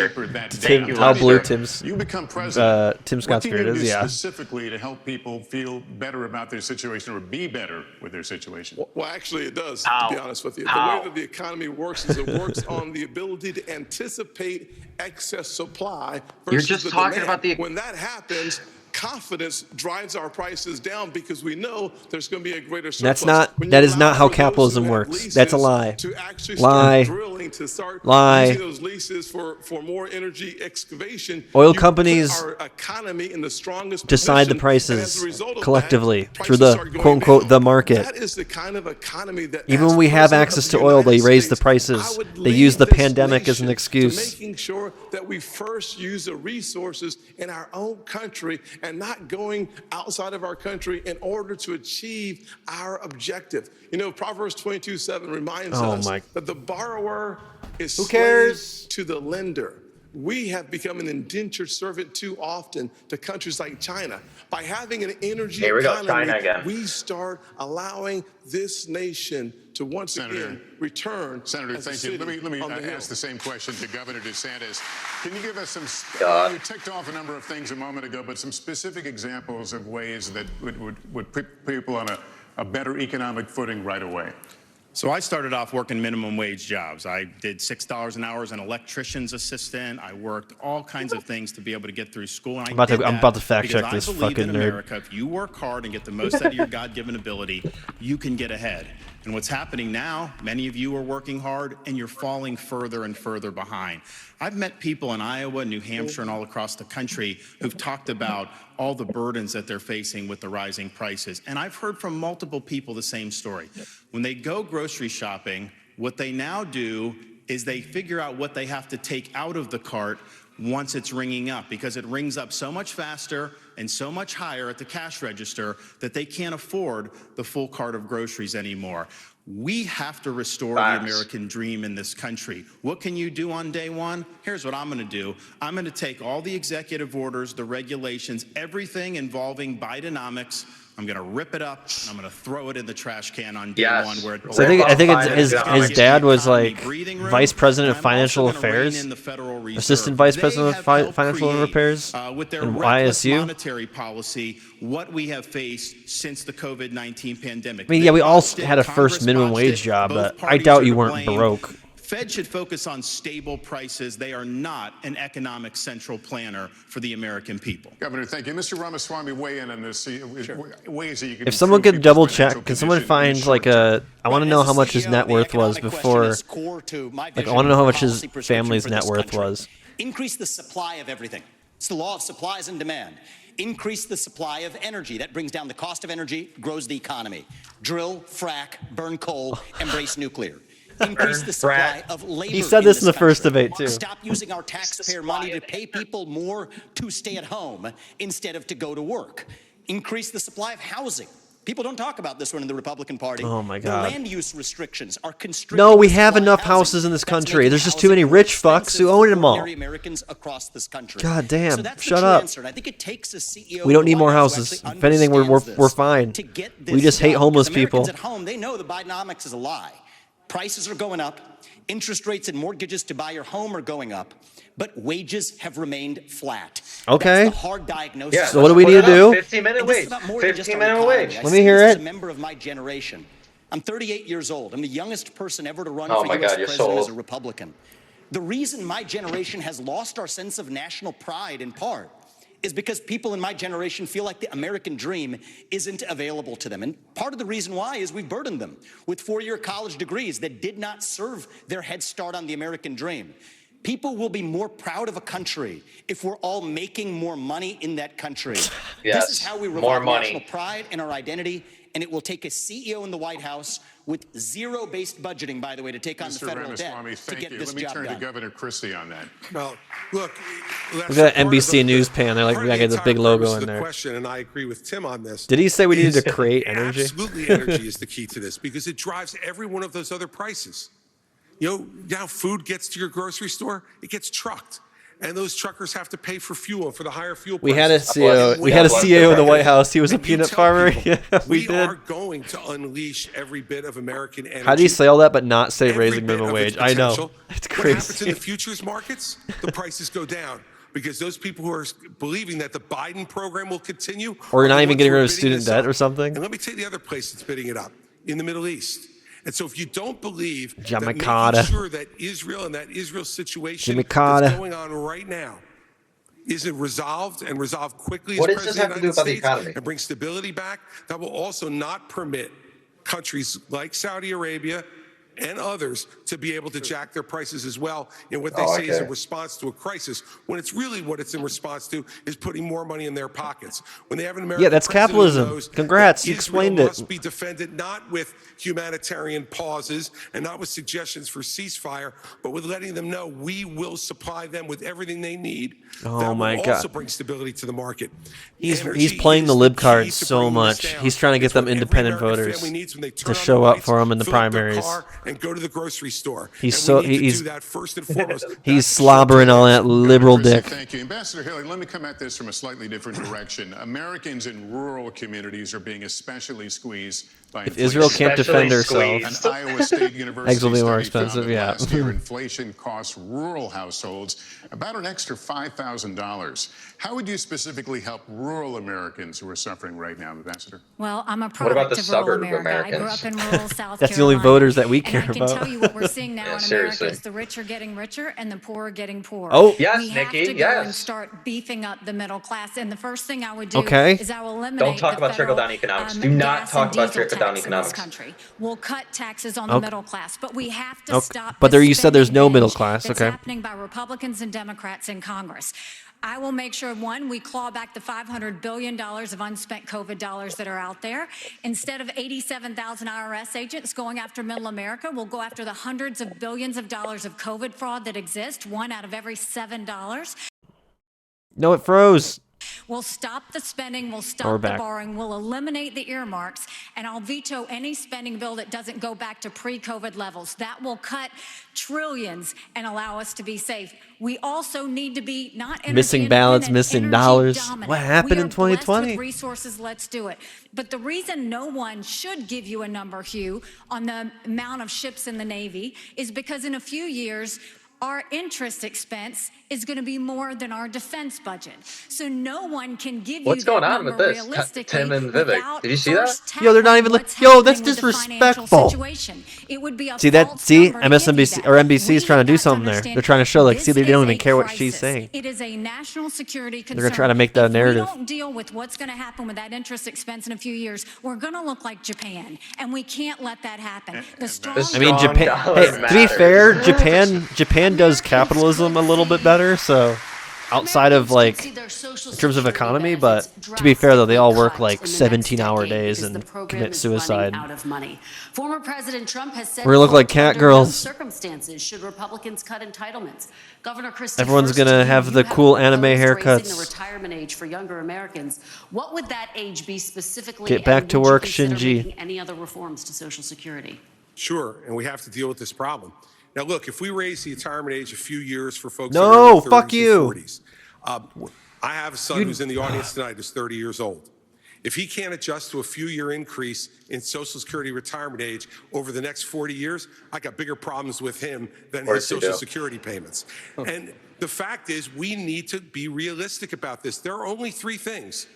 how blue Tim's You become president. Tim Scott's what do you beard is. do Yeah. specifically to help people feel better about their situation or be better with their situation? Well, actually, it does, How? to be honest with you. The How? way that the economy works is it works on the ability to anticipate excess supply versus You're just the talking demand. about the. When that happens, confidence drives our prices down because we know there's going to be a greater surplus. That is not how capitalism works. That's a lie. To actually Lie. start drilling, to start Lie. using those leases for more energy excavation. Oil you put companies our economy in the strongest decide the position, and as prices a result of collectively that, through prices the start going quote unquote down. the market. That is the kind of economy that Even as when we have President access of to the oil, they United raise the States, prices. I would They use lead the this pandemic as an nation excuse. to making sure that we first use the resources in our own country and not going outside of our country in order to achieve our objective. You know, Proverbs 22:7 reminds us that the borrower is slave to the lender. We have become an indentured servant too often to countries like China. By having an energy Here we go, economy, China again. we start allowing this nation to once again return. Senator, as a thank you. city Let me on the hill. ask the same question to Governor DeSantis. Can you give us some? God. You ticked off a number of things a moment ago, but some specific examples of ways that would put people on a better economic footing right away. So I started off working minimum wage jobs. I did $6 an hour as an electrician's assistant. I worked all kinds of things to be able to get through school. And I'm about to fact check this because I believe fucking in nerd. America, if you work hard and get the most out of your God-given ability, you can get ahead. And what's happening now, many of you are working hard and you're falling further and further behind. I've met people in Iowa, New Hampshire, and all across the country who've talked about all the burdens that they're facing with the rising prices. And I've heard from multiple people the same story. When they go grocery shopping, what they now do is they figure out what they have to take out of the cart once it's ringing up, because it rings up so much faster and so much higher at the cash register that they can't afford the full cart of groceries anymore. We have to restore the American dream in this country. What can you do on day one? Here's what I'm going to do. I'm going to take all the executive orders, the regulations, everything involving Bidenomics, I'm going to rip it up, and I'm going to throw it in the trash can on day one. Where So I think his dad was like vice president of financial affairs, assistant vice president of financial affairs with their in reckless ISU. monetary policy, what we have faced since the COVID-19 pandemic. I mean, yeah, we all had a first minimum wage job, but I doubt you weren't broke. Fed should focus on stable prices. They are not an economic central planner for the American people. Governor, thank you. Mr. Ramaswamy, weigh in on this. Ways that you can If someone could double check, can someone find like a? I want to know how much his net worth was before. Like, I want to know how much his family's net worth was. Increase the supply of everything. It's the law of supplies and demand. Increase the supply of energy. That brings down the cost of energy, grows the economy. Drill, frack, burn coal, embrace nuclear. Increase the supply of labor. He said this in the first debate too. Stop using our taxpayer money to pay people more to stay at home instead of to go to work. Increase the supply of housing. People don't talk about this one in the Republican Party. Oh my The God. land use restrictions are constricting. No, we have enough houses in this country. There's just too many rich fucks who own them all. Americans across this country. God damn! So that's the Shut true up. answer. And I think it takes a CEO We don't of need the more White House who houses. actually If anything, we're understands fine. to get We this just hate done. homeless Because people. Americans at home, they know the Bidenomics is a lie. Prices are going up. Interest rates and mortgages to buy your home are going up. But wages have remained flat. Okay. That's the hard diagnosis. Yeah, So what do we need to do? 15-minute And this is wage. about more than just our 15-minute economy. wage. I Let say me hear this as it. a member of my generation. I'm 38 years old. I'm the youngest person ever to run Oh for my U.S. God, you're so president as a old. Republican. The reason my generation has lost our sense of national pride, in part, is because people in my generation feel like the American dream isn't available to them. And part of the reason why is we've burdened them with four-year college degrees that did not serve their head start on the American dream. People will be more proud of a country if we're all making more money in that country. Yes, This is how we more revive money. national pride and our identity, and it will take a CEO in the White House with zero-based budgeting, by the way, to take on the Mr. federal Ramaswamy, debt to thank get you. this Let me job turn done. to Governor Christie on that. Well, look. Look at that NBC News pan. They're like, we gotta get the big logo in there. Question, and I agree with Tim on this. Did he say we needed to create energy? Absolutely, energy is the key to this because it drives every one of those other prices. You know, now food gets to your grocery store, it gets trucked. And those truckers have to pay for fuel, for the higher fuel We prices. had a CEO. We had a CEO in the White House. He was a And you peanut tell farmer. people, Yeah, we we did. are going to unleash every bit of American energy. How do you say all that but not say every raising bit minimum of its wage? I know. potential. It's What happens crazy. in the futures markets? The prices go down because those people who are believing that the Biden program will continue Or you're are not the even ones getting who are rid of bidding student this debt up. or something? And let me tell you the other place that's bidding it up, in the Middle East. And so if you don't believe that Jimmy making Carter. sure that Israel and that Israel situation Jimmy Carter. that's going on right now isn't resolved and resolved quickly What as does this President have of the to do United about the States economy? and bring stability back, that will also not permit countries like Saudi Arabia and others to be able to jack their prices as well in what they Oh, say is in okay. response to a crisis, when it's really what it's in response to is putting more money in their pockets. When they have an American Yeah, that's president who capitalism. knows Congrats, that you Israel explained it. must be defended not with humanitarian pauses and not with suggestions for ceasefire, but with letting them know we will supply them with everything they need. Oh that my will God. also bring stability to the market. He's Energy playing is the lib key cards to so bringing much. this down. He's trying to get It's them what every independent American voters family needs when they to turn on show the up lights, for him in the fill up their primaries. car, and go to the grocery store. He's And so we need to he's do that first and foremost. he's slobbering on that liberal Christie, dick. Thank you. Ambassador Haley, let me come at this from a slightly different direction. Americans in rural communities are being especially squeezed by If inflation. Israel can't defend herself, An Iowa State University eggs will be more study found expensive. that Yeah. last year, inflation cost rural households about an extra $5,000. How would you specifically help rural Americans who are suffering right now, Ambassador? Well, I'm a What about product the of rural suburb America. I grew Americans? up in rural South That's the only Carolina. voters that we care And I can about. tell you what we're seeing now Yeah, in America seriously. is the rich are getting richer and the poor are getting poorer. Oh. Yes, we have Nikki, to go and yes. start beefing up the middle class. And the first thing I would do Okay. is I will eliminate Don't talk the about federal, trickle-down economics. Do not gas talk and about diesel trickle-down tax in economics. this country. We'll cut taxes on the Okay. middle class, but we have to Okay. stop. But the there you said there's no spending middle binge class. That's Okay. happening by Republicans and Democrats in Congress. I will make sure, one, we claw back the $500 billion of unspent COVID dollars that are out there. Instead of 87,000 IRS agents going after middle America, we'll go after the hundreds of billions of dollars of COVID fraud that exist, one out of every $7. No, it froze. We'll stop the spending, we'll We're stop the back. borrowing, we'll eliminate the earmarks, and I'll veto any spending bill that doesn't go back to pre-COVID levels. That will cut trillions and allow us to be safe. We also need to be not energy Missing ballots, independent, missing energy dollars. dominant. What happened We are in 2020? blessed with resources, let's do it. But the reason no one should give you a number, Hugh, on the amount of ships in the Navy is because in a few years, our interest expense is going to be more than our defense budget. So no one can give What's you that going on number with this? realistically Tim and Vivek. without Did you see that? first Yo, they're not tackling even. what's Yo, that's happening with the financial disrespectful. situation. It would be a See that? false See, number to give you MSNBC that. or NBC is We trying to do have something there. understand They're trying to show, like, see, this they don't is even a care what she's crisis. saying. It is a national security concern. They're gonna try to make that If narrative. we don't deal with what's going to happen with that interest expense in a few years, we're going to look like Japan, and we can't let that happen. The strong I mean, Japan. Hey, to be fair, Japan does capitalism a little bit better. So, outside of like in terms of economy, but to be fair though, they all work like 17-hour days and commit suicide. Out of money. Former President Trump has said We're gonna look like cat under no girls. circumstances should Republicans cut entitlements. Governor Christie, Everyone's first gonna to you, have you the cool opposed anime raising haircuts. the retirement age for younger Americans. What would that age be specifically? Get back and to would you work, consider Shinji. making any other reforms to Social Security? Sure, and we have to deal with this problem. Now, look, if we raise the retirement age a few years for folks No, that are in their 30s fuck and you. 40s, I have a son who's in the audience tonight who's 30 years old. If he can't adjust to a few-year increase in Social Security retirement age over the next 40 years, I got bigger problems with him than his course you Social do. Security payments. And the fact is, we need to be realistic about this. There are only three things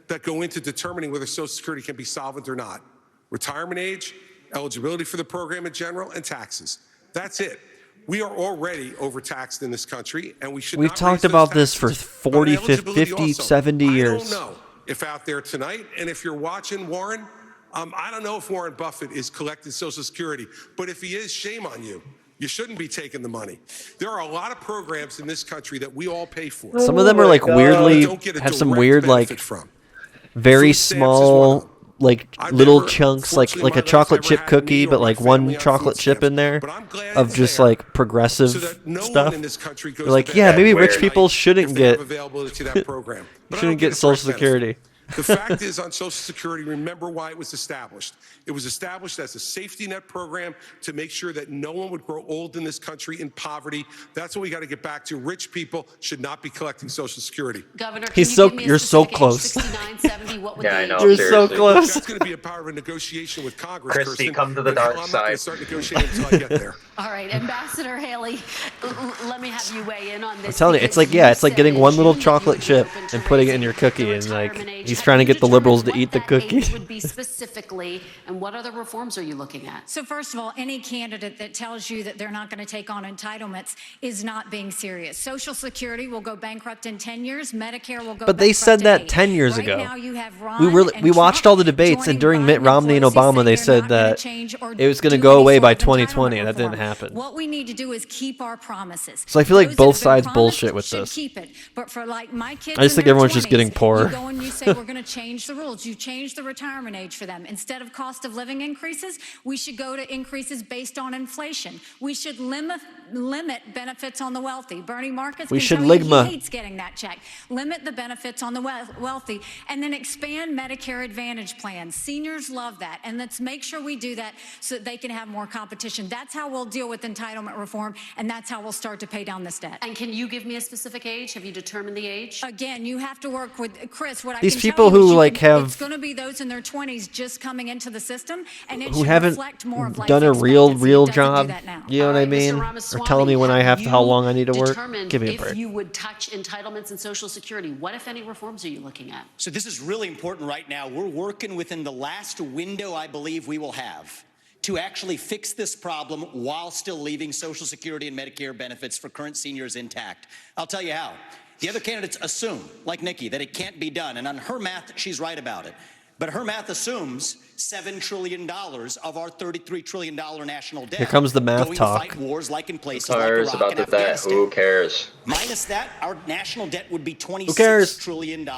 that go into determining whether Social Security can be solvent or not: retirement age, eligibility for the program in general, and taxes. That's it. We are already overtaxed in this country, and we should We've not talked raise those about this for taxes. 40, But on eligibility 50, also, 70 I years. don't know if out there tonight, and if you're watching Warren, I don't know if Warren Buffett is collecting Social Security, but if he is, shame on you. You shouldn't be taking the money. There are a lot of programs in this country that we all pay for. Some of them are like weirdly have some weird like very small like little chunks like a chocolate chip cookie, but like one chocolate chip in there of just like progressive stuff. You're like, yeah, maybe rich people shouldn't get Social Security. The fact is, on Social Security, remember why it was established. It was established as a safety net program to make sure that no one would grow old in this country in poverty. That's what we got to get back to. Rich people should not be collecting Social Security. Governor, You're so close. 69, 70, what would Yeah, I the know. age You're be? so close. That's going to be a power of a negotiation with Congress. Christy, Kirsten, come to the and dark hell, I'm not going to side. start negotiating until I get there. All right, Ambassador Haley, let me have you weigh in on this. I'm telling you, it's because like, yeah, it's like said getting in one little June that chocolate you'd be chip open to and putting it in raising your cookie, the and like retirement age. he's Have trying to you get the liberals to determined eat the what that cookie. age would be specifically, and what other reforms are you looking at? So first of all, any candidate that tells you that they're not going to take on entitlements is not being serious. Social Security will go bankrupt in 10 years. Medicare will go But they bankrupt said in that 8. 10 years Right ago. now you have We watched all the debates, and during Mitt Romney and Obama, they said that it was going to go away by 2020, and that didn't happen. What we need to do is keep our promises. So I feel like Those both that have been sides bullshit promised with should this. keep it. But for like my kids, I just in think their everyone's just 20s, getting poorer. You go and you say we're going to change the rules. You change the retirement age for them. Instead of cost of living increases, we should go to increases based on inflation. We should limit benefits on the wealthy. Bernie Marcus We can should tell you ligma. he hates getting that check. Limit the benefits on the wealthy, and then expand Medicare Advantage plans. Seniors love that, and let's make sure we do that so that they can have more competition. That's how we'll deal with entitlement reform, and that's how we'll start to pay down this debt. And can you give me a specific age? Have you determined the age? Again, you have to work with Chris. What These I can people tell you who, is like, have- it's going to be those in their 20s just coming into the system, and it Who should haven't reflect more of life done a expectancy. real It doesn't do job. that now. You know what I mean? Or telling me when I have to, how long I need to work. Determined Give me a if break. you would touch entitlements and Social Security. What, if any, reforms are you looking at? So this is really important right now. We're working within the last window I believe we will have to actually fix this problem while still leaving Social Security and Medicare benefits for current seniors intact. I'll tell you how. The other candidates assume, like Nikki, that it can't be done. And on her math, she's right about it. But her math assumes $7 trillion of our $33 trillion national debt. Here comes the math going talk. To fight wars like in places Who like cares Iraq about and the debt? Afghanistan. Who cares? Minus that, our national debt would be Who cares? $26 trillion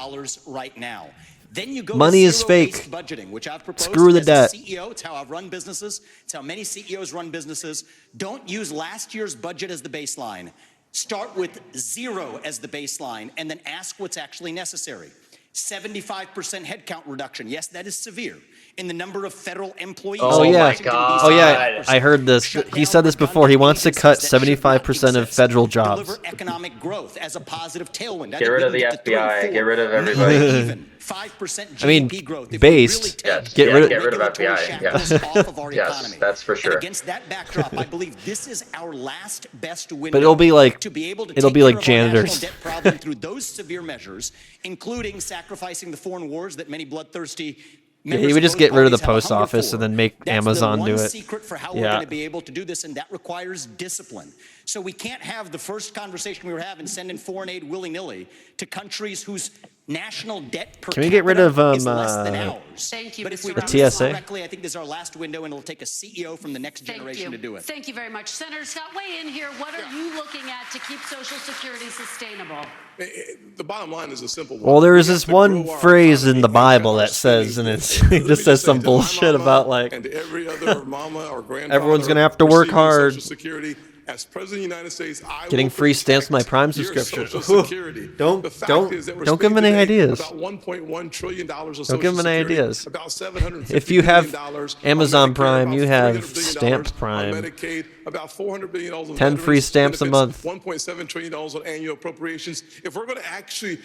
right now. Then you go Money to is zero-based fake. budgeting, which I've proposed Screw the as debt. a CEO. It's how I've run businesses. It's how many CEOs run businesses. Don't use last year's budget as the baseline. Start with 0 as the baseline and then ask what's actually necessary. 75% headcount reduction. Yes, that is severe. In the number of federal employees. Oh yeah. Oh yeah. I heard this. He said this before. He wants to cut 75% of federal jobs. Deliver economic growth as a positive tailwind. Get rid of the FBI. Get rid of everybody. Even 5% GDP I mean, growth. based. Get rid of FBI. Yes. Off of our Yes, economy. that's for sure. And against that backdrop, I believe this is our last best window. But it'll be like to be able to it'll take be care like of our janitors. national debt problem through those severe measures, including sacrificing the foreign wars that many bloodthirsty. Yeah, he would just get rid of the post office and then make Amazon do it. That's the one secret for how we're going to be able to do this, and that requires discipline. So we can't have the first conversation we were having, sending foreign aid willy-nilly to countries whose national debt per Can we get rid of is less than ours. Thank you, But if we the do this TSA? correctly, I think this is our last window, and it'll take a CEO from the next generation to do it. Thank you very much. Senator Scott, weigh in here. What are you looking at to keep Social Security sustainable? The bottom line is a simple one. Well, there is this one phrase in the Bible that says, and it just says some bullshit about like and every other mama or grandfather everyone's gonna have to work receiving hard. Social Security. As President of the United States, I Getting will free stamps with my Prime your subscription. Social Security. Don't The fact don't is that we're don't give them spending any today ideas. About $1.1 trillion of Don't Social give them any Security, ideas. About $750 If you have billion on Amazon Medicare, Prime, about you have $300 billion Stamp on Prime. Medicaid, about $400 billion on 10 free veterans stamps a benefits, month. $1.7 trillion on annual appropriations. If we're going to actually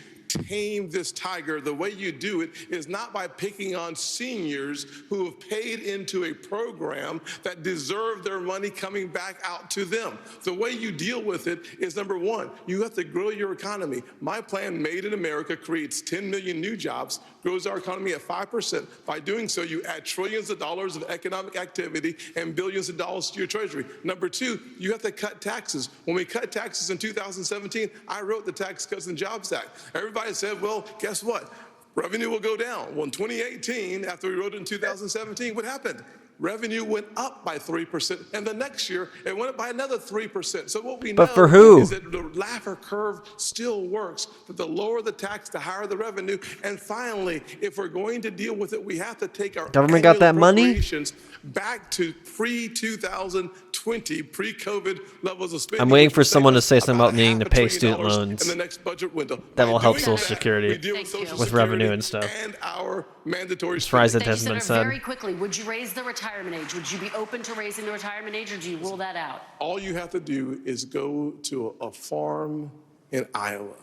tame this tiger, the way you do it is not by picking on seniors who have paid into a program that deserve their money coming back out to them. The way you deal with it is, number one, you have to grow your economy. My plan, Made in America, creates 10 million new jobs, grows our economy at 5%. By doing so, you add trillions of dollars of economic activity and billions of dollars to your treasury. Number two, you have to cut taxes. When we cut taxes in 2017, I wrote the Tax Cuts and Jobs Act. Everybody said, well, guess what? Revenue will go down. Well, in 2018, after we wrote it in 2017, what happened? Revenue went up by 3%, and the next year it went up by another 3%. So what we know for who? is that the Laffer curve still works, but the lower the tax, the higher the revenue. And finally, if we're going to deal with it, we have to take our Government got that money? appropriations back to pre-2020, pre-COVID levels of spending. I'm waiting which for would someone to save say us something about about needing to $500 pay billion student loans. in the next budget window. That will By help doing Social that, Security we deal with Social with Security revenue and stuff. and our mandatory Surprised that Thank you, hasn't been Senator. said. Very quickly, would you raise the retirement age? Would you be open to raising the retirement age, or do you rule that out? All you have to do is go to a farm in Iowa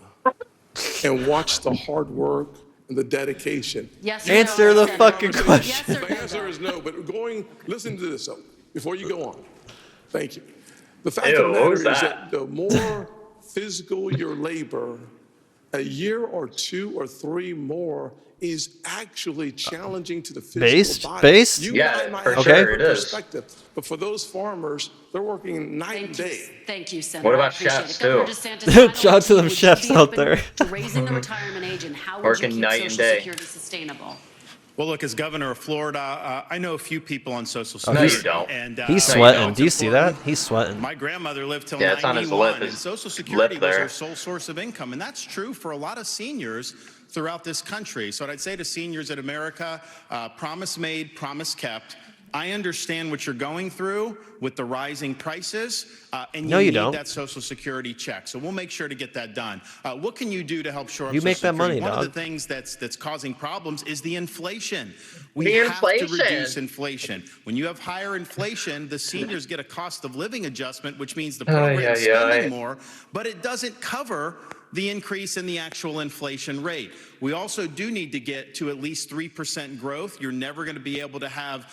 and watch the hard work and the dedication. Yes or Answer no? the fucking question. Yes or The no? answer is no, but listen to this though, before you go on. Thank you. The fact Ew, of the what matter was is that? that the more physical your labor, a year or two or three more is actually challenging to the physical body. Based? You Yeah, and I might for have sure different it is. perspective, but for those farmers, they're working night and day. Thank you, Senator. What I about appreciate chefs, it. Governor too? DeSantis, final Shout out to one them would you chefs be out open there. to raising the retirement age, and how would Working you keep night and Social day. Security sustainable? Well, look, as governor of Florida, I know a few people on Social Oh, Security. he's- don't. And, He's no, you sweating. don't. Do you see that? He's sweating. My grandmother lived till Yeah, it's on his 91, lip. and His Social Security lip was there. her sole source of income, and that's true for a lot of seniors throughout this country. So what I'd say to seniors in America, promise made, promise kept. I understand what you're going through with the rising prices, and No, you need don't. that Social Security check. So we'll make sure to get that done. What can you do to help shore up You make Social that money, Security? One dog. of the things that's causing problems is the inflation. We The have to inflation. reduce inflation. When you have higher inflation, the seniors get a cost of living adjustment, which means the Ay, program's ay, ay. spending more, but it doesn't cover the increase in the actual inflation rate. We also do need to get to at least 3% growth. You're never going to be able to have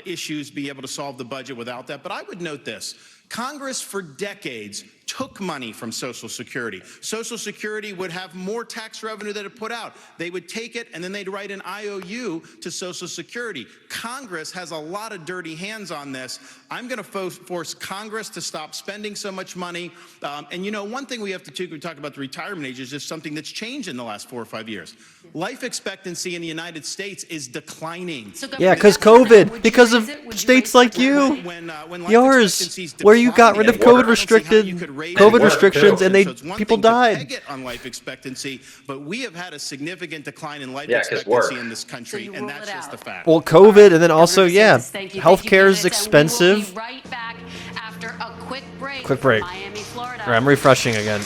issues, be able to solve the budget without that. But I would note this. Congress for decades took money from Social Security. Social Security would have more tax revenue than it put out. They would take it and then they'd write an IOU to Social Security. Congress has a lot of dirty hands on this. I'm going to force Congress to stop spending so much money. And you know, one thing we have to do, we talk about the retirement age, is just something that's changed in the last 4 or 5 years. Life expectancy in the United States is declining. So Yeah, because COVID. Because of states like you. When life Yours, expectancy's where you got rid of declining, COVID restricted, you could raise COVID it. restrictions, and So it's one people thing to died. peg it on life expectancy, but we have had a significant decline in life Yeah, 'cause expectancy work. in this country, you and rule that's it just out. the fact. Well, COVID, and then also, Governor yeah, DeSantis, thank you. healthcare is Thank you, candidates, and we will expensive. be right back after a quick break. Quick break. From Miami, Florida. All right, I'm refreshing again.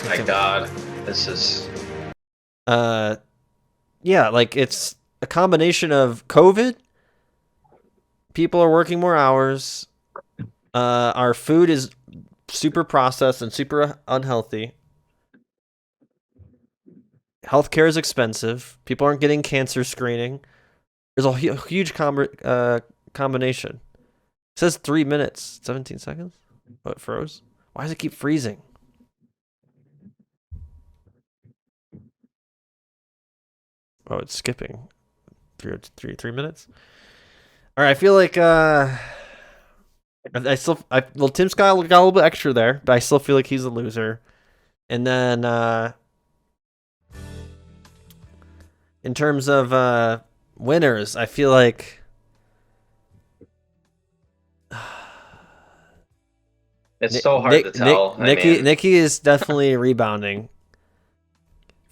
My God, this is. Yeah, like it's a combination of COVID. People are working more hours. Our food is super processed and super unhealthy. Healthcare is expensive. People aren't getting cancer screening. There's a huge combination. It says 3 minutes, 17 seconds. Oh, it froze. Why does it keep freezing? Oh, it's skipping. 3 minutes. All right, I feel like well, Tim Scott got a little bit extra there, but I still feel like he's a loser. And then in terms of winners, I feel like it's so hard to tell. Nikki is definitely rebounding.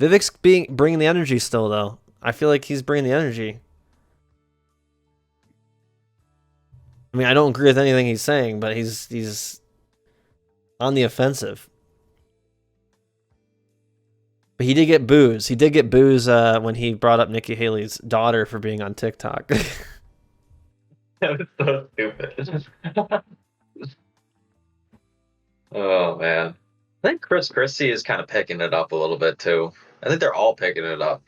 Vivek's bringing the energy still, though. I feel like he's bringing the energy. I mean, I don't agree with anything he's saying, but he's on the offensive. But he did get boos. He did get boos when he brought up Nikki Haley's daughter for being on TikTok. That was so stupid. Oh man, I think Chris Christie is kind of picking it up a little bit too. I think they're all picking it up.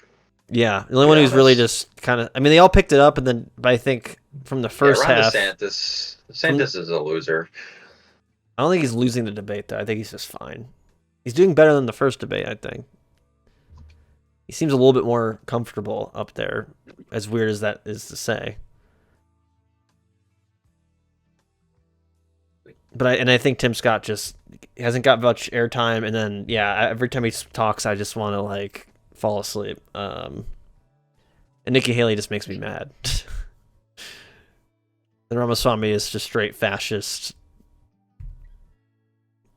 Yeah, the only one who's really just kind of. I mean, they all picked it up, and then, but I think from the first half, DeSantis is a loser. I don't think he's losing the debate, though. I think he's just fine. He's doing better than the first debate, I think. He seems a little bit more comfortable up there, as weird as that is to say. But I think Tim Scott just hasn't got much airtime, and then every time he talks, I just want to like fall asleep. And Nikki Haley just makes me mad. And Ramaswamy is just straight fascist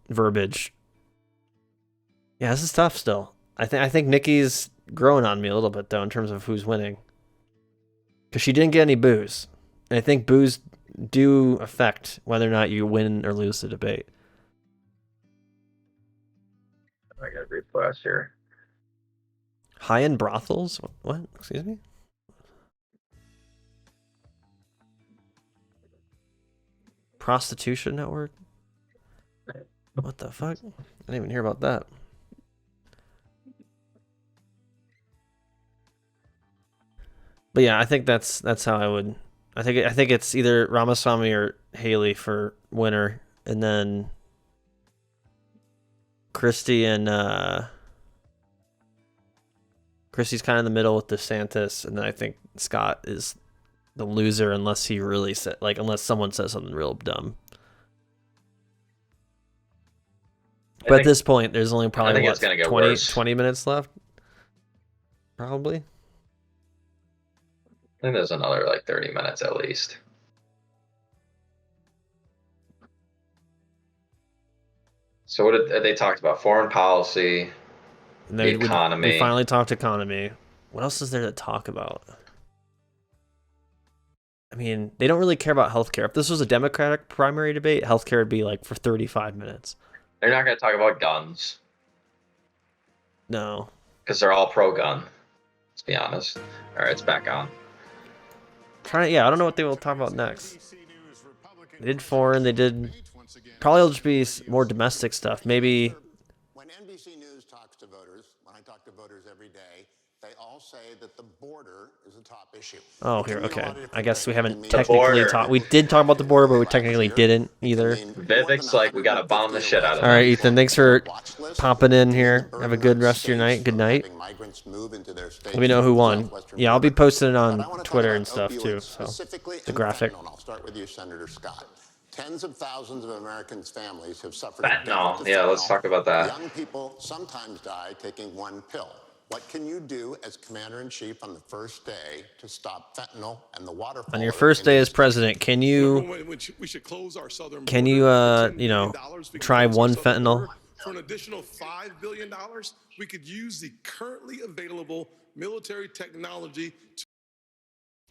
verbiage. Yeah, this is tough still. I think Nikki's growing on me a little bit though in terms of who's winning, because she didn't get any boos, and I think boos do affect whether or not you win or lose the debate. I gotta refresh here. High-end brothels? What? Excuse me? Prostitution network? What the fuck? I didn't even hear about that. But yeah, I think that's how I would. I think it's either Ramaswamy or Haley for winner, and then Christie and Christie's kind of in the middle with DeSantis, and then I think Scott is the loser unless he really unless someone says something real dumb. But at this point, there's only probably what, 20 minutes left. Probably. I think there's another like 30 minutes at least. So what did they talked about? Foreign policy, the economy. They finally talked economy. What else is there to talk about? I mean, they don't really care about healthcare. If this was a Democratic primary debate, healthcare would be like for 35 minutes. They're not going to talk about guns. No. Because they're all pro-gun. Let's be honest. All right, it's back on. I don't know what they will talk about next. They did foreign. They did. Probably it'll just be more domestic stuff. Maybe. When NBC News talks to voters, when I talk to voters every day, they all say that the border is a top issue. Oh, here. Okay. I guess we haven't technically talked. We did talk about the border, but we technically didn't either. Vivek's like, we got to bomb the shit out of All right, Ethan. Thanks for popping in here. Have a good rest of your night. Good night. Let me know who won. Yeah, I'll be posting it on Twitter and stuff too. So the graphic. I'll start with you, Senator Scott. Tens of thousands of Americans' families have suffered. Fentanyl. Yeah, let's talk about that. Young people sometimes die taking one pill. What can you do as commander-in-chief on the first day to stop fentanyl and the water? On your first day as president, can you try one fentanyl? For an additional $5 billion, we could use the currently available military technology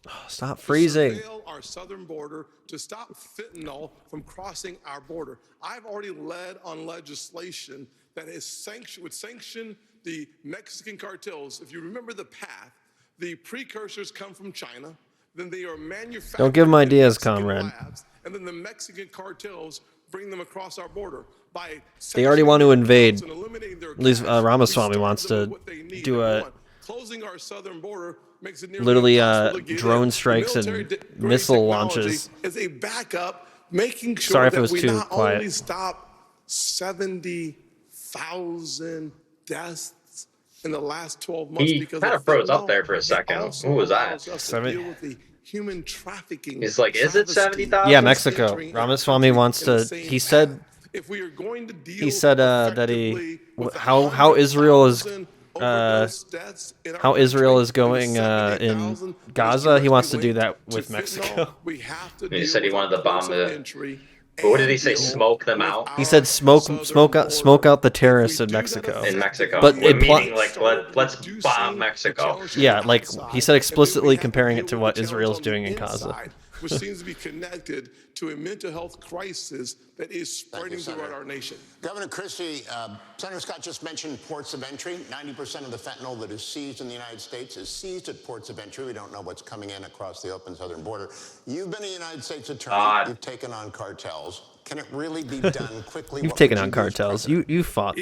to Stop freezing. Surveil our southern border to stop fentanyl from crossing our border. I've already led on legislation that would sanction the Mexican cartels. If you remember the path, the precursors come from China, then they are manufactured. Don't give them in ideas, Mexican comrade. labs, and then the Mexican cartels bring them across our border. By They already want to invade. and eliminating their At least cash, Ramaswamy we wants starve them to of what they need. do Number a one. Closing our southern border makes it nearly literally impossible to get drone in. strikes and Military-grade missile technology launches. is a backup, making sure Sorry if it that was we too not quiet. only stop 70,000 deaths in the last 12 months He because kind of of froze up fentanyl, there for a it second. also Who was that? allows us to deal with the human trafficking. He's like, is it travesty 70,000? Yeah, Mexico. entering our Ramaswamy country wants in the to. same He said. If we are going to deal He said that he how Israel is how Israel is going in Gaza. He wants to do that with Mexico. He said he wanted to bomb the. But what did he say? Smoke them out. He said smoke out the terrorists in Mexico. In Mexico, but meaning like let's bomb Mexico. Yeah, like he said explicitly comparing it to what Israel's doing in Gaza. Which seems to be connected to a mental health crisis that is spreading throughout our nation. Governor Christie, Senator Scott just mentioned ports of entry. 90% of the fentanyl that is seized in the United States is seized at ports of entry. We don't know what's coming in across the open southern border. You've been a United States attorney. You've taken on cartels. Can it really be done quickly? You've taken on cartels. You fought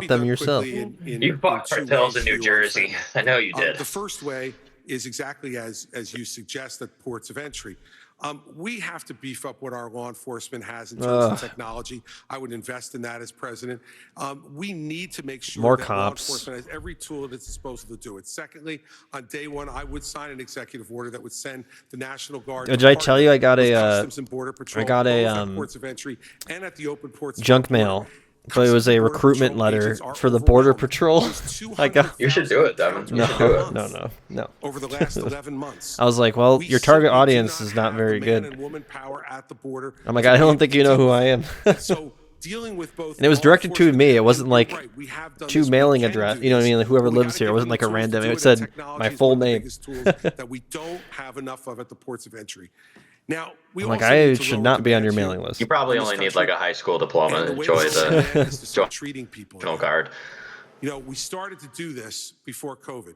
them yourself. You fought cartels in New Jersey. I know you did. The first way is exactly as you suggest, at ports of entry. We have to beef up what our law enforcement has in terms of technology. I would invest in that as president. We need to make sure More that cops. law enforcement has every tool at its disposal to do it. Secondly, on day one, I would sign an executive order that would send the National Guard. Did I tell you I got a Customs and Border Patrol, I got both a at ports of entry and at the open ports of junk border. mail, but it was a recruitment letter for the Border Patrol. I got. You should do it, Devin. You should do it. No. Over the last 11 months. I was like, well, your target audience is not very good. I'm like, I don't think you know who I am. So dealing with both, and it was directed to me. It wasn't like to mailing address. You know what I mean? Like whoever lives here. It wasn't like a random. It said my full name. That we don't have enough of at the ports of entry. Now, I'm like, I should not be on your mailing list. You probably only need like a high school diploma to join the treating people. National Guard. You know, we started to do this before COVID,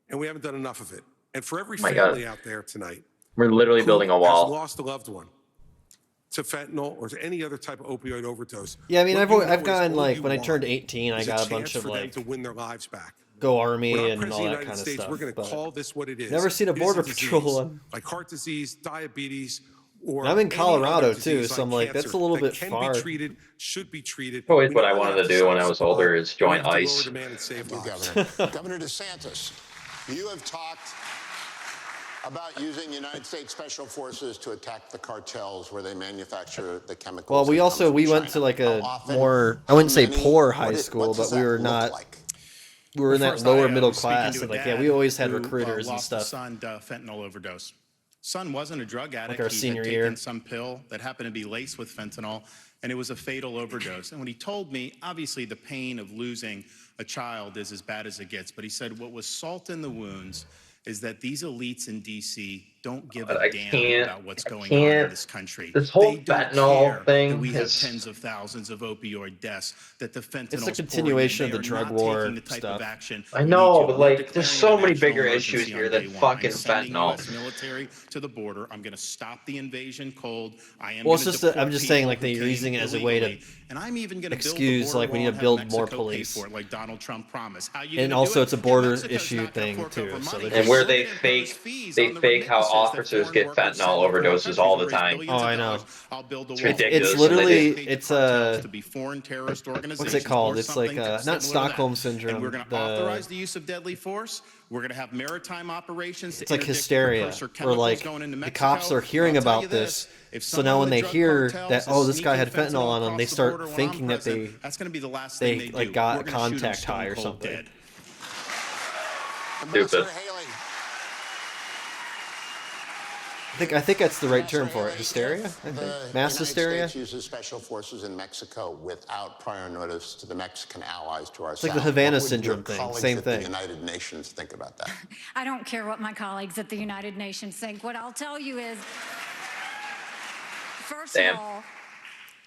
and we haven't done enough of it. And for every My family God. out there tonight, We're literally building a has wall. lost a loved one to fentanyl or to any other type of opioid overdose. Yeah, I mean, what you know I've is gotten all like you when I want turned 18, I is got a chance bunch of for them like to win their lives back. Go Army When I'm and president all of that the kind of United States, stuff. we're going to but call this what it is. never seen a It is Border disease, Patrol one. like heart disease, diabetes, or I'm in any Colorado other too, disease so I'm like like, that's cancer a little that bit can far. be treated, should be treated. Always We what know I we wanted have to do when I solve was supply. older is join We have to lower ICE. demand and save Thank you, lives. Governor. Governor DeSantis, you have talked about using United States Special Forces to attack the cartels where they manufacture the chemicals. Well, we that come also from we went China. to like a How often, more I how wouldn't say many, poor what high it- school, what but does we that were look not. like? We were in that First, lower I middle was speaking class, to and a like yeah, dad we always had who, recruiters and lost stuff. his son to fentanyl overdose. Son wasn't a drug addict. our He senior had year. taken some pill that happened to be laced with fentanyl, and it was a fatal overdose. And when he told me, obviously the pain of losing a child is as bad as it gets, but he said what was salt in the wounds is that these elites in D.C. don't give a damn about what's going on in this country. This whole They don't fentanyl care thing that we have is- tens of thousands of opioid deaths, that the fentanyl It's a continuation of the drug war stuff. I know, but like, there's so many bigger issues here than fucking fentanyl. U.S. military to the border. I'm going to stop the invasion cold. I am. Well, it's gonna just that deport I'm just saying people like who they're using came it as a way to illegally. And I'm even going to excuse like we need to build more police. for it, like Donald Trump promised. How you And gonna also do it's a it? border Mexico's issue not gonna thing fork too. over So money. they're And where just, they fake how officers get fentanyl overdoses all the time. Oh, I know. I'll build a It's wall. ridiculous. It's literally And they it's a to be foreign terrorist organizations. what's it called? or It's like something not similar to Stockholm that. syndrome. And we're going to authorize the use of deadly force. We're going to have maritime operations. It's to like interdict hysteria, precursor where chemicals like going into the Mexico. cops are hearing I'll tell you about this. if So someone now when in they the drug hear cartels that is oh this guy had sneaking fentanyl on him, across they the start border while thinking I'm that president, that's going to be the last they thing they like do. got We're a gonna shoot 'em contact stone high or cold something. dead. Ambassador Stupid. Haley, I think that's the right term for it. Hysteria? I think. Mass hysteria? The United States uses special forces in Mexico without prior notice to the Mexican allies to our It's like south. the Havana What would syndrome your thing. colleagues Same at thing. The United Nations think about that. I don't care what my colleagues at the United Nations think. What I'll tell you is, first of all,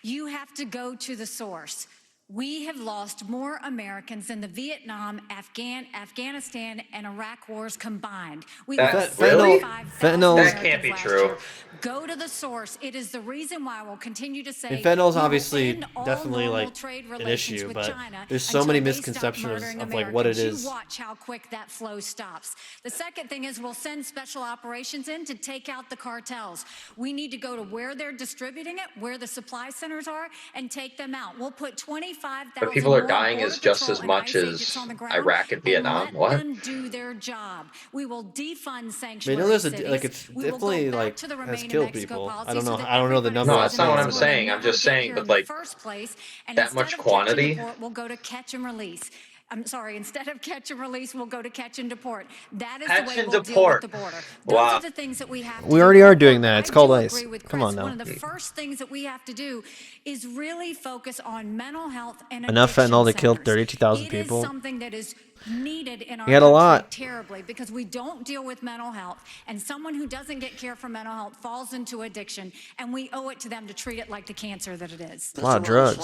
you have to go to the source. We have lost more Americans in the Vietnam, Afghanistan, and Iraq wars combined. We lost really? 75,000 Fentanyl. That can't be last true. year. Go to the source. It is the reason why we'll continue to say And fentanyl's we will obviously end all definitely normal like trade an relations issue, with but China there's so until many they stop misconceptions murdering of like what it Americans. is. You watch how quick that flow stops. The second thing is we'll send special operations in to take out the cartels. We need to go to where they're distributing it, where the supply centers are, and take them out. We'll put 25,000 But people are more dying Border as just Patrol as and much ICE agents as on the ground Iraq and Vietnam. let What? them do their job. We will defund I sanctuary mean, there's cities. it's We will go definitely back like to the has Remain in killed Mexico people. policy I don't so know. that I don't know the everybody numbers. No, that's not what I'm citizens will saying. I'm never just get saying, here but in the like first place. And that instead much of catch quantity. and deport, we'll go to catch and release. I'm sorry, instead of catch and release, we'll go to catch and deport. That is Catch the way and we'll deal with deport. the border. Those Wow. are the things that we have to We do already with are the doing border. that. It's I called do ICE. agree with Come Chris. on now. One of the first things that we have to do is really focus on mental health and Enough addiction fentanyl to kill centers. 32,000 It is people. something that is needed in our He had a country lot. terribly because we don't deal with mental health, and someone who doesn't get care for mental health falls into addiction, and we owe it to them to treat it like the cancer that it is. A lot of drugs.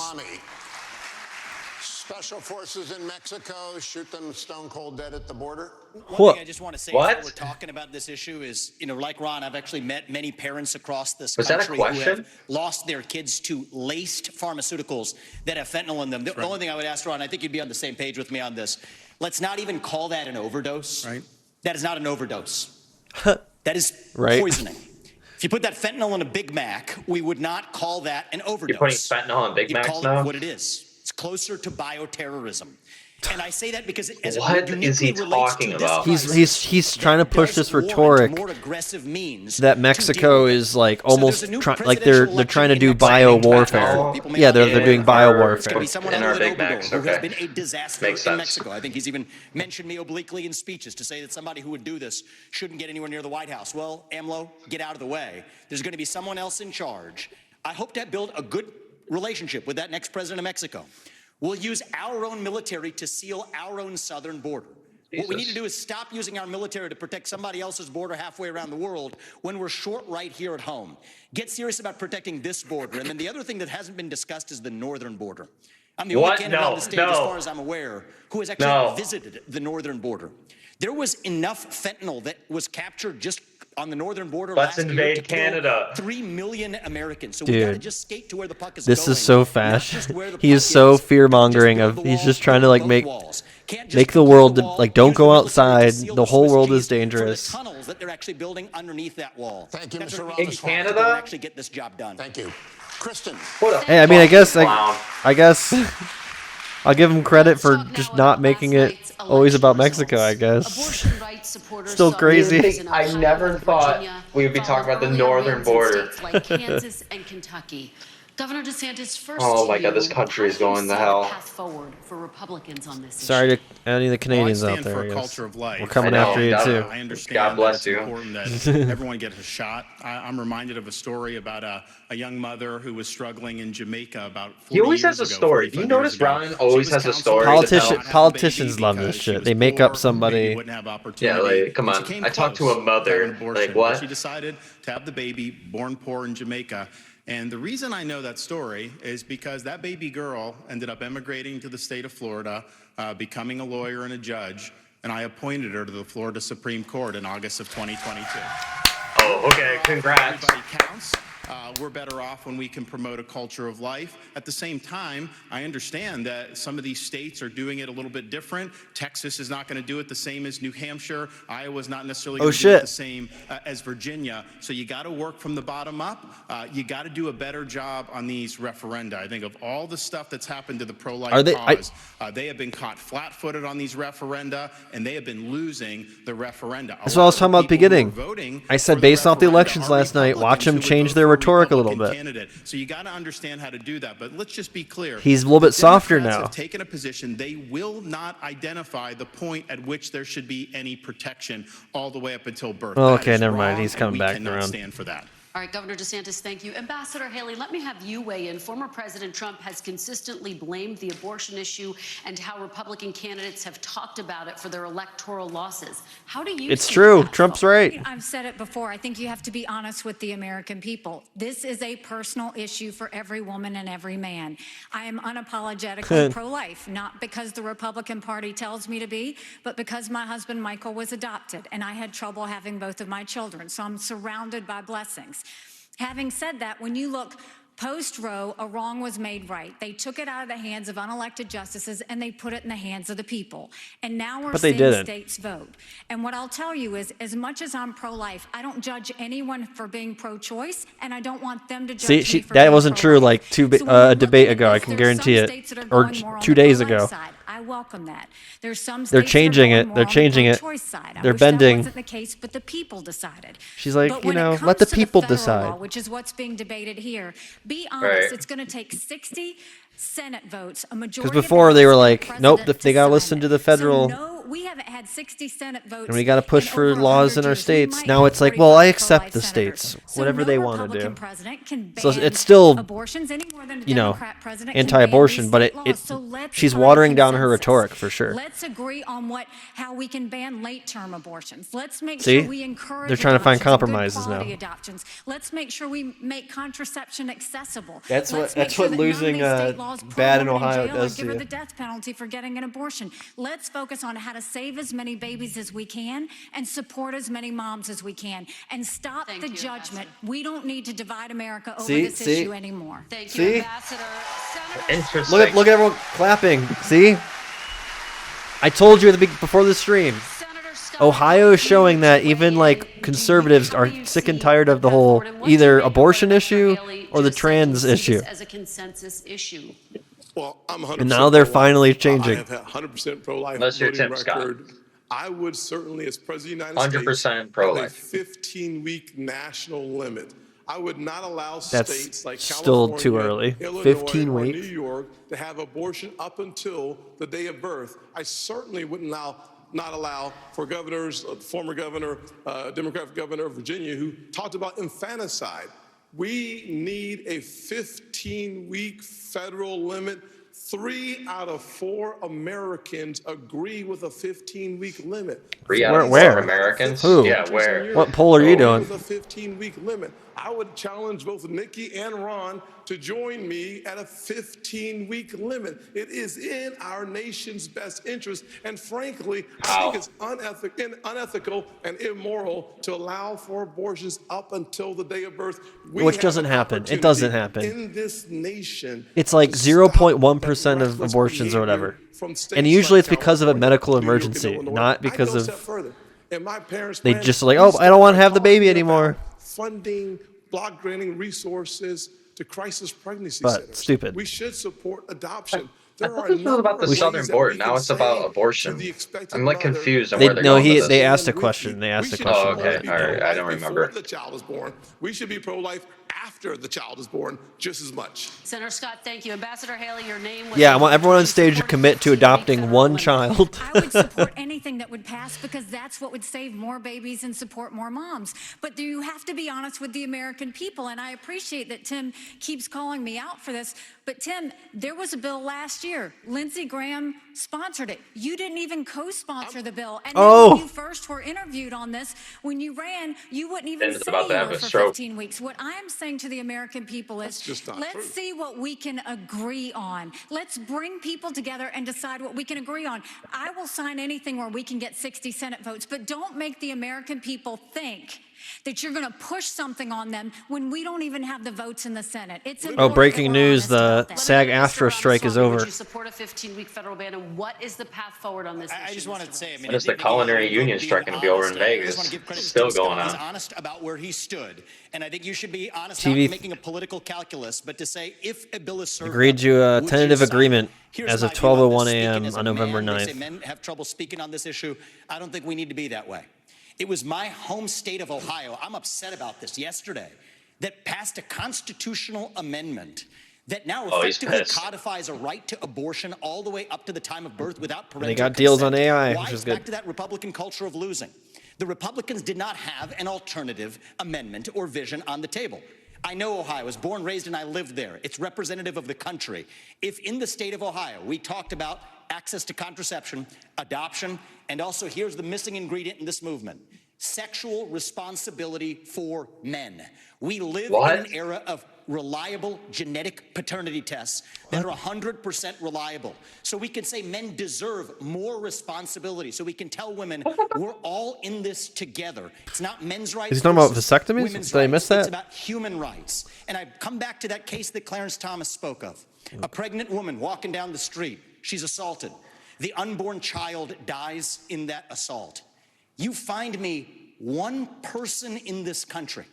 Special forces in Mexico shoot them stone cold dead at the border. One thing I just want to say What? while we're talking about this issue is, like Ron, I've actually met many parents across this Was that a country who question? have lost their kids to laced pharmaceuticals that have fentanyl in them. The only thing I would ask, Ron, I think you'd be on the same page with me on this. Let's not even call that an overdose. Right. That is not an overdose. That is Right. poisoning. If you put that fentanyl in a Big Mac, we would not call that an overdose. You're putting fentanyl in Big You'd Macs call now? it what it is. It's closer to bioterrorism. And I say that because as What it is he uniquely relates talking to this about? crisis, He's trying to push this warrant rhetoric more aggressive means that to Mexico deal with is like So there's almost a new like they're presidential trying to do election in bio Mexico. warfare. People may Yeah, not they're know doing that. bio It's gonna warfare. be someone In other our than Big Macs, Obrador, who okay. has been a disaster Makes in sense. Mexico. I think he's even mentioned me obliquely in speeches to say that somebody who would do this shouldn't get anywhere near the White House. Well, AMLO, get out of the way. There's going to be someone else in charge. I hope to build a good relationship with that next president of Mexico. We'll use our own military to seal our own southern border. What we need to do is stop using our military to protect somebody else's border halfway around the world when we're short right here at home. Get serious about protecting this border. And then the other thing that hasn't been discussed is the northern border. I'm the only What? candidate No, on the stage, as far as I'm aware, who has actually visited the northern border. There was enough fentanyl that was captured just on the northern border Let's last year invade to kill Canada. 3 million Americans. So we got to Dude, just skate to where the puck is this going. is so not fast. just where the He is puck so is. fear mongering of. He's just trying to like make the world like don't go outside. The whole world is dangerous. Tunnels that they're actually building underneath that wall. Thank you, That's Mr. what it Ramos. takes to Canada? actually get this job done. Thank you. Kristen. Hey, I mean, I guess Clown. I guess I'll give him credit for just not making it always about Mexico. I guess. Abortion rights supporters Still saw crazy. news in I Ohio never and thought Virginia, we would be talking about the following northern earlier wins in border. states like Kansas and Kentucky. Governor DeSantis' first Oh my to God, you, this country is how do you going to see hell. the path forward for Republicans on this Sorry issue? to any of the Canadians Well, I out stand there. for I a guess. culture of life. We're coming I know, after you God- too. I understand God bless that it's you. important that everyone gets a shot. I'm reminded of a story about a young mother who was struggling in Jamaica about 40 He always years has a ago, story. Do you 45 years notice ago. Ryan She always was has a counseled story to to not tell? have a Politicians baby love this because she shit. was They make poor, up the somebody. baby wouldn't have opportunity, Yeah, like, come and on. she came I talked to close a mother, to having an abortion, like, but what? she decided to have the baby born poor in Jamaica. And the reason I know that story is because that baby girl ended up emigrating to the state of Florida, becoming a lawyer and a judge, and I appointed her to the Florida Supreme Court in August of 2022. Oh, okay. Congrats. Everybody counts. We're better off when we can promote a culture of life. At the same time, I understand that some of these states are doing it a little bit different. Texas is not going to do it the same as New Hampshire. Iowa's not necessarily going to do it the same as Virginia. So you got to work from the bottom up. You got to do a better job on these referenda. I think of all the stuff that's happened to the pro-life cause, they have been caught flat-footed on these referenda, and they have been losing the referenda. That's what I was talking about at the beginning. I said based off the elections last night, watch them change their rhetoric a little bit. Candidate. So you got to understand how to do that. But let's just be clear. He's a little bit softer Democrats now. have taken a position. They will not identify the point at which there should be any protection all the way up until birth. Oh, That okay, is never mind. wrong, He's and coming we back cannot around. stand for that. All right, Governor DeSantis, thank you. Ambassador Haley, let me have you weigh in. Former President Trump has consistently blamed the abortion issue and how Republican candidates have talked about it for their electoral losses. How do you It's see true. that? Trump's right. I've said it before. I think you have to be honest with the American people. This is a personal issue for every woman and every man. I am unapologetically pro-life, not because the Republican Party tells me to be, but because my husband Michael was adopted and I had trouble having both of my children. So I'm surrounded by blessings. Having said that, when you look post-Roe, a wrong was made right. They took it out of the hands of unelected justices and they put it in the hands of the people. And now we're seeing states vote. And what I'll tell you is, as much as I'm pro-life, I don't judge anyone for being pro-choice, and I don't want them to judge me for that being wasn't true like a debate ago. I can guarantee it, or 2 days ago. I welcome that. There's some They're states changing that are it. going They're more on the changing it. pro-choice side. I They're wish bending. That wasn't the case, but the people decided. She's like, But you when know, it comes let the to people federal decide. law, which is what's being debated here. Be honest. Right. It's going to take 60 Senate votes, a majority. Because before they were like, nope, they got to listen to the federal. So no, we haven't had 60 Senate votes. And we got to push in for over laws 100 in our years. We states. might Now have it's like, well, 45 I accept pro-life the senators. states, So whatever no they want to Republican do. president can ban So it's still, abortions any more than a you know, Democrat president can ban anti-abortion, these but state laws. So let's she's find watering down her consensus. rhetoric for sure. Let's agree on how we can ban late-term abortions. Let's make See? sure we encourage They're trying to find adoptions and compromises good quality now. adoptions. Let's make sure we make contraception accessible. That's Let's what make sure that none of losing these state laws put a bad in woman Ohio jail or does give to her you. the death penalty for getting an abortion. Let's focus on how to save as many babies as we can and support as many moms as we can and stop the judgment. We don't need to divide America over this issue anymore. Thank See? you, Ambassador. Interesting. Look at everyone clapping. See? I told you before the stream. Ohio is showing that even like conservatives are sick and tired of the whole either abortion issue or the trans issue. As a consensus issue. Well, I'm 100% And now they're pro-life. finally changing. I have had 100% pro-life Unless you're voting Tim Scott. record. I would certainly, as President of the United 100% States, pro-life. have a 15-week national limit. I would not allow That's states like still California, too early. Illinois, 15 or weeks. New York to have abortion up until the day of birth. I certainly wouldn't not allow for governors, former governor, Democratic governor of Virginia, who talked about infanticide. We need a 15-week federal limit. 3 out of 4 Americans agree with a 15-week limit. 3 out of 4 Where? Americans? Who? Yeah, where? What poll are you doing? With a 15-week limit. I would challenge both Nikki and Ron to join me at a 15-week limit. It is in our nation's best interest. And frankly, I think it's unethical and immoral to allow for abortions up until the day of birth. Which doesn't happen. It doesn't happen. In this nation, It's like 0.1% of abortions or whatever. And usually it's because of a medical emergency, not because of they just like, oh, I don't want to have the baby anymore. Funding, block granting resources to crisis pregnancy But centers. stupid. We should support adoption. I thought this was about the southern border. Now it's about abortion. I'm like confused on where they're No, going with this. they asked a question. They asked a question. Oh, okay. All right. I don't remember. Before the child is born. We should be pro-life after the child is born just as much. Senator Scott, thank you. Ambassador Haley, your name was... Yeah, I want everyone on stage to commit to adopting one child. I would support anything that would pass because that's what would save more babies and support more moms. But you have to be honest with the American people, and I appreciate that Tim keeps calling me out for this. But Tim, there was a bill last year. Lindsey Graham sponsored it. You didn't even co-sponsor the bill. And then when you first were interviewed on this, when you ran, you wouldn't even say about to you have were a for stroke. 15 weeks. What I'm saying to the American people is, let's see what we can agree on. Let's bring people together and decide what we can agree on. I will sign anything where we can get 60 Senate votes, but don't make the American people think that you're going to push something on them when we don't even have the votes in the Senate. It's important Breaking that we're news, honest the about that. SAG-AFTRA strike is over. Would you support a 15-week federal ban, and what is the path forward on this issue? I just wanted to say, I mean, When is the culinary union strike going to be over in Vegas? Still going He's on. honest about where he stood, and I think you should be honest, TV not making a political calculus, but to say if a bill is served, Agreed to a would tentative you sign it? agreement Here's as my of view on 12:01 this. a.m. Speaking as a on November man, they say 9th. men have trouble speaking on this issue. I don't think we need to be that way. It was my home state of Ohio. I'm upset about this yesterday. that passed a constitutional amendment that now Oh, he's effectively pissed. codifies a right to abortion all the way up to the time of birth without parental they got deals on consent. AI, Why? which is It's back good. to that Republican culture of losing. The Republicans did not have an alternative amendment or vision on the table. I know Ohio. I was born, raised, and I lived there. It's representative of the country. If in the state of Ohio we talked about access to contraception, adoption, and also here's the missing ingredient in this movement, sexual responsibility for men. We live in an era of reliable genetic paternity tests that are 100% reliable. So we can say men deserve more responsibility. So we can tell women we're all in this together. It's not men's rights. Is he talking about versus vasectomies? women's Did I rights. miss that? It's about human rights. And I come back to that case that Clarence Thomas spoke of. A pregnant woman walking down the street. She's assaulted. The unborn child dies in that assault. You find me one person in this country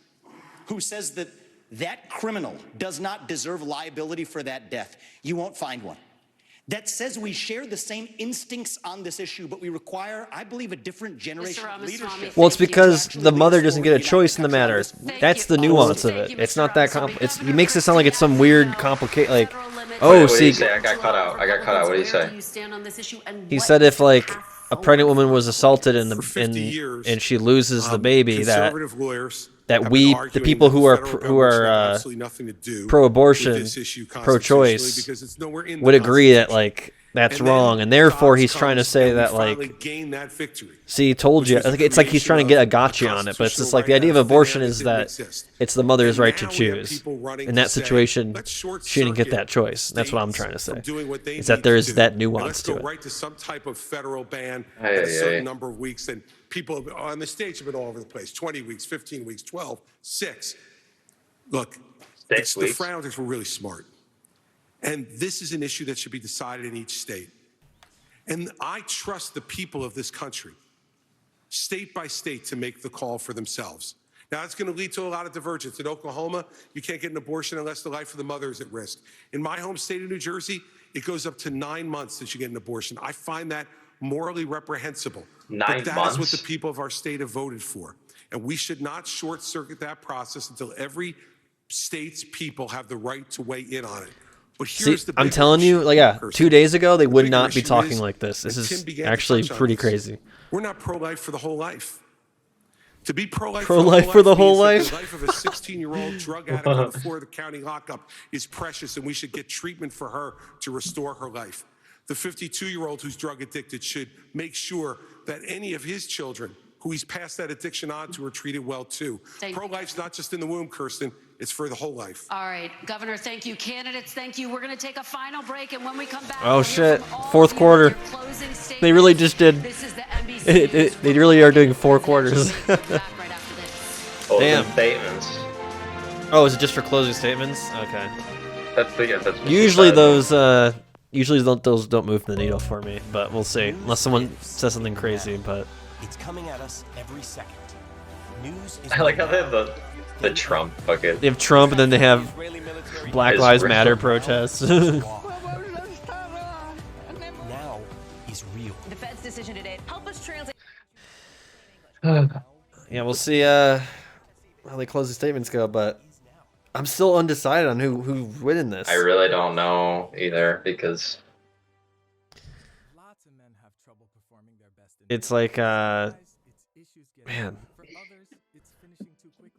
who says that that criminal does not deserve liability for that death. You won't find one. That says we share the same instincts on this issue, but we require, I believe, a different generation of leadership. Well, it's because the mother doesn't get a choice in the matter. That's the nuance of it. It's not that he makes it sound like it's some weird, complicated, like, oh, What did see. he say? I got cut out. What did he say? He said if like a pregnant woman was assaulted and she loses the baby, that conservative lawyers that have we, been the arguing people that who the are federal who government should have are absolutely nothing to do pro-abortion, with this issue pro-choice, because it's nowhere in the would agree that Constitution. like that's And then wrong, and therefore Dobbs he's trying to comes say and we that finally like, gain that victory. see, told you. was the It's like he's trying to get a gotcha creation on it, of but it's just constitutional like the idea of right to abortion that is didn't that exist. it's the mother's And right to now we have choose. people running In to that say, situation, let's short she didn't get circuit that choice. That's what I'm states trying to say. from doing what they Is that need there to is do. that And nuance let's to go it. right to some type of federal ban Aye, at a aye, certain aye. number of weeks. And people on the stage have been all over the place. 20 weeks, 15 weeks, 12, 6. Look, it's the weeks. Frowners were really smart. And this is an issue that should be decided in each state. And I trust the people of this country, state by state, to make the call for themselves. Now, it's going to lead to a lot of divergence. In Oklahoma, you can't get an abortion unless the life of the mother is at risk. In my home state of New Jersey, it goes up to 9 months that you get an abortion. I find that morally reprehensible. 9 but that is what months? the people of our state have voted for. And we should not short circuit that process until every state's people have the right to weigh in on it. But See, here's the I'm bigger telling you, issue, like, yeah, Kirsten. 2 days ago they The would bigger not be issue talking is, like this. This and Tim is began to actually touch on pretty this, crazy. We're not pro-life for the whole life. To be pro-life, Pro-life for the whole means life? that the life of a 16-year-old drug addict on the floor of the county lockup is precious, and we should get treatment for her to restore her life. The 52-year-old who's drug addicted should make sure that any of his children who he's passed that addiction on to are treated well too. Thank you. Pro-life's not just in the womb, Kirsten. It's for the whole life. All right, Governor, thank you. Candidates, thank you. We're going to take a final break, and when we come back, Oh we'll hear shit! from all Fourth of you quarter. with your closing They really just did. This is the NBC They really are doing 4 quarters. Closing Damn. statements. Oh, is it just for closing statements? Okay. That's what she Usually said. those don't move the needle for me, but we'll see. Unless someone says something crazy, but It's coming at us every second. News is I like how they have the Trump bucket. they have Trump and then they have Black Israel. Lives Matter protests. now is real. The Fed's decision today help us translate. Yeah, we'll see how the closing statements go, but I'm still undecided on who's winning this. I really don't know either because It's like man,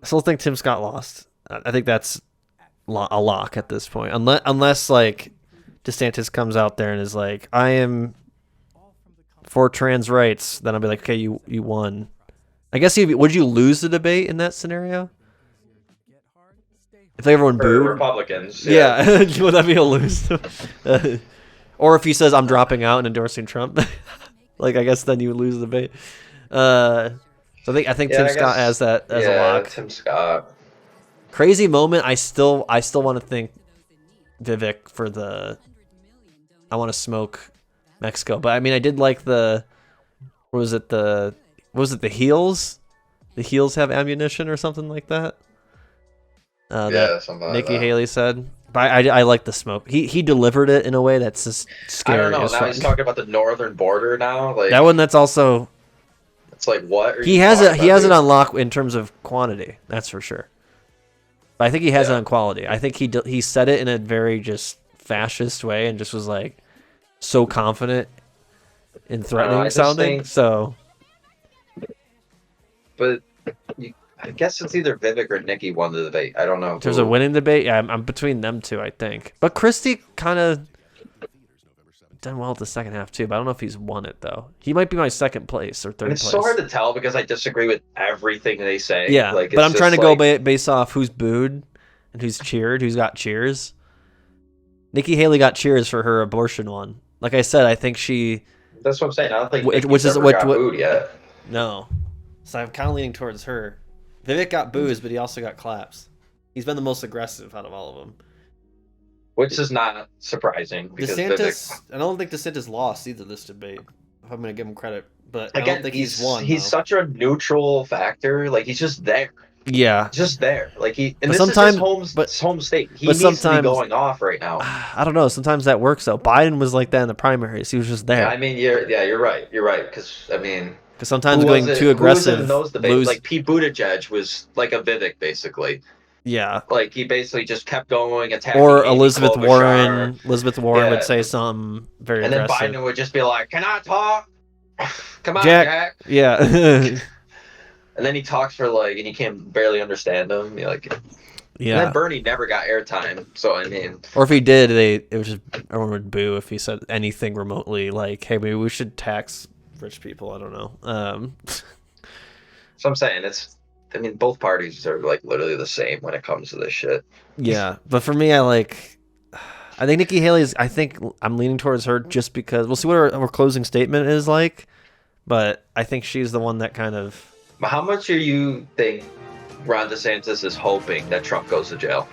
I still think Tim Scott lost. I think that's a lock at this point, unless like DeSantis comes out there and is like, I am for trans rights, then I'll be like, okay, you won. I guess would you lose the debate in that scenario? If everyone for booed? Republicans. Yeah, would that be a lose? Or if he says, I'm dropping out and endorsing Trump. Like, I guess then you would lose the debate. So I think Tim Scott has that as a lock. Tim Scott. Crazy moment. I still want to thank Vivek for the I want to smoke Mexico. But I mean, I did like the the heels? The heels have ammunition or something like that. That something like Nikki that. Haley said. But I like the smoke. He delivered it in a way that's just scary. I don't know. as Now fuck. he's talking about the northern border now. Like That one. That's also. It's like what? Are He you has talking it. He about, has it dude? on lock in terms of quantity. That's for sure. But I think he has it on quality. I think he said it in a very just fascist way and just was like so confident and threatening sounding. But I guess it's either Vivek or Nikki won the debate. I don't know. There's a winning debate. Yeah, I'm between them two, I think. But Christie kind of done well at the second half too. But I don't know if he's won it though. He might be my second place or third place. It's so hard to tell because I disagree with everything they say. Yeah, like, but I'm trying to go based off who's booed and who's cheered, who's got cheers. Nikki Haley got cheers for her abortion one. Like I said, I think she. That's what I'm saying. I don't think Nikki's ever got booed yet. No, so I'm kind of leaning towards her. Vivek got boos, but he also got claps. He's been the most aggressive out of all of them. Which is not surprising. Because DeSantis, I don't think DeSantis lost either this debate. If I'm going to give him credit, but I don't think he's won. He's such a neutral factor. Like he's just there. Yeah, just there. Like but this sometimes, is his home state. He needs to be going off right now. I don't know. Sometimes that works though. Biden was like that in the primaries. He was just there. Yeah, I mean, you're right. You're right. Because I mean. Because sometimes going too aggressive, like Pete Buttigieg was like a Vivek basically. Yeah, like he basically just kept going attacking. Or Elizabeth Warren. Elizabeth Warren would say something very aggressive, and then Biden would just be like, "Can I talk? Come on, Jack." Yeah. And then he talks for and you can't barely understand him. You're like, yeah. And then Bernie never got airtime, so I mean. Or if he did, it was just everyone would boo if he said anything remotely like, "Hey, maybe we should tax rich people." I don't know. So I'm saying I mean, both parties are like literally the same when it comes to this shit. Yeah, but for me, I think Nikki Haley is. I think I'm leaning towards her just because we'll see what her closing statement is like. But I think she's the one that kind of. But how much do you think Ron DeSantis is hoping that Trump goes to jail?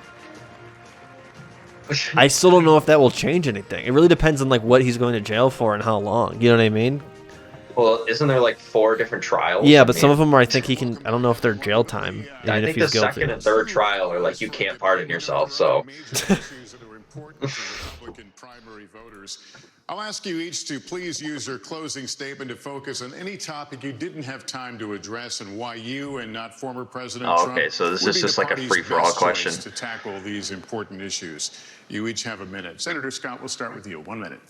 I still don't know if that will change anything. It really depends on what he's going to jail for and how long. You know what I mean? Well, isn't there 4 different trials? Yeah, but some of them are. I think he can. I don't know if they're jail time. I think the second and third trial are you can't pardon yourself. So. I'll ask you each to please use your closing statement to focus on any topic you didn't have time to address and why you and not former President Trump. Okay, so this is just like a free-for-all question to tackle these important issues. You each have a minute. Senator Scott, we'll start with you. 1 minute.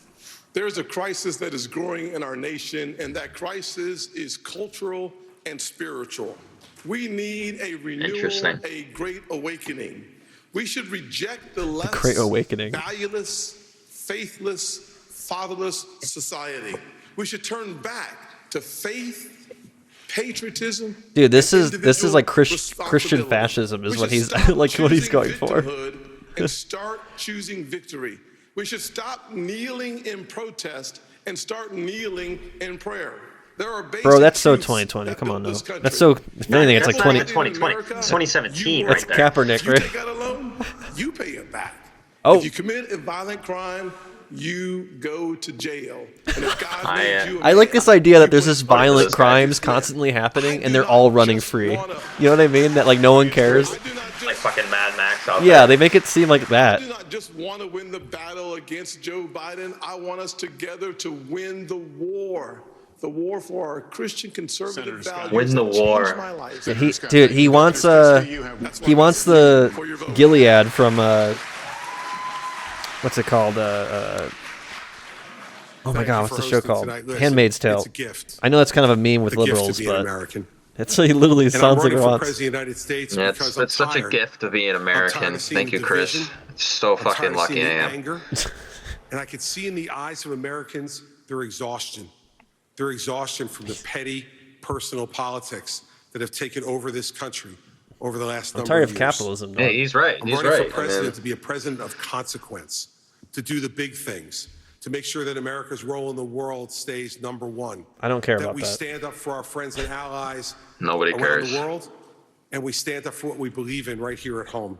There's a crisis that is growing in our nation, and that crisis is cultural and spiritual. We need a renewal, a great awakening. We should reject the less valueless, faithless, fatherless society. We should turn back to faith, patriotism. Dude, this is like Christian fascism is what he's what he's going for. And start choosing victory. We should stop kneeling in protest and start kneeling in prayer. There are Bro, that's so 2020. Come on, now. That's so. If anything, it's like 2020. It's 2017. That's right Kaepernick, you right? take out a loan, you pay it back. Oh. If you commit a violent crime, you go to jail. And if God made you I like this idea that there's this violent crimes constantly happening and they're all running free. You know what I mean? That no one cares. Like fucking Mad Max out there. Yeah, they make it seem like that. I do not just want to win the battle against Joe Biden. I want us together to win the war. The war for our Christian conservative values. Win the war. He wants the Gilead from what's it called? Oh my God, what's the show called? Handmaid's Tale. I know that's kind of a meme with liberals, but it's literally sounds like it wants. Yeah, it's such a gift to be an American. Thank you, Chris. It's so fucking lucky I am. And I can see in the eyes of Americans their exhaustion. Their exhaustion from the petty personal politics that have taken over this country over the last number of years. I'm tired of capitalism. Yeah, he's right. I'm running for president to be a president of consequence, to do the big things, to make sure that America's role in the world stays number one. I don't care about that. That we stand up for our friends and allies Nobody around cares. the world, and we stand up for what we believe in right here at home.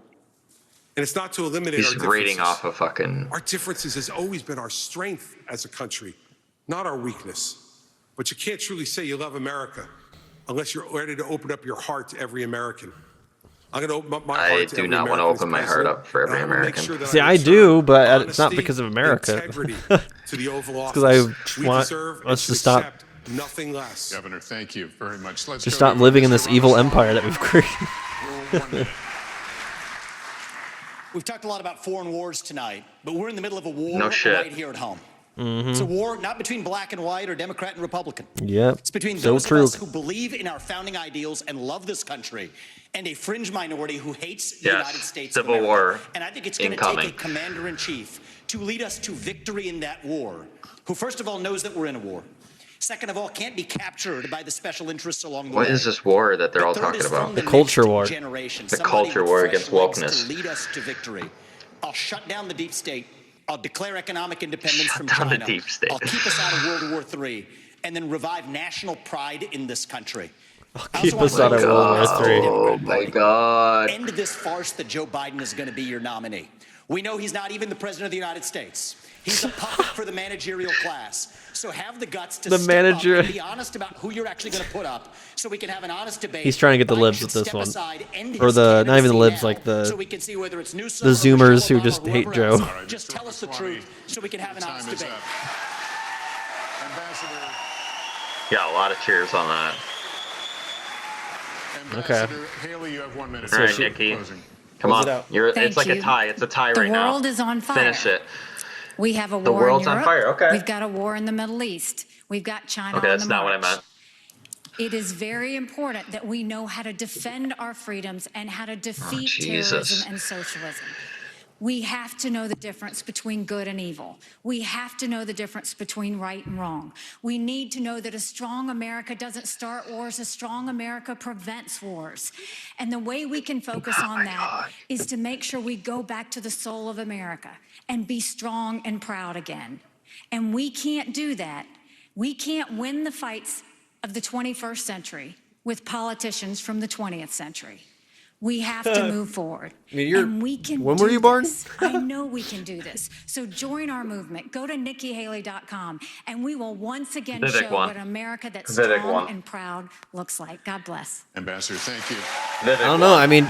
And it's not to eliminate our differences. He's reading off a fucking... Our differences has always been our strength as a country, not our weakness. But you can't truly say you love America unless you're ready to open up your heart to every American. I'm going to open up my heart to every American. I do not want to open my heart up for every American. See, I do, but it's not because of America. It's because I want us to stop. Nothing less. Governor, thank you very much. Let's just stop living in this evil empire that we've created. We've talked a lot about foreign wars tonight, but we're in the middle of a war No shit. right here at home. It's a war not between black and white or Democrat and Republican. Yep. It's between So those true. of us who believe in our founding ideals and love this country and a fringe minority who hates the United States Civil of America. war And I think it's going to take a commander-in-chief to lead us to victory in that war, who first of all knows that we're in a war. Second of all, can't be captured by the special interests along the way. What is this war that they're all talking about? The culture war. The culture war against wokeness. To lead us to victory. I'll shut down the deep state. I'll declare economic independence from down the China. deep state. I'll keep us out of World War III, and then revive national pride in this country. Keep us out of World War III. Oh my God. End this farce that Joe Biden is going to be your nominee. We know he's not even the president of the United States. He's a puppet for the managerial class. So have the guts to step up and be honest about who you're actually going to put up, so we can have an honest debate. He's trying to get the libs with this one, or not even the libs, like the Zoomers who just hate Joe. Just tell us the truth, so we can have an honest debate. Yeah, a lot of cheers on that. Okay. Haley, you have 1 minute. All right, Nikki. Come on. It's like a tie. It's a tie right now. The world is on fire. Finish it. We have a war The world's in Europe. on fire. Okay. We've got a war in the Middle East. We've got China Okay, on that's the not what I march. meant. It is very important that we know how to defend our freedoms and how to defeat Jesus. terrorism and socialism. We have to know the difference between good and evil. We have to know the difference between right and wrong. We need to know that a strong America doesn't start wars, a strong America prevents wars. And the way we can focus on that is to make sure we go back to the soul of America and be strong and proud again. And we can't do that. We can't win the fights of the 21st century with politicians from the 20th century. We have to move forward. And we can when were you born? I know we can do this. So join our movement. Go to NikkiHaley.com, and we will once again show what America that's strong and proud looks like. God bless. Ambassador, thank you. I don't know. I mean,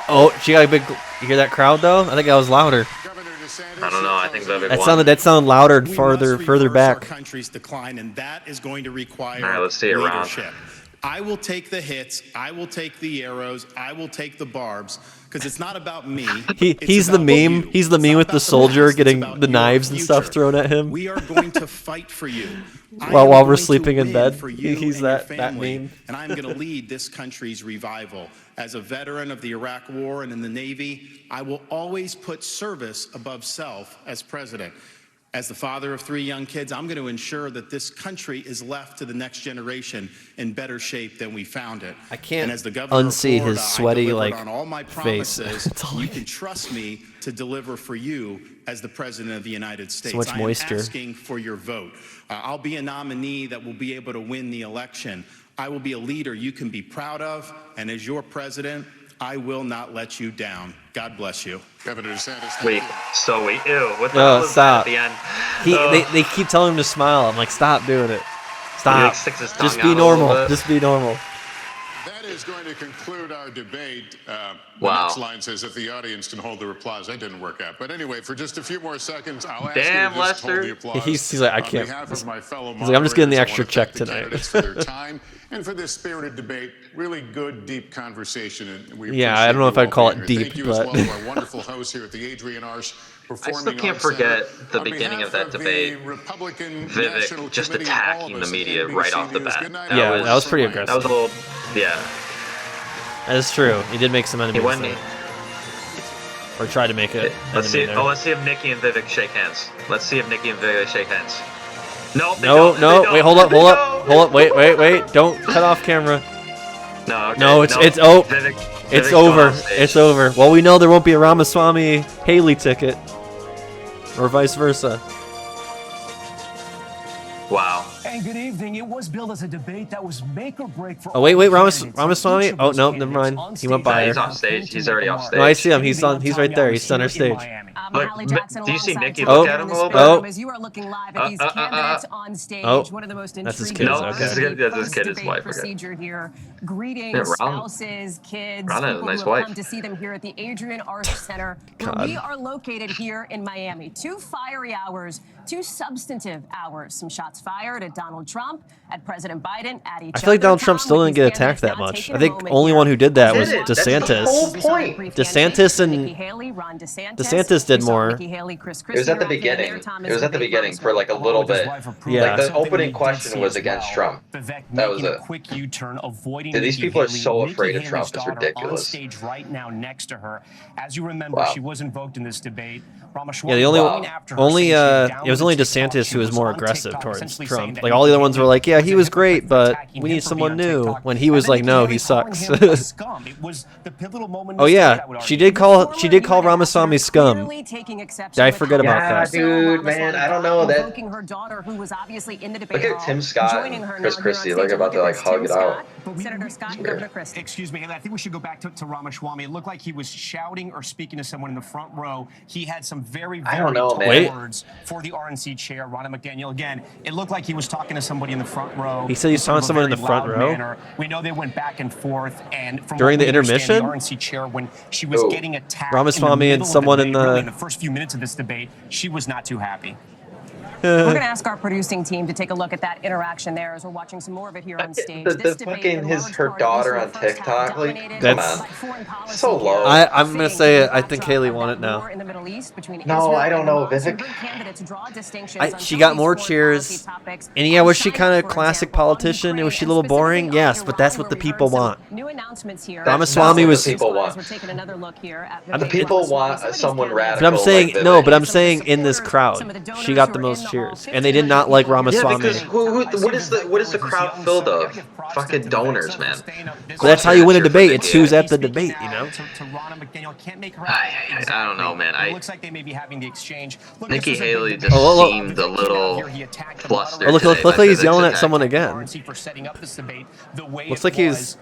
oh, she got a big. You hear that crowd though? I think that was louder. I don't know. I think Vivek That won. sounded louder and further Our back. country's decline, and that is going to require All right, let's see it, Ron. leadership. I will take the hits. I will take the arrows. I will take the barbs, because it's not about me. He's the meme. He's the meme with the soldier getting the knives and stuff thrown at him. We are going to fight for you. while we're sleeping in bed. He's that meme. And I'm going to lead this country's revival. As a veteran of the Iraq War and in the Navy, I will always put service above self as president. As the father of 3 young kids, I'm going to ensure that this country is left to the next generation in better shape than we found it. I can't and as the governor unsee of Florida, his sweaty, I like, on all my face. promises. You can trust me to deliver for you as the president of the United States. So much moisture. I am asking for your vote. I'll be a nominee that will be able to win the election. I will be a leader you can be proud of, and as your president, I will not let you down. God bless you. Governor DeSantis. Wait, so wait, ew, what the hell is that at the end? They keep telling him to smile. I'm like, stop doing it. Stop. Sticks his Just tongue be out a little normal. bit. Just be normal. That is going to conclude our debate. The Wow. next line says, if the audience can hold their applause. That didn't work out. But anyway, for just a few more seconds, I'll ask Damn, you to just hold Lester. the applause. He's like, I can't. On behalf of my fellow He's like, I'm just getting the moderators, I extra wanna check thank the tonight. candidates for their time and for this spirited debate. Really good, deep conversation. And we Yeah, I don't know if appreciate I'd call you all it being here. deep, Thank you as but- well to our wonderful hosts here at the Adrian Arsh I Performing still can't Arts forget Center. the On beginning of behalf that debate. the Republican Vivek National just Committee and all attacking of the us at media NBC right off the News, bat. good night, Yeah, everyone. that was pretty That was a aggressive. little, yeah. That is true. He did make some enemies. He won there. me. Or tried to make it. Let's see. enemy there. Oh, let's see if Nikki and Vivek shake hands. Let's see if Nikki and Vivek shake hands. Nope. they No, don't, no, they don't, wait, hold up, they hold don't. up, hold up, wait, don't cut off camera. No, okay, No, it's Vivek's it's going over, on stage. it's over. Well, we know there won't be a Ramaswamy Haley ticket, or vice versa. Wow. And good evening. It was billed as a debate that was make or break for. Oh wait, all Ramaswamy. candidates. Ramaswamy? Each of Oh those no, never candidates mind. on He went stage by No, her. he's off stage. He's already off stage. No, I see him. He's on. He's right there. He's center stage. Look, Holly Jackson do you see alongside Nikki Tom look Oh, at him a in little the bit? oh. As you are looking live at these candidates on stage, Oh, one of the most that's his intriguing kids, No, okay. this is good. That's his kid, his post-debate wife, okay. procedure here. Greetings, Yeah, Ron- spouses, kids, Ron has a people nice who have wife. come to see them here at the Adrian Arsh Center, where God. we are located here in Miami. 2 fiery hours, 2 substantive hours. Some shots shots fired at Donald Trump, at President Biden, at each other. I feel like Donald Trump still didn't get attacked that much. I think only one who did that was DeSantis. That's the whole point. DeSantis did more. It was at the beginning. It was at the beginning for like a little bit. Yeah. Like the opening question was against Trump. That was it. Dude, these people are so afraid of Trump. It's ridiculous. Stage right now next to her. As you remember, she was invoked in this debate. Yeah, the it was only DeSantis who was more aggressive towards Trump. Like all the other ones were like, yeah, he was great, but we need someone new. When he was like, no, he sucks. Oh yeah, she did call Ramaswamy scum. Did I forget about that? Dude, man, I don't know that. Look at Tim Scott and Chris Christie. Like about to like hug it out. Senator Scott, Governor Christie. Excuse me, I think we should go back to Ramaswamy. It looked like he was shouting or speaking to someone in the front row. He had some very tall words for the RNC chair, Ronna McDaniel. Again, it looked like he was talking to somebody in the front row. He said he saw someone in the front row. Manner. We know they went back and forth, and from during the intermission, the RNC chair when she was getting attacked, Ramaswamy and someone in the first few minutes of this debate, she was not too happy. We're going to ask our producing team to take a look at that interaction there as we're watching some more of it here on stage. The fucking her daughter on TikTok, like, that's so low. I'm gonna say I think Haley won it now. No, I don't know, Vivek. She got more cheers, and yeah, was she kind of classic politician? Was she a little boring? Yes, but that's what the people want. Ramaswamy was. The people want. The people want someone radical. But I'm saying like no. But I'm saying in this crowd, she got the most cheers, and they did not like Ramaswamy. Yeah, because what is the crowd filled of? Fucking donors, man. But that's how you win a debate. It's who's at the debate, you know. I don't know, man. Looks like they may be having the exchange. Nikki Haley just seemed a little flustered. Oh, look like he's yelling at someone again. Looks like he was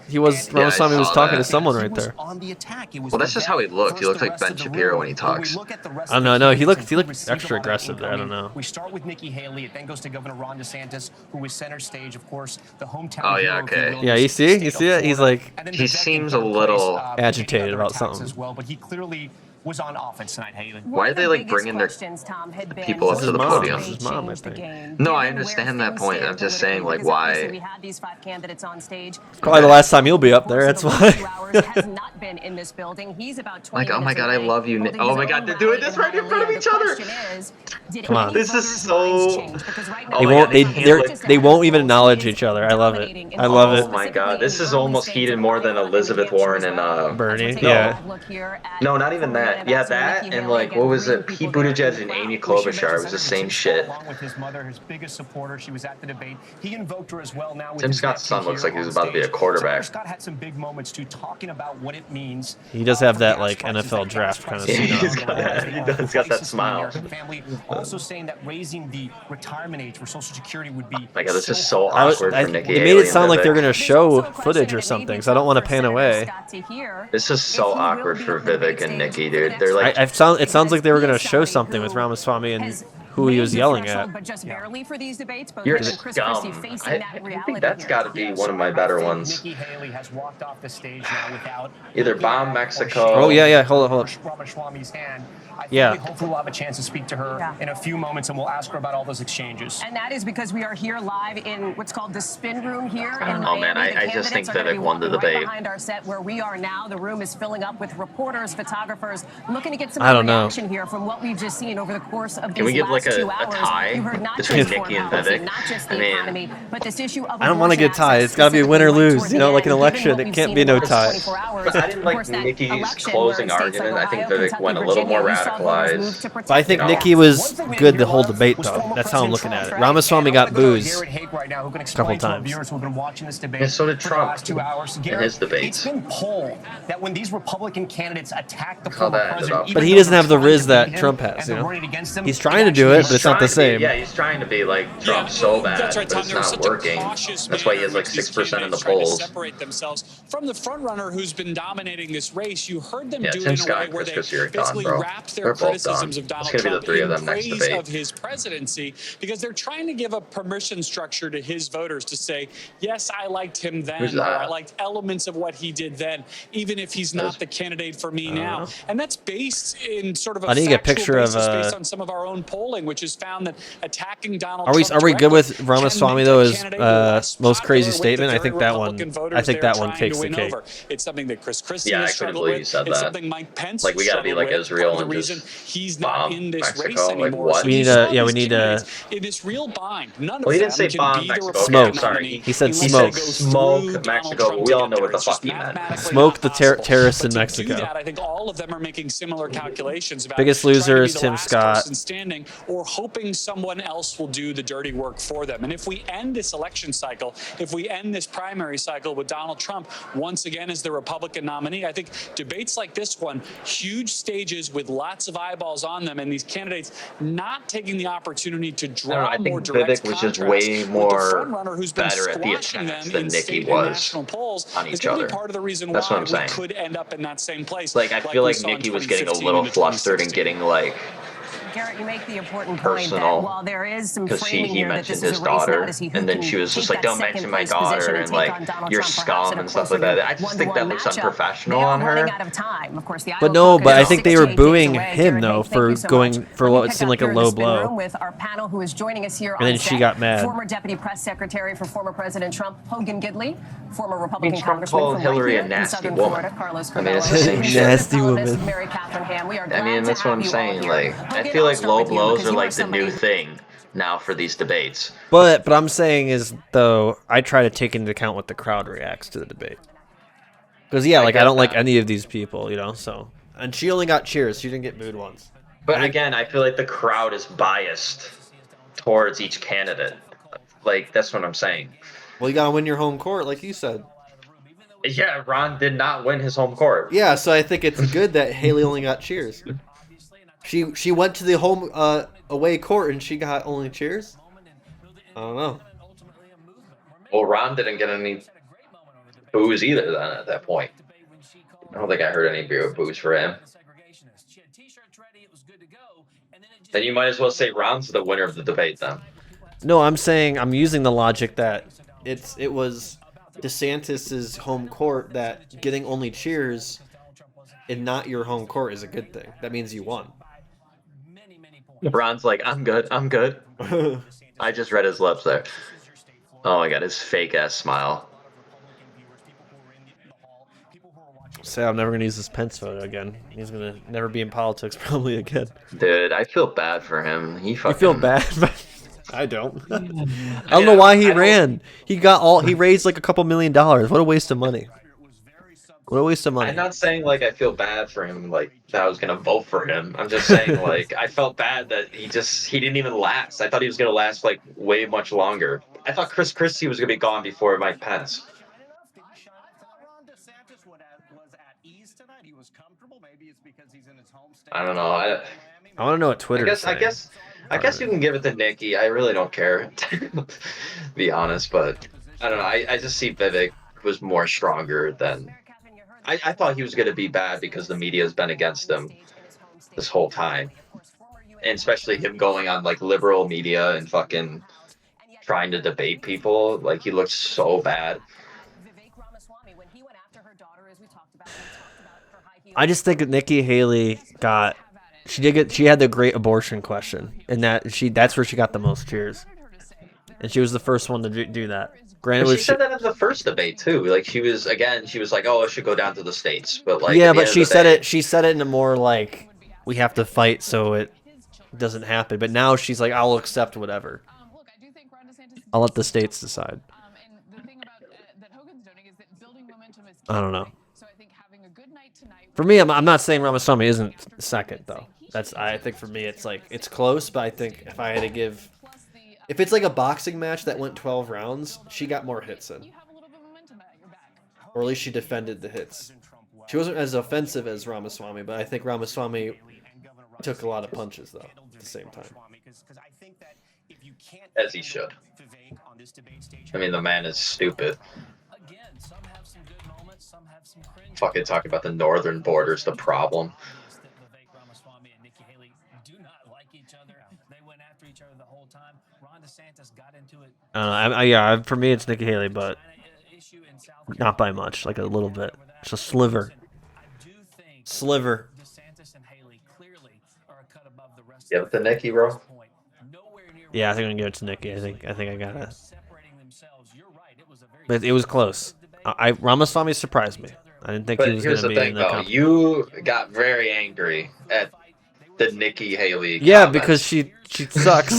Ramaswamy was talking to someone right there. Well, that's just how he looked. He looked like Ben Shapiro when he talks. I don't know. No, he looked extra aggressive there. I don't know. We start with Nikki Haley. It then goes to Governor Ron DeSantis, who was center stage, of course, the hometown. Oh yeah, okay. Yeah, you see it? He's like he seems a little agitated about something. As well, but he clearly was on offense tonight, Haley. Why are they like bringing their people up to the podium? His mom, I think. No, I understand that point. I'm just saying, like, why? Probably the last time you'll be up there. That's why. Like, oh my God, I love you. Oh my God, they're doing this right in front of each other. Come on. This is so. They won't even acknowledge each other. I love it. I love it. Oh my God, this is almost heated more than Elizabeth Warren and Bernie. Yeah. No, not even that. Yeah, that and like what was it? Pete Buttigieg and Amy Klobuchar. It was the same shit. Along with his mother, his biggest supporter, she was at the debate. He invoked her as well. Now Tim Scott's son looks like he was about to be a quarterback. Scott had some big moments too, talking about what it means. He does have that like NFL draft kind of. He does got that smile. Family also saying that raising the retirement age for Social Security would be. My God, this is so awkward for Nikki. They made it sound like they're gonna show footage or something, so I don't want to pan away. This is so awkward for Vivek and Nikki, dude. They're like. It sounds like they were gonna show something with Ramaswamy and who he was yelling at. You're scum. I think that's got to be one of my better ones. Either bomb Mexico. Oh yeah. Hold on. Yeah. Hopefully we'll have a chance to speak to her in a few moments, and we'll ask her about all those exchanges. And that is because we are here live in what's called the spin room here in Miami. Oh man, I just think Vivek won the debate. Right behind our set where we are now, the room is filling up with reporters, photographers, looking to get some reaction here from what we've just seen over the course of these Can we give like last a 2 hours. tie between Nikki and Vivek? Not just the economy, but this issue of I don't want to get tied. It's got to be win or lose. You know, like an election, it can't be no tie. But I didn't like Nikki's closing argument. I think Vivek went a little more radicalized. But I think Nikki was good the whole debate, though. That's how I'm looking at it. Ramaswamy got boozed a couple times. And so did Trump in his debates. It's been polled that when these Republican candidates attack the former president, but he doesn't have the riz that Trump has, you know? He's trying to do it, but it's not the same. Yeah, he's trying to be like Trump so bad, but it's not working. That's why he has like 6% in the polls. Separate themselves from the front runner who's been dominating this race. You heard them do it Tim in a Scott way and where Chris they Christie are gone, basically bro. wrapped They're both criticisms done. of Donald It's gonna be Trump the three of in them next praise debate. of his presidency, because they're trying to give a permission structure to his voters to say, yes, I liked him Who's then, or I that? liked elements of what he did then, even if he's not the candidate for me now. know. And that's based in sort of a I need to get a factual picture of, basis based on some of our own polling, which has found that attacking Donald Are we Trump good with directly Ramaswamy can though? make a Is candidate less most crazy popular with the statement? I very think that Republican one. voters I think they're that one trying takes to the win cake. over. It's something that Chris Christie Yeah, has I couldn't struggled believe you with. said It's that. something Mike Pence Like, we gotta be struggled like with. Israel Part of the and reason just he's not bomb in this race Mexico. Like, anymore. what? So We you need saw yeah, we these need candidates in this real bind. None Well, of he them didn't say can bomb be the Mexico. Republican Okay, I'm Smoke. sorry. nominee He said unless smoke. they go Smoke through Donald Mexico. Trump We all know together. what the It's just fuck he meant. mathematically Smoke not the possible. terrorists But in to Mexico. do that, I think all of them are making similar calculations about Biggest trying loser to be is the Tim last Scott. person standing, or hoping someone else will do the dirty work for them. And if we end this election cycle, if we end this primary cycle with Donald Trump once again as the Republican nominee, I think debates like this one, huge stages with lots of eyeballs on them, and these candidates not taking the opportunity to I don't know. draw I more think direct Vivek was just contrast way with the more front runner who's been better at the squashing them attacks than in Nikki state and was national polls on is each going to other. be part of the reason That's what why I'm we saying. could end up in that same place. Like, I feel we like saw in Nikki was getting a 2015 little into flustered and 2016. getting like Garrett, you make the important point that personal while there is some because framing he here that mentioned this is his a race now daughter, to see who and then can she was take just like, that "Don't second mention my place position daughter," and and take like on Donald you're Trump perhaps in scum a and stuff closer like to that. I just think one-to-one that looks matchup. unprofessional They are on running her. out of time. Of course, the But Iowa no, caucus but I is think 6 they were days booing away. him Garrett, though hey, thank for you so going much. for Let me what pick seemed up like a here in the low spin room blow. with our panel who is joining us here And on then she set. got mad. Former Deputy Press Secretary for former President Trump, Hogan Gidley, former I mean, Republican Trump congressman called from Hillary right a here in nasty Southern woman. Florida, Carlos I mean, it's Curbelo, the same shit. Nasty columnist woman. Mary Catherine Ham. We are I glad mean, to that's what have I'm you all saying. here. Like, I Hogan, feel I'll like start low with you blows because are you are like the new somebody. thing now for these debates. But I'm saying is though I try to take into account what the crowd reacts to the debate. Because yeah, like I get don't like that. any of these people, you know. So and she only got cheers. She didn't get booed once. But again, I feel like the crowd is biased towards each candidate. Like, that's what I'm saying. Well, you gotta win your home court, like you said. Yeah, Ron did not win his home court. Yeah, so I think it's good that Haley only got cheers. She went to the home away court and she got only cheers. I don't know. Well, Ron didn't get any boos either then at that point. I don't think I heard any boos for him. Then you might as well say Ron's the winner of the debate then. No, I'm saying I'm using the logic that it was DeSantis's home court that getting only cheers and not your home court is a good thing. That means you won. Ron's like, I'm good, I'm good. I just read his lips there. Oh my god, his fake ass smile. Say I'm never gonna use this Pence photo again. He's gonna never be in politics probably again. Dude, I feel bad for him. He fucking... You feel bad? I don't. I don't know why he ran. He raised like a couple $1 million. What a waste of money. What a waste of money. I'm not saying like I feel bad for him, like that I was gonna vote for him. I'm just saying like I felt bad that he didn't even last. I thought he was gonna last like way much longer. I thought Chris Christie was gonna be gone before Mike Pence. I don't know. I want to know what Twitter is saying. I guess you can give it to Nikki. I really don't care, to be honest. But I don't know. I just see Vivek was more stronger than... I thought he was going to be bad because the media has been against him this whole time. And especially him going on like liberal media and fucking trying to debate people. Like he looked so bad. I just think that Nikki Haley she had the great abortion question, and that's where she got the most cheers, and she was the first one to do that. Granted, But she said that in the first debate too. Like she was like, "Oh, it should go down to the states." But like, yeah, but she said it in a more like we have to fight so it doesn't happen. But now she's like, I'll accept whatever. I'll let the states decide. I don't know. For me, I'm not saying Ramaswamy isn't second though. I think for me it's close, but I think if I had to give, if it's like a boxing match that went 12 rounds, she got more hits in, or at least she defended the hits. She wasn't as offensive as Ramaswamy, but I think Ramaswamy took a lot of punches though at the same time. As he should. I mean, the man is stupid. Fucking talking about the northern border's the problem. do not like each other. They went after each other the whole time. Ron DeSantis got into it. Yeah, for me it's Nikki Haley, but not by much, like a little bit. Just a sliver. Sliver. DeSantis and Haley clearly are a cut above the rest. Give it to Nikki, bro. Yeah, I think I'm gonna give it to Nikki. I think I gotta. But it was close. Ramaswamy surprised me. I didn't think he was here's gonna the be thing, in the though. You got very angry at the Nikki Haley. Yeah, comments. because she sucks.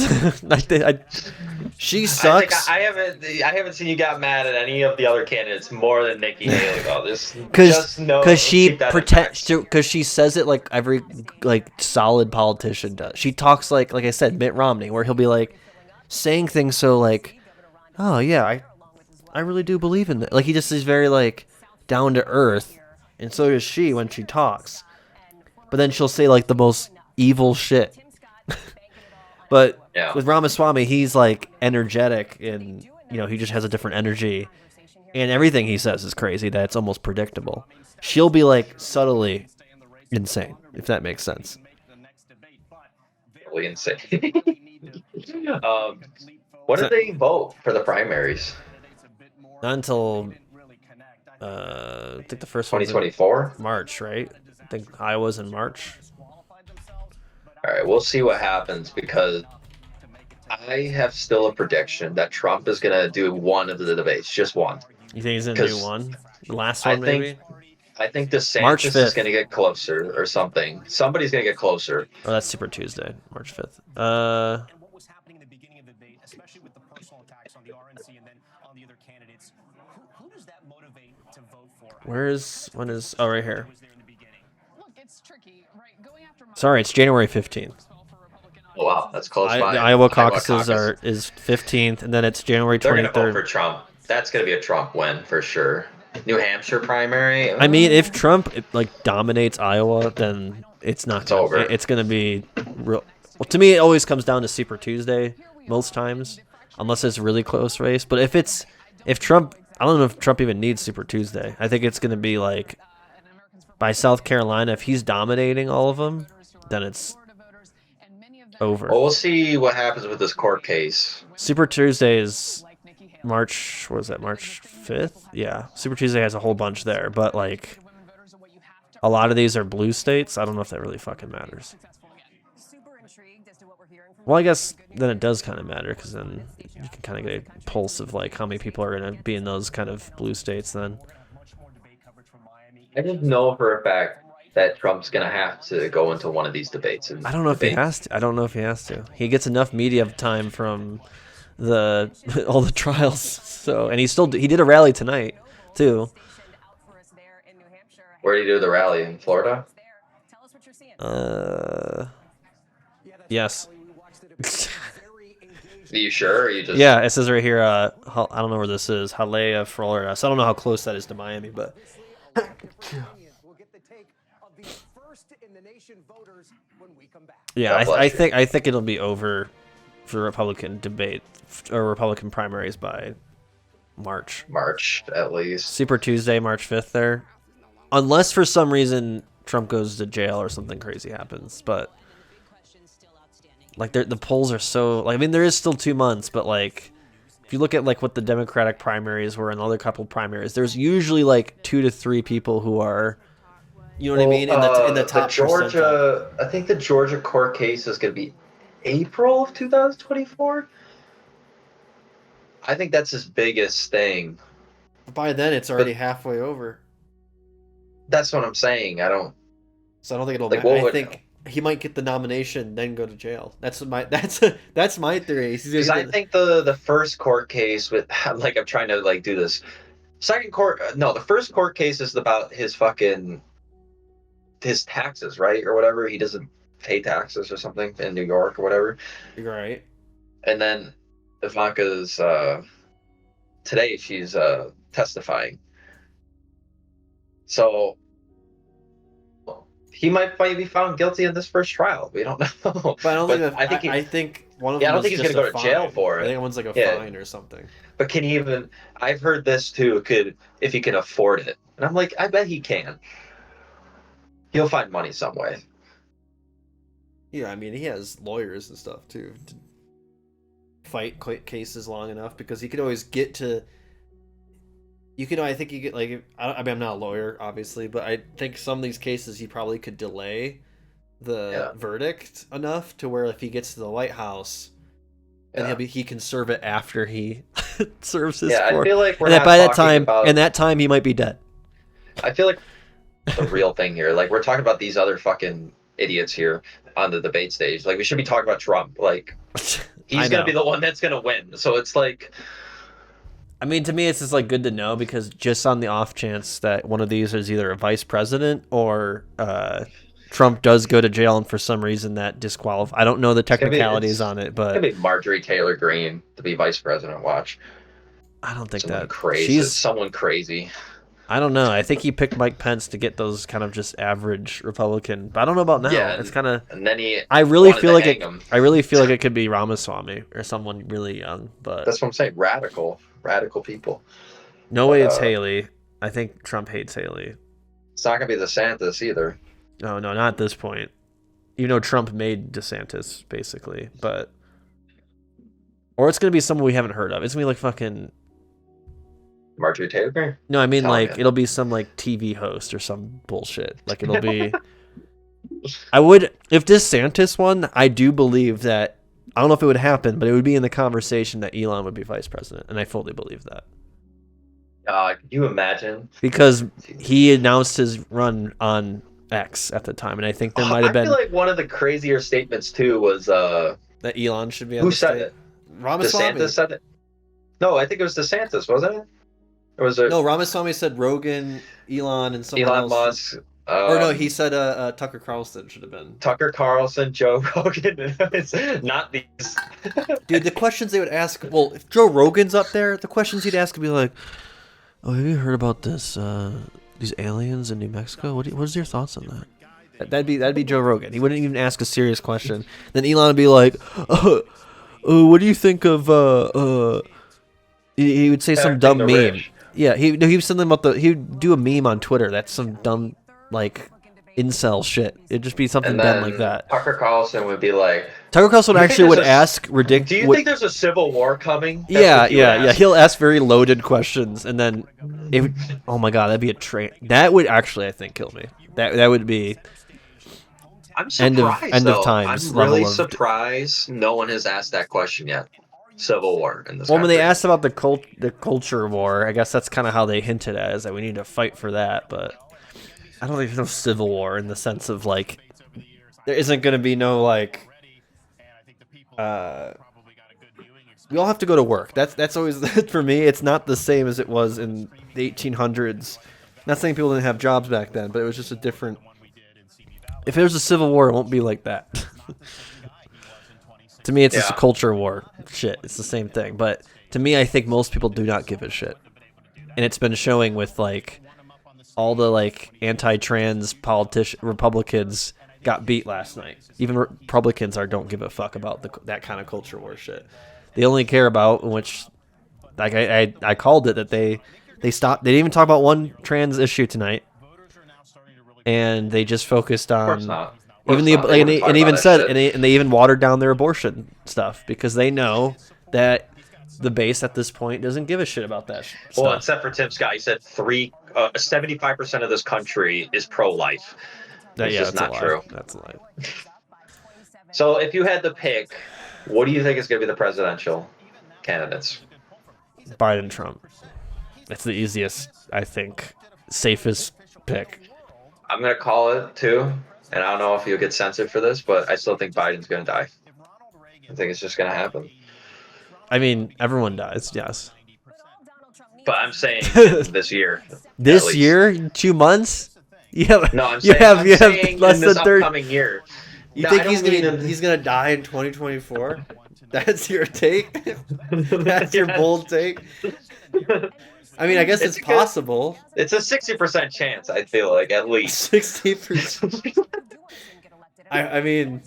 She sucks. I haven't seen you got mad at any of the other candidates more than Nikki Haley though. Because she says it like every solid politician does. She talks like I said, Mitt Romney, where he'll be like saying things so like, oh yeah, I really do believe in that. Like he just is very like down to earth, and so does she when she talks. But then she'll say like the most evil shit. But with Ramaswamy, he's like energetic, and he just has a different energy, and everything he says is crazy. That's almost predictable. She'll be like subtly insane, if that makes sense. Really insane. When did they vote for the primaries? Not until I think the first one 2024 March, right? I think Iowa's in March. All right, we'll see what happens because I have still a prediction that Trump is gonna do one of the debates, just one. You think he's gonna do one? The last one, maybe? I think DeSantis March 5th. is gonna get closer or something. Somebody's gonna get closer. Oh, that's Super Tuesday, March 5th. Especially with the personal attacks on the RNC and then on the other candidates, who does that motivate to vote for? When is? Oh, right here. Sorry, it's January 15th. Oh, wow, that's close by. The Iowa caucuses is 15th, and then it's January 23rd. They're gonna vote for Trump. That's gonna be a Trump win for sure. New Hampshire primary. I mean, if Trump dominates Iowa, then it's not. It's over. It's gonna be real. Well, to me, it always comes down to Super Tuesday most times, unless it's a really close race. But if Trump, I don't know if Trump even needs Super Tuesday. I think it's gonna be like by South Carolina. If he's dominating all of them, then it's over. Well, we'll see what happens with this court case. Super Tuesday is March. What is that? March 5th? Yeah. Super Tuesday has a whole bunch there, but like a lot of these are blue states. I don't know if that really fucking matters. Well, I guess then it does kind of matter because then you can kind of get a pulse of like how many people are going to be in those kind of blue states then. I just know for a fact that Trump's gonna have to go into one of these debates. I don't know if he has to. I don't know if he has to. He gets enough media time from all the trials. So, and he did a rally tonight too. Where did he do the rally in Florida? Yes. Are you sure? Or you just... Yeah, it says right here. I don't know where this is. Hialeah, Florida. So I don't know how close that is to Miami, but. Yeah, I think it'll be over for the Republican debate or Republican primaries by March. March, at least. Super Tuesday, March 5th there. Unless for some reason Trump goes to jail or something crazy happens. But like the polls are so like, I mean, there is still 2 months, but like if you look at like what the Democratic primaries were and other couple primaries, there's usually like 2 to 3 people who are, you know what I mean, in the top Georgia, I think the Georgia court case is going to be April of 2024. I think that's his biggest thing. By then, it's already halfway over. That's what I'm saying. I don't think it'll like, matter. I think he might get the nomination, then go to jail. That's my theory. Because I think the first court case with like, I'm trying to like do this. The first court case is about his taxes, right, or whatever. He doesn't pay taxes or something in New York or whatever. You're right. And then Ivanka's today she's testifying. So he might be found guilty in this first trial. We don't know. But I think one of them. I don't think he's going to go to jail for it. I think one's like a fine or something. But can he even? I've heard this too. If he can afford it, and I'm like, I bet he can. He'll find money some way. Yeah, I mean, he has lawyers and stuff too to fight cases long enough because he could always get to. You can, I think you get like, I mean, I'm not a lawyer, obviously, but I think some of these cases he probably could delay the verdict enough to where if he gets to the White House, and he can serve it after he serves his. I feel like we're and not by that talking time, about. and that time he might be dead. I feel like the real thing here, like we're talking about these other fucking idiots here on the debate stage. Like we should be talking about Trump. Like he's gonna be the one that's gonna win. So it's like. I mean, to me, it's just like good to know because just on the off chance that one of these is either a vice president or Trump does go to jail and for some reason that disqualifies. I don't know the technicalities on it, but it's gonna be Marjorie Taylor Greene to be vice president. Watch. I don't think someone that crazy. She's someone crazy. I don't know. I think he picked Mike Pence to get those kind of just average Republican. But I don't know about now. Yeah, it's kind of. And then he. I really feel like him. I really feel like it could be Ramaswamy or someone really young. But that's what I'm saying. Radical people. No way it's Haley. I think Trump hates Haley. It's not gonna be DeSantis either. No, not at this point. Even though Trump made DeSantis basically, but or it's gonna be someone we haven't heard of. It's gonna be like fucking Marjorie Taylor Greene. No, I mean like it'll be some like TV host or some bullshit. Like it'll be. I would if DeSantis won. I do believe that. I don't know if it would happen, but it would be in the conversation that Elon would be vice president, and I fully believe that. Could you imagine? Because he announced his run on X at the time, and I think there might have been. I feel like one of the crazier statements too was that Elon should be. On who the said state. it? Ramaswamy. DeSantis said it. No, I think it was DeSantis, wasn't it? Or was it? No, Ramaswamy said Rogan, Elon, and someone Elon else. Musk. Or no, he said Tucker Carlson should have been. Tucker Carlson, Joe Rogan. It's not these. Dude, the questions they would ask. Well, if Joe Rogan's up there, the questions he'd ask would be like, "Oh, have you heard about this? These aliens in New Mexico? What's your thoughts on that?" That'd be Joe Rogan. He wouldn't even ask a serious question. Then Elon would be like, "What do you think of?" He would say some dumb meme. Rich. Yeah, he was something about he'd do a meme on Twitter. That's some dumb like incel shit. It'd just be something dumb like that. Tucker Carlson would be like. Tucker Carlson actually would ask ridiculous. Do you think there's a civil war coming? Yeah. He'll ask very loaded questions, and then, oh my god, that'd be a train. That would actually, I think, kill me. That would be. I'm surprised. End of times. I'm really surprised no one has asked that question yet. Civil war in this. Well, when they asked about the culture war, I guess that's kind of how they hinted at, is that we need to fight for that, but. I don't think there's no civil war in the sense of like there isn't going to be no like we all have to go to work. That's always for me. It's not the same as it was in the 1800s. Not saying people didn't have jobs back then, but it was just a different. If there's a civil war, it won't be like that. To me, it's just a culture war. Shit, it's the same thing. But to me, I think most people do not give a shit, and it's been showing with like. All the like anti-trans Republicans got beat last night. Even Republicans don't give a fuck about that kind of culture war shit. They only care about which, like I called it that they stopped. They didn't even talk about one trans issue tonight, and they just focused on even they even watered down their abortion stuff because they know that the base at this point doesn't give a shit about that stuff. Well, except for Tim Scott, he said 75% of this country is pro-life. That's just not true. That's a lie. So if you had to pick, what do you think is going to be the presidential candidates? Biden, Trump. That's the easiest, I think, safest pick. I'm going to call it too, and I don't know if you'll get censored for this, but I still think Biden's going to die. I think it's just going to happen. I mean, everyone dies, yes. But I'm saying this year. This year? 2 months? No, I'm saying, you have less than 30. Upcoming year. You think he's gonna die in 2024? That's your take? That's your bold take? I mean, I guess it's possible. It's a 60% chance, I feel like, at least. 60%. I mean...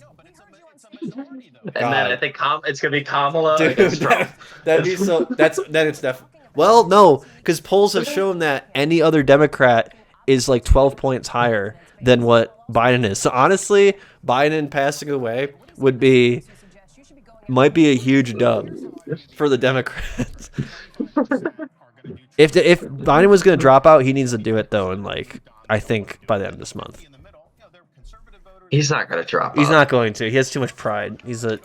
And then I think it's gonna be Kamala. Dude, that'd be so. It's definitely. Well, no, because polls have shown that any other Democrat is like 12 points higher than what Biden is. So honestly, Biden passing away might be a huge dub for the Democrats. If Biden was going to drop out, he needs to do it though, and like I think by the end of this month. He's not going to drop out. He's not going to. He has too much pride. I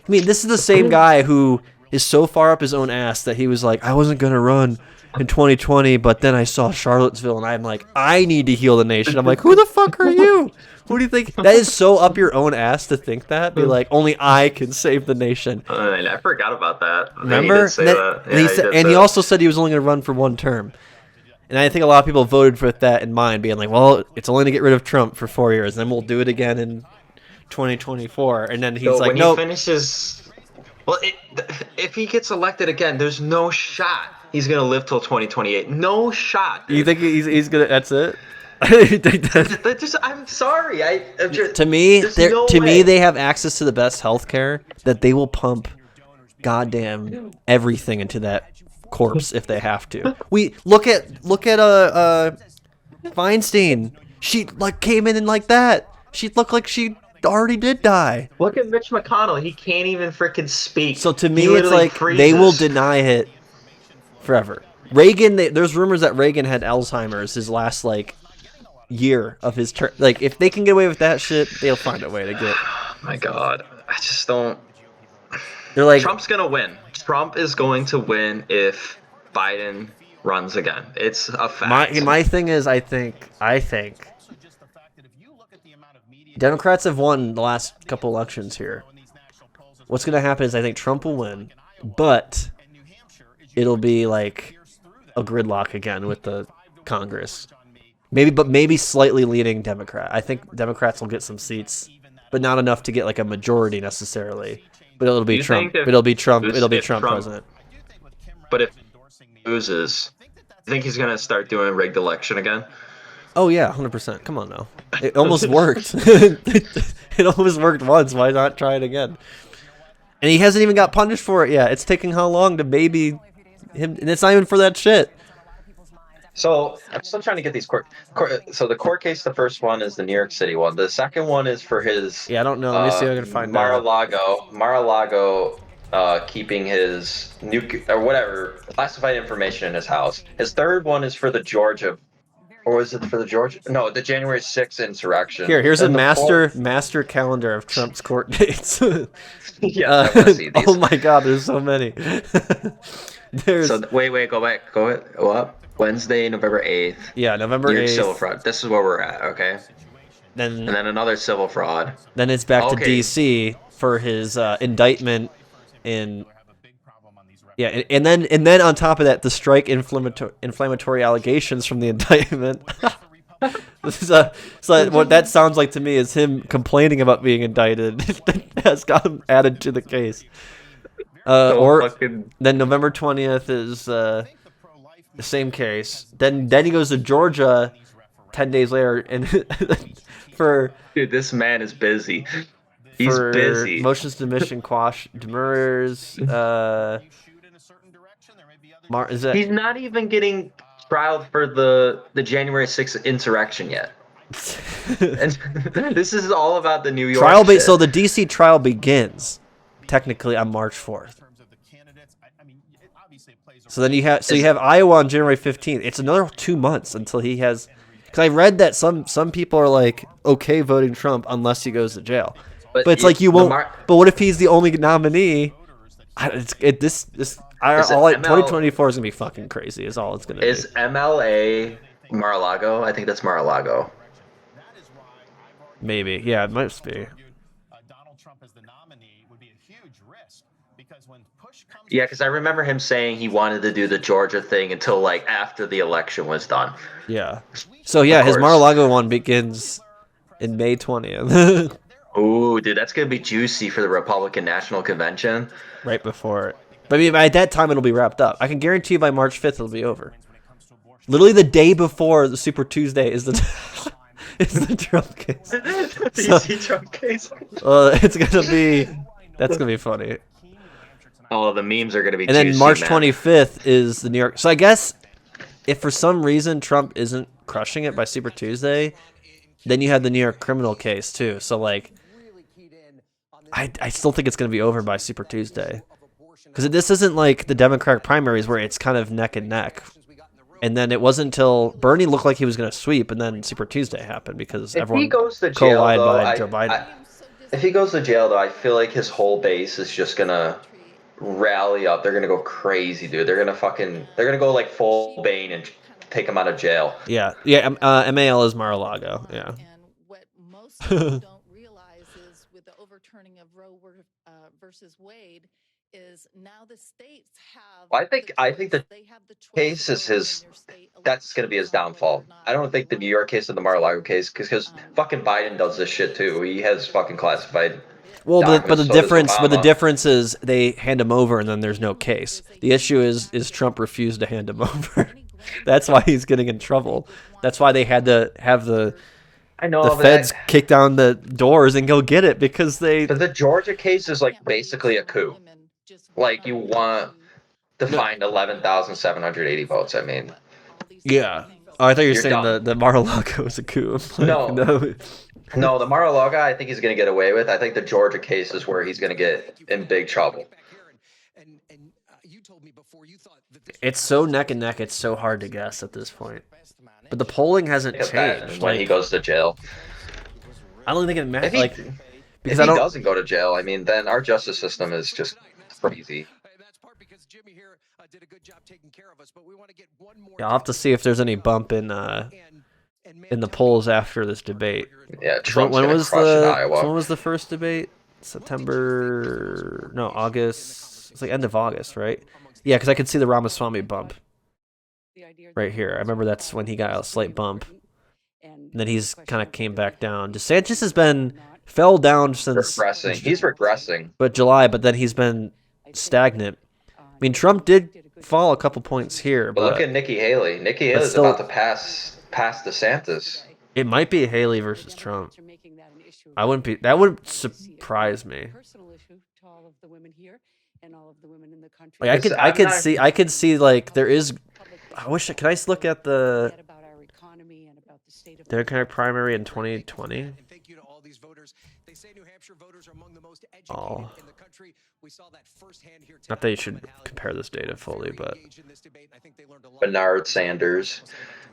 mean, this is the same guy who is so far up his own ass that he was like, I wasn't going to run in 2020, but then I saw Charlottesville, and I'm like, I need to heal the nation. I'm like, who the fuck are you? Who do you think? That is so up your own ass to think that. Be like, only I can save the nation. I forgot about that. Remember? He did say that. And he also said he was only going to run for one term. And I think a lot of people voted with that in mind, being like, well, it's only to get rid of Trump for 4 years, and then we'll do it again in 2024. And then he's like, when nope. he finishes, if he gets elected again, there's no shot he's going to live till 2028. No shot. Dude. You think he's going to, that's it? I'm sorry. To me, they have access to the best healthcare that they will pump goddamn everything into that corpse if they have to. We look at Feinstein. She like came in and like that. She looked like she already did die. Look at Mitch McConnell. He can't even freaking speak. So to me, it's like they will deny it forever. Reagan, there's rumors that Reagan had Alzheimer's his last like year of his term. Like if they can get away with that shit, they'll find a way to get. Oh my God, I just don't. They're like Trump's gonna win. Trump is going to win if Biden runs again. It's a fact. My thing is, I think Democrats have won the last couple elections here. What's going to happen is I think Trump will win, but it'll be like a gridlock again with the Congress. Maybe slightly leaning Democrat. I think Democrats will get some seats, but not enough to get like a majority necessarily. But it'll be Trump. It'll be Trump president. But if he loses, I think he's gonna start doing rigged election again. Oh yeah, 100%. Come on now. It almost worked. It almost worked once. Why not try it again? And he hasn't even got punished for it yet. It's taking how long to maybe him, and it's not even for that shit. So I'm still trying to get these court. So the court case, the first one is the New York City one. The second one is for his. Yeah, I don't know. Let me see if I can find Mar-a-Lago, keeping his or whatever classified information in his house. His third one is for the Georgia, or was it for the Georgia? No, the January 6th insurrection. Here's a master calendar of Trump's court dates. Yeah, I want to see these. Oh my God, there's so many. So wait, go up. Wednesday, November 8th. Yeah, November 8th. Civil fraud. This is where we're at, okay? And then another civil fraud. Then it's back to D.C. for his indictment in. Yeah, and then on top of that, the strike inflammatory allegations from the indictment. So what that sounds like to me is him complaining about being indicted has got him added to the case. Then November 20th is the same case. Then he goes to Georgia 10 days later and dude, this man is busy. He's busy. Motions to mission quash demurs. He's not even getting trialed for the January 6th insurrection yet. And this is all about the New York trial. Shit. So the DC trial begins technically on March 4th. So then you have Iowa on January 15th. It's another 2 months until he has. Because I read that some people are like okay voting Trump unless he goes to jail. But it's like you won't. But what if he's the only nominee? 2024 is gonna be fucking crazy. Is all it's gonna be. Is MLA Mar-a-Lago? I think that's Mar-a-Lago. Maybe, yeah, it might be. Yeah, because I remember him saying he wanted to do the Georgia thing until like after the election was done. Yeah. So yeah, his Mar-a-Lago one begins in May 20th. Ooh, dude, that's gonna be juicy for the Republican National Convention. Right before it. But I mean, by that time it'll be wrapped up. I can guarantee you by March 5th it'll be over. Literally the day before the Super Tuesday is the Trump case. DC Trump case. It's gonna be. That's gonna be funny. Oh, the memes are gonna be. And then March 25th is the New York. So I guess if for some reason Trump isn't crushing it by Super Tuesday, then you had the New York criminal case too. So like, I still think it's going to be over by Super Tuesday, because this isn't like the Democratic primaries where it's kind of neck and neck. And then it wasn't until Bernie looked like he was going to sweep, and then Super Tuesday happened because everyone co-lied by Joe Biden. If he goes to jail, though, I feel like his whole base is just gonna rally up. They're gonna go crazy, dude. They're gonna go like full Bane and take him out of jail. Yeah. MAL is Mar-a-Lago. Yeah. And what most people don't realize is with the overturning of Roe versus Wade is now the states have. Well, I think the case is his. That's going to be his downfall. I don't think the New York case or the Mar-a-Lago case, because fucking Biden does this shit too. He has fucking classified. Well, but the so difference is they hand him over and then there's no case. The issue is Trump refused to hand him over. That's why he's getting in trouble. That's why they had to have the feds kick down the doors and go get it, because the Georgia case is like basically a coup. Like, you want to find 11,780 votes. I mean, yeah. Oh, I thought you were saying the Mar-a-Lago was a coup. No, the Mar-a-Lago, I think he's going to get away with. I think the Georgia case is where he's going to get in big trouble. It's so neck and neck. It's so hard to guess at this point. But the polling hasn't changed. When he goes to jail, I don't think it matters. If he doesn't go to jail, I mean, then our justice system is just crazy. Yeah, I'll have to see if there's any bump in the polls after this debate. Yeah, Trump's when was Iowa. When was the first debate? August. It's like end of August, right? Yeah, because I could see the Ramaswamy bump right here. I remember that's when he got a slight bump, and then he's kind of came back down. DeSantis fell down since regressing. He's regressing. But then he's been stagnant. I mean, Trump did fall a couple points here, but look at Nikki Haley. Nikki Haley's about to pass DeSantis. It might be Haley versus Trump. That would surprise me. Like, I could see like there is. Can I look at the Democratic primary in 2020? Oh. Not that you should compare this data fully, but Bernard Sanders.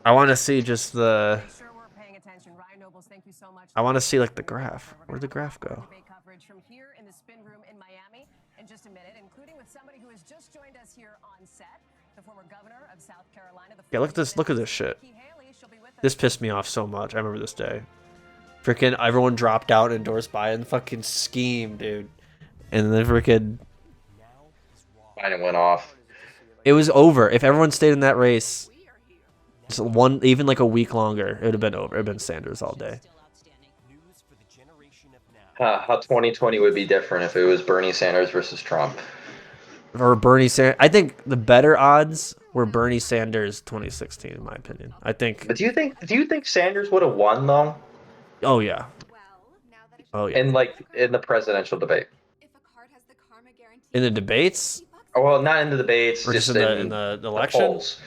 I want to see just the. I want to see like the graph. Where'd the graph go? From here in the spin room in Miami in just a minute, including with somebody who has just joined us here on set, the former governor of South Carolina. Yeah, look at this. Look at this shit. This pissed me off so much. I remember this day. Freaking everyone dropped out and endorsed Biden. Fucking scheme, dude. And then freaking Biden went off. It was over. If everyone stayed in that race, just even like a week longer, it would have been over. It would have been Sanders all day. How 2020 would be different if it was Bernie Sanders versus Trump. Or Bernie Sanders. I think the better odds were Bernie Sanders 2016, in my opinion. I think. But do you think Sanders would have won though? Oh yeah. Oh yeah. In the presidential debate. In the debates? Oh, well, not in the debates, or just in the election. Polls.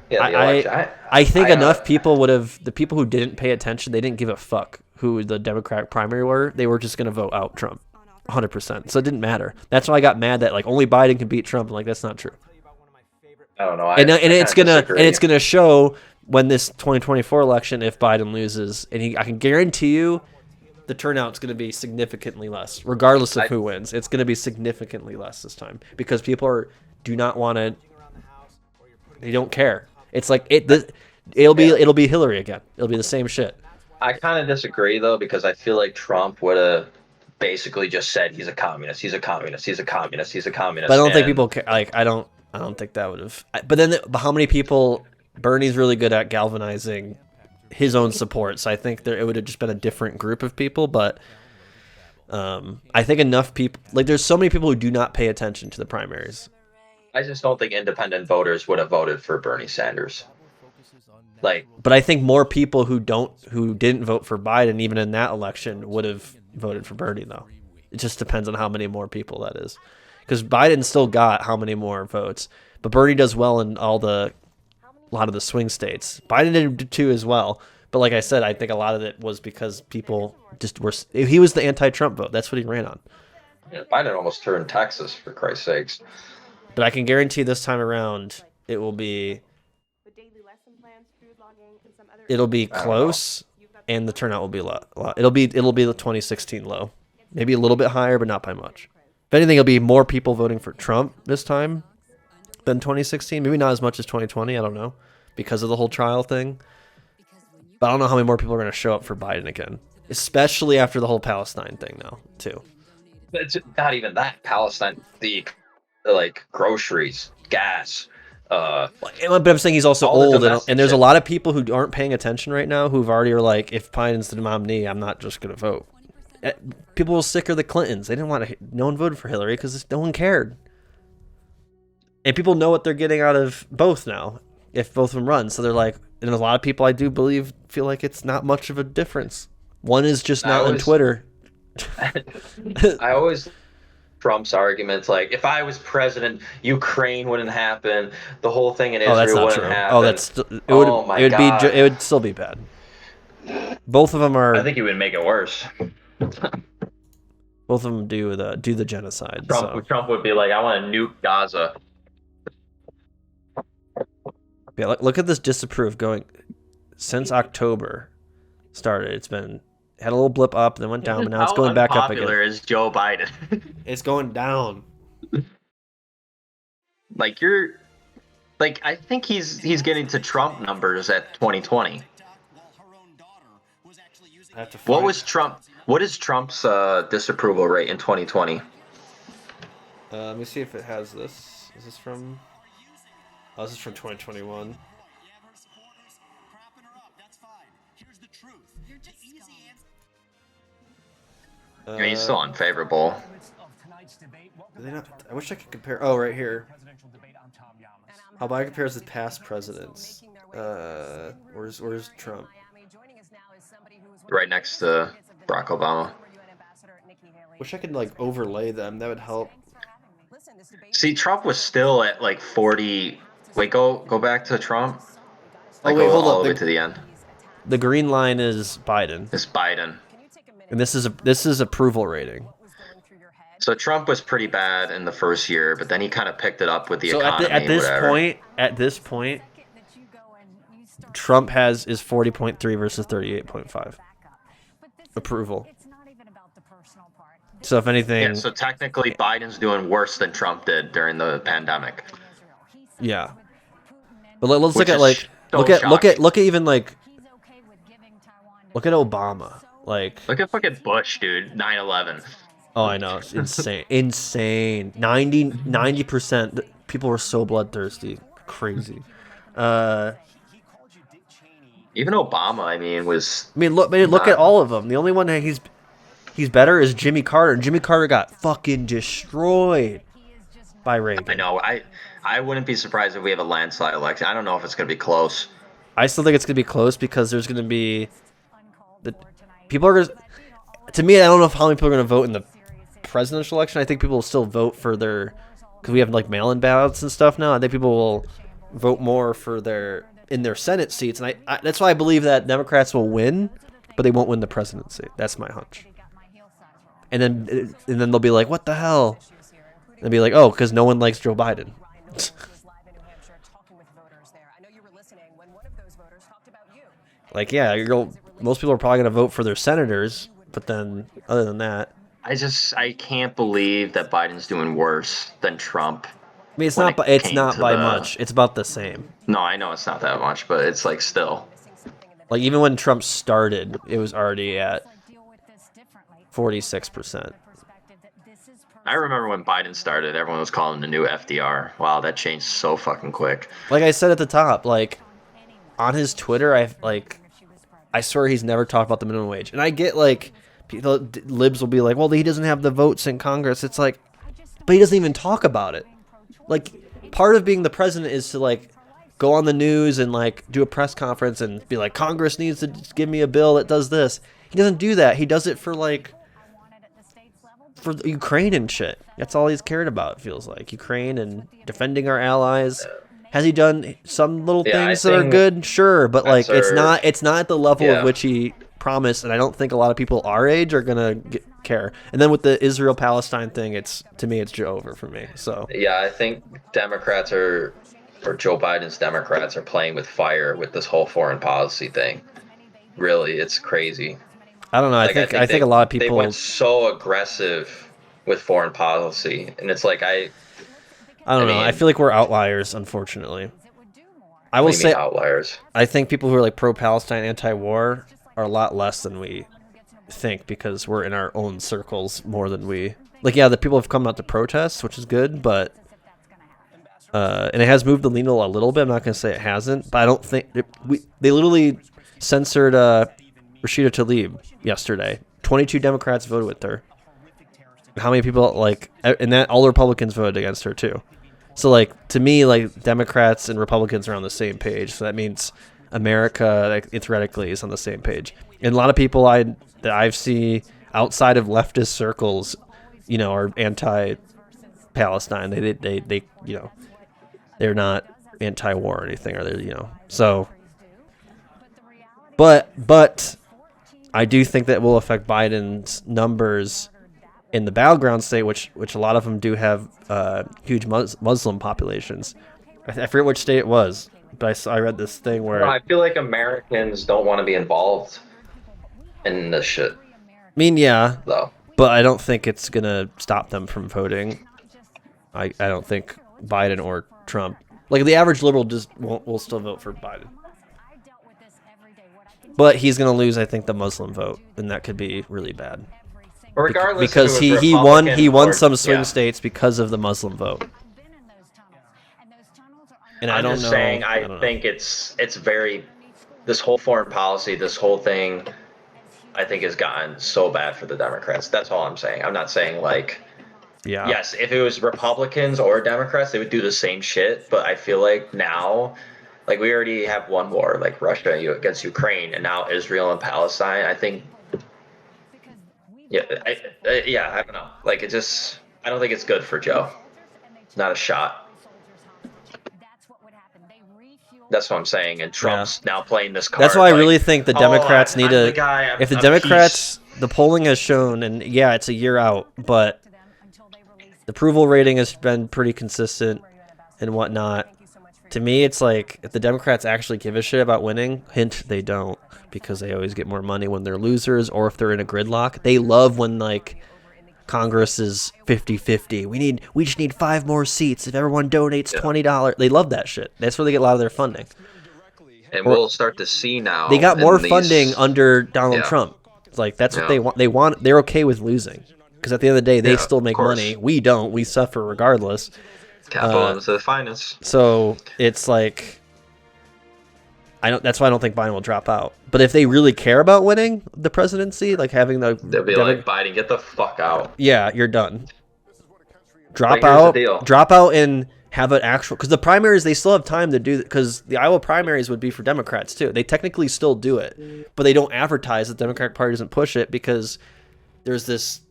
Yeah, the election. I think enough people would have. The people who didn't pay attention, they didn't give a fuck who the Democratic primary were. They were just going to vote out Trump, 100%. So it didn't matter. That's why I got mad that like only Biden can beat Trump. Like, that's not true. I don't know. It's gonna show when this 2024 election if Biden loses, and I can guarantee you, the turnout's going to be significantly less, regardless of who wins. It's going to be significantly less this time because people do not want to. They don't care. It's like it'll be Hillary again. It'll be the same shit. I kind of disagree though, because I feel like Trump would have basically just said he's a communist. He's a communist. He's a communist. He's a communist. But I don't think people care. Like I don't think that would have. But then how many people? Bernie's really good at galvanizing his own support, so I think it would have just been a different group of people. But I think enough people, like there's so many people who do not pay attention to the primaries. I just don't think independent voters would have voted for Bernie Sanders. But I think more people who didn't vote for Biden, even in that election, would have voted for Bernie though. It just depends on how many more people that is, because Biden still got how many more votes, but Bernie does well in all the a lot of the swing states. Biden did too as well. But like I said, I think a lot of it was because people just were. He was the anti-Trump vote. That's what he ran on. Yeah, Biden almost turned Texas, for Christ's sakes. But I can guarantee this time around it will be. It'll be close, and the turnout will be a lot. It'll be the 2016 low, maybe a little bit higher, but not by much. If anything, it'll be more people voting for Trump this time than 2016. Maybe not as much as 2020. I don't know, because of the whole trial thing. But I don't know how many more people are going to show up for Biden again, especially after the whole Palestine thing now, too. It's not even that. Palestine, the like groceries, gas. But I'm saying he's also old, and there's a lot of people who aren't paying attention right now who've already are like, if Biden's the nominee, I'm not just going to vote. People were sick of the Clintons. They didn't want to. No one voted for Hillary because no one cared. And people know what they're getting out of both now, if both of them run. So they're like, and a lot of people I do believe feel like it's not much of a difference. One is just not on Twitter. I always Trump's arguments like, if I was president, Ukraine wouldn't happen, the whole thing in Israel wouldn't happen. It would still be bad. Both of them are. I think it would make it worse. Both of them do the genocide. Trump would be like, I want to nuke Gaza. Yeah, look at this disapprove going since October started. It's been had a little blip up, then went down, but now it's going back up again. How unpopular is Joe Biden? It's going down. I think he's getting to Trump numbers at 2020. What is Trump's disapproval rate in 2020? Let me see if it has this. Is this from? Oh, this is from 2021. I mean, he's still unfavorable. I wish I could compare. Oh, right here. How Biden compares with past presidents. Where's Trump? Right next to Barack Obama. Wish I could overlay them. That would help. See, Trump was still at 40. Wait, go back to Trump. Hold all up. the way to the end. The green line is Biden. It's Biden. And this is approval rating. So Trump was pretty bad in the first year, but then he kind of picked it up with the economy. At this point, Trump is 40.3 versus 38.5 approval. So if anything, yeah. So technically, Biden's doing worse than Trump did during the pandemic. Yeah, but let's look at look at Obama. Look at fucking Bush, dude. 9/11. Oh, I know. It's insane. Insane. 90%. People were so bloodthirsty. Crazy. Even Obama, I mean, was. Look at all of them. The only one that he's better is Jimmy Carter. And Jimmy Carter got fucking destroyed by Reagan. I know. I wouldn't be surprised if we have a landslide election. I don't know if it's going to be close. I still think it's going to be close because there's going to be. People are going to. To me, I don't know how many people are going to vote in the presidential election. I think people will still vote for their. Because we have mail-in ballots and stuff now. I think people will vote more for their Senate seats. And I that's why I believe that Democrats will win, but they won't win the presidency. That's my hunch. And then they'll be like, what the hell? And they'll be like, oh, because no one likes Joe Biden. Most people are probably going to vote for their senators, but then other than that, I can't believe that Biden's doing worse than Trump. I mean, it's not by much. It's about the same. No, I know it's not that much, but it's still. Even when Trump started, it was already at 46%. I remember when Biden started, everyone was calling him the new FDR. Wow, that changed so fucking quick. Like I said at the top, on his Twitter, I swear he's never talked about the minimum wage. And I get people, libs will be like, well, he doesn't have the votes in Congress. It's but he doesn't even talk about it. Part of being the president is to go on the news and do a press conference and be like, Congress needs to give me a bill that does this. He doesn't do that. He does it for Ukraine and shit. That's all he's cared about, it feels like. Ukraine and defending our allies. Has he done some little Yeah, I things that are think good? Sure, but like that's it's not at the level yeah. of which he promised, and I don't think a lot of people our age are gonna care. And then with the Israel-Palestine thing, to me it's over for me. So Yeah, I think Democrats or Joe Biden's Democrats are playing with fire with this whole foreign policy thing. Really, it's crazy. I don't know. Like, I think a lot of they people. went so aggressive with foreign policy, and it's like I don't know. I feel like we're outliers, unfortunately. I will What do you say mean outliers? I think people who are like pro-Palestine, anti-war are a lot less than we think because we're in our own circles more than we like. Yeah, the people have come out to protest, which is good, but and it has moved the needle a little bit. I'm not going to say it hasn't, but I don't think they literally censored Rashida Tlaib yesterday. 22 Democrats voted with her. How many people like, and that all the Republicans voted against her too. So like to me, like Democrats and Republicans are on the same page. So that means America, like, theoretically, is on the same page. And a lot of people that I've seen outside of leftist circles, you know, are anti-Palestine. They you know, they're not anti-war or anything, or they, you know. So, but I do think that will affect Biden's numbers in the battleground state, which a lot of them do have huge Muslim populations. I forget which state it was, but I read this thing where I feel like Americans don't want to be involved in this shit. I mean, yeah, though, but I don't think it's gonna stop them from voting. I don't think Biden or Trump, like the average liberal, just will still vote for Biden. But he's gonna lose, I think, the Muslim vote, and that could be really bad. Regardless, because if it was he won or- some swing yeah. states because of the Muslim vote. And I I'm don't just know. saying, I I don't know. think it's very, this whole foreign policy, this whole thing, I think has gotten so bad for the Democrats. That's all I'm saying. I'm not saying like, yeah, yes, if it was Republicans or Democrats, they would do the same shit. But I feel like now, like we already have one war, like Russia against Ukraine, and now Israel and Palestine. I think, yeah, I don't know. Like it just, I don't think it's good for Joe. Not a shot. That's what I'm saying. And Trump's now playing this card. That's why I like, really think the Democrats need I'm to. the guy, If the I'm Democrats, peace. the polling has shown, and yeah, it's a year out, but the approval rating has been pretty consistent and whatnot. To me, it's like if the Democrats actually give a shit about winning, hint they don't, because they always get more money when they're losers or if they're in a gridlock. They love when like Congress is 50-50. We just need 5 more seats if everyone donates $20. They love that shit. That's where they get a lot of their funding. And we'll start to see now. They got more in these- funding under Donald Yeah. Trump. It's like that's what Yeah. they want. They're okay with losing because at the end of the day, they Yeah, still of make course. money. We don't. We suffer regardless. Capitalism to the finest. So it's like that's why I don't think Biden will drop out. But if they really care about winning the presidency, like having the They'll be like, Biden, get the fuck out. yeah, you're done. Drop But here's the out. deal. Drop out and have an actual because the primaries they still have time to do because the Iowa primaries would be for Democrats too. They technically still do it, but they don't advertise. The Democratic Party doesn't push it because there's this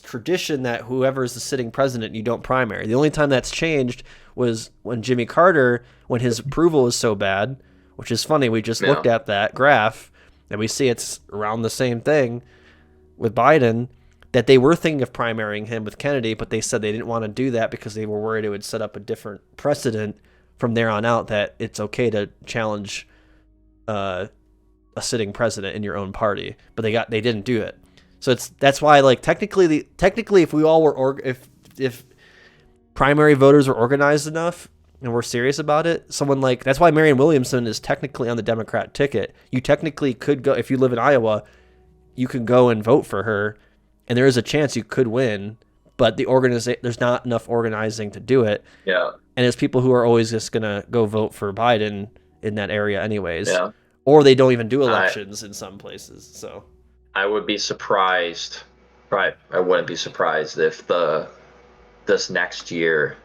tradition that whoever is the sitting president, you don't primary. The only time that's changed was when Jimmy Carter, when his approval was so bad, which is funny. We just looked at that graph and we see it's around the same thing with Biden, that they were thinking of primarying him with Kennedy, but they said they didn't want to do that because they were worried it would set up a different precedent from there on out that it's okay to challenge a sitting president in your own party. But they didn't do it. So that's why like technically if we all were if primary voters were organized enough and we're serious about it, someone like that's why Marianne Williamson is technically on the Democrat ticket. You technically could go if you live in Iowa, you could go and vote for her, and there is a chance you could win. But there's not enough organizing to do it. Yeah. And there's people who are always just gonna go vote for Biden in that area anyways. Yeah. Or they don't even do elections in some places. So. I would be surprised. Right, I wouldn't be surprised if this next year,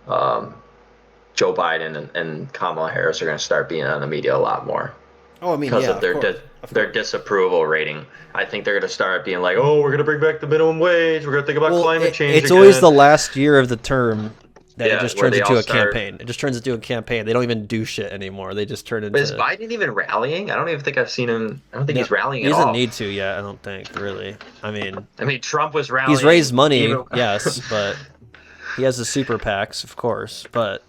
Joe Biden and Kamala Harris are going to start being on the media a lot more. Oh, I mean, because yeah, of their disapproval rating. I think they're going to start being like, "Oh, we're going to bring back the minimum wage. We're going to think about climate change." It's again." always the last year of the term that it just turns into a campaign. It just turns into a campaign. They don't even do shit anymore. They just turn into. But is Biden even rallying? I don't even think I've seen him. I don't think he's rallying He at doesn't all. need to yet. I don't think really. I mean, Trump was rallying. He's raised money, yes, but he has the super PACs, of course. But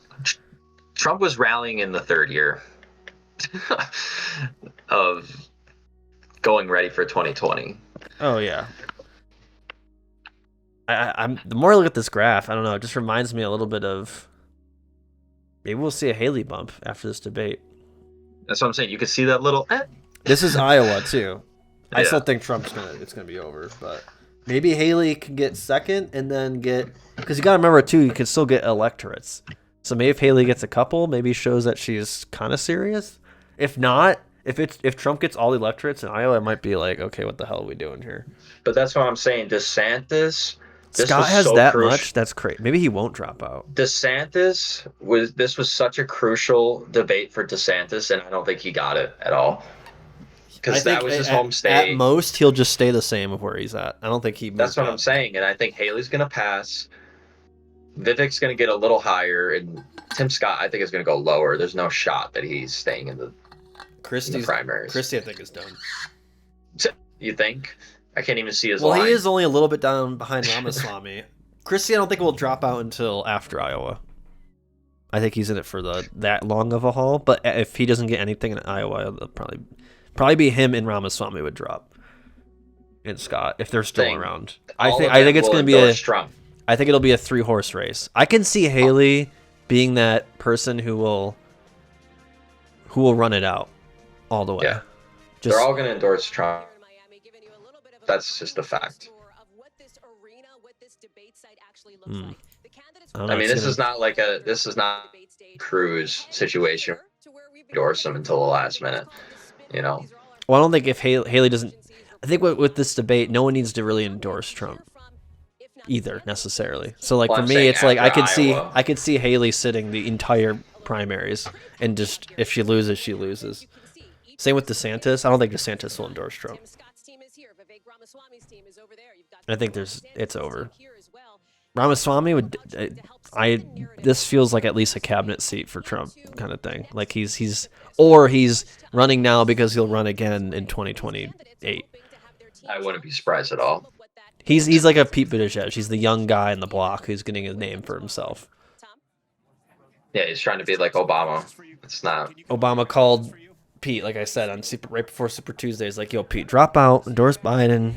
Trump was rallying in the third year of going ready for 2020. Oh yeah. I'm the more I look at this graph, I don't know. It just reminds me a little bit of maybe we'll see a Haley bump after this debate. That's what I'm saying. You can see that little. This is Iowa too. I Yeah. still think it's gonna be over, but maybe Haley can get second and then because you gotta remember too, you can still get electorates. So maybe if Haley gets a couple, maybe shows that she's kind of serious. If not, if Trump gets all the electorates in Iowa, it might be like, okay, what the hell are we doing here? But that's what I'm saying. DeSantis. Scott has that much. That's crazy. Maybe he won't drop out. DeSantis was such a crucial debate for DeSantis, and I don't think he got it at all. Because that was his home state. At most, he'll just stay the same of where he's at. I don't think he. That's what I'm saying, and I think Haley's gonna pass. Vivek's gonna get a little higher, and Tim Scott I think is gonna go lower. There's no shot that he's staying in the primaries. Christie, I think, is done. You think? I can't even see his line. line. He is only a little bit down behind Ramaswamy. Christie, I don't think will drop out until after Iowa. I think he's in it for that long of a haul. But if he doesn't get anything in Iowa, it'll probably be him and Ramaswamy would drop. And Scott, if they're still around. I think it's going to be Trump. I think it'll be a 3-horse race. I can see Haley being that person who will run it out all the way. Yeah. They're all going to endorse Trump. That's just a fact. I mean, this is not Cruz situation. Endorse him until the last minute, Well, I don't think if Haley doesn't. I think with this debate, no one needs to really endorse Trump either necessarily. So like for me, it's like I could see Haley sitting the entire primaries and just if she loses, she loses. Same with DeSantis. I don't think DeSantis will endorse Trump. I think it's over. Ramaswamy would. This feels like at least a cabinet seat for Trump kind of thing. Like he's running now because he'll run again in 2028. I wouldn't be surprised at all. He's like a Pete Buttigieg. He's the young guy in the block who's getting a name for himself. Yeah, he's trying to be like Obama. It's not. Obama called Pete, like I said, on right before Super Tuesday. He's like, "Yo, Pete, drop out, endorse Biden.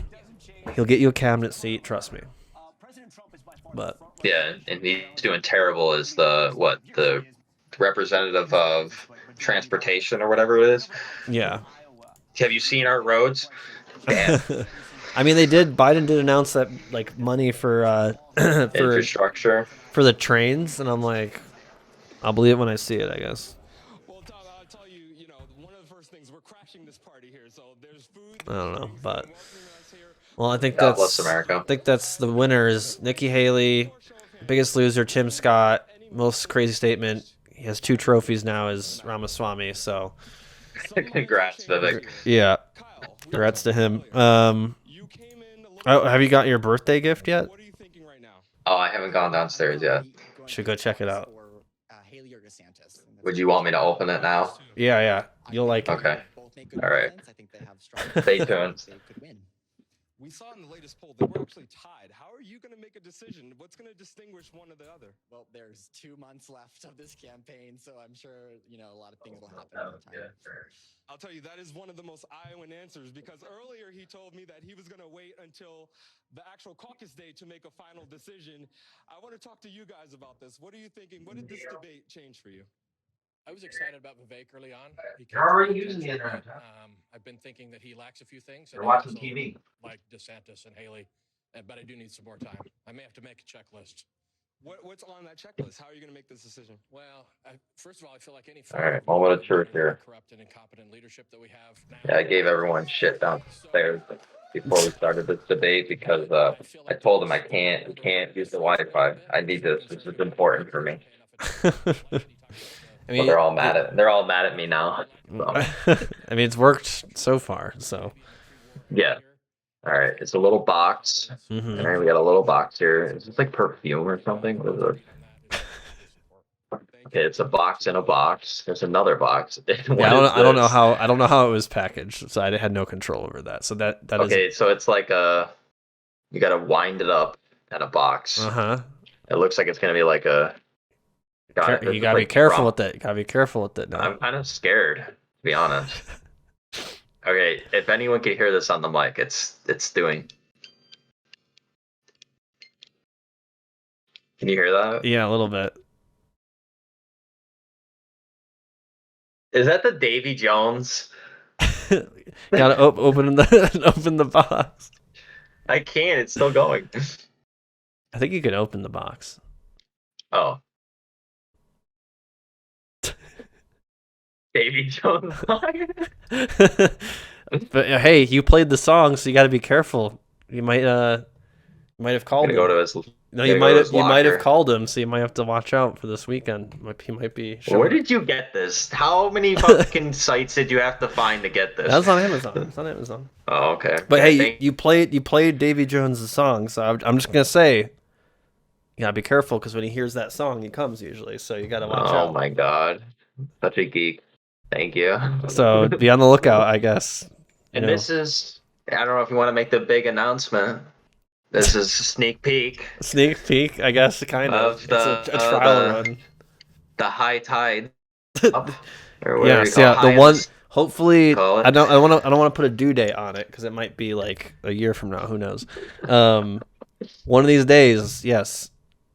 He'll get you a cabinet seat. Trust me." But yeah, and he's doing terrible as the representative of transportation or whatever it is. Yeah. Have you seen our roads? I mean, Biden did announce that like money for infrastructure for the trains, and I'm like, I'll believe it when I see it, I guess. Well, Tom, I'll tell you, one of the first things, we're crashing this party here, so there's food. I don't know, but well, I think God bless America. I think that's the winner is Nikki Haley, biggest loser Tim Scott, most crazy statement. He has 2 trophies now as Ramaswamy, so congrats, Vivek. Yeah, congrats to him. Have you got your birthday gift yet? Oh, I haven't gone downstairs yet. Should go check it out. Would you want me to open it now? Yeah. You'll like it. Okay. All right. Stay tuned. We saw in the latest poll that we're actually tied. How are you going to make a decision? What's going to distinguish one or the other? Well, there's 2 months left of this campaign, so I'm sure, a lot of things will happen over time. I'll tell you, that is one of the most Iowan answers, because earlier he told me that he was going to wait until the actual caucus day to make a final decision. I want to talk to you guys about this. What are you thinking? What did this debate change for you? I was excited about Vivek early on. You're already using the internet. I've been thinking that he lacks a few things. You're watching TV. Like DeSantis and Haley, but I do need some more time. I may have to make a checklist. What's on that checklist? How are you going to make this decision? Well, first of all, I feel like any All right, moment of truth here. corrupt and incompetent leadership that we have now. Yeah, I gave everyone shit downstairs before we started this debate because I told them we can't use the Wi-Fi. I need this. This is important for me. I mean, they're all mad at me now. So. I mean, it's worked so far. So yeah. All right, it's a little box. Mm-hmm. All right, we got a little box here. Is this like perfume or something? What is it? Okay, it's a box in a box. There's another box. What Yeah, is I don't know this? how it was packaged, so I had no control over that. So that is Okay, so it's like you gotta wind it up in a box. uh-huh. It looks like it's gonna be like a. God, this You is gotta be like careful Trump. with it. You gotta be careful with it now. I'm kind of scared, to be honest. Okay, if anyone can hear this on the mic, it's doing. Can you hear that? Yeah, a little bit. Is that the Davy Jones? Gotta open the box. I can't. It's still going. I think you could open the box. Oh. Davy Jones. But hey, you played the song, so you got to be careful. You might have called him. Go to his. No, you might have called him, so you might have to watch out for this weekend. He might be. Where did you get this? How many fucking sites did you have to find to get this? That was on Amazon. It's on Amazon. Oh, okay. But Okay, hey, you played Davy Jones' song, so I'm just gonna say, you gotta be careful because when he hears that song, he comes usually. So you gotta watch out. Oh my god, such a geek. Thank you. So be on the lookout, I guess. And this is, I don't know if you want to make the big announcement. This is a sneak peek. Sneak peek, I guess, kind of. It's a trial run. The high tide. Up, or whatever Yes, you call the high one. in this- Hopefully, call it. I don't want to put a due date on it because it might be like a year from now. Who knows? One of these days, yes,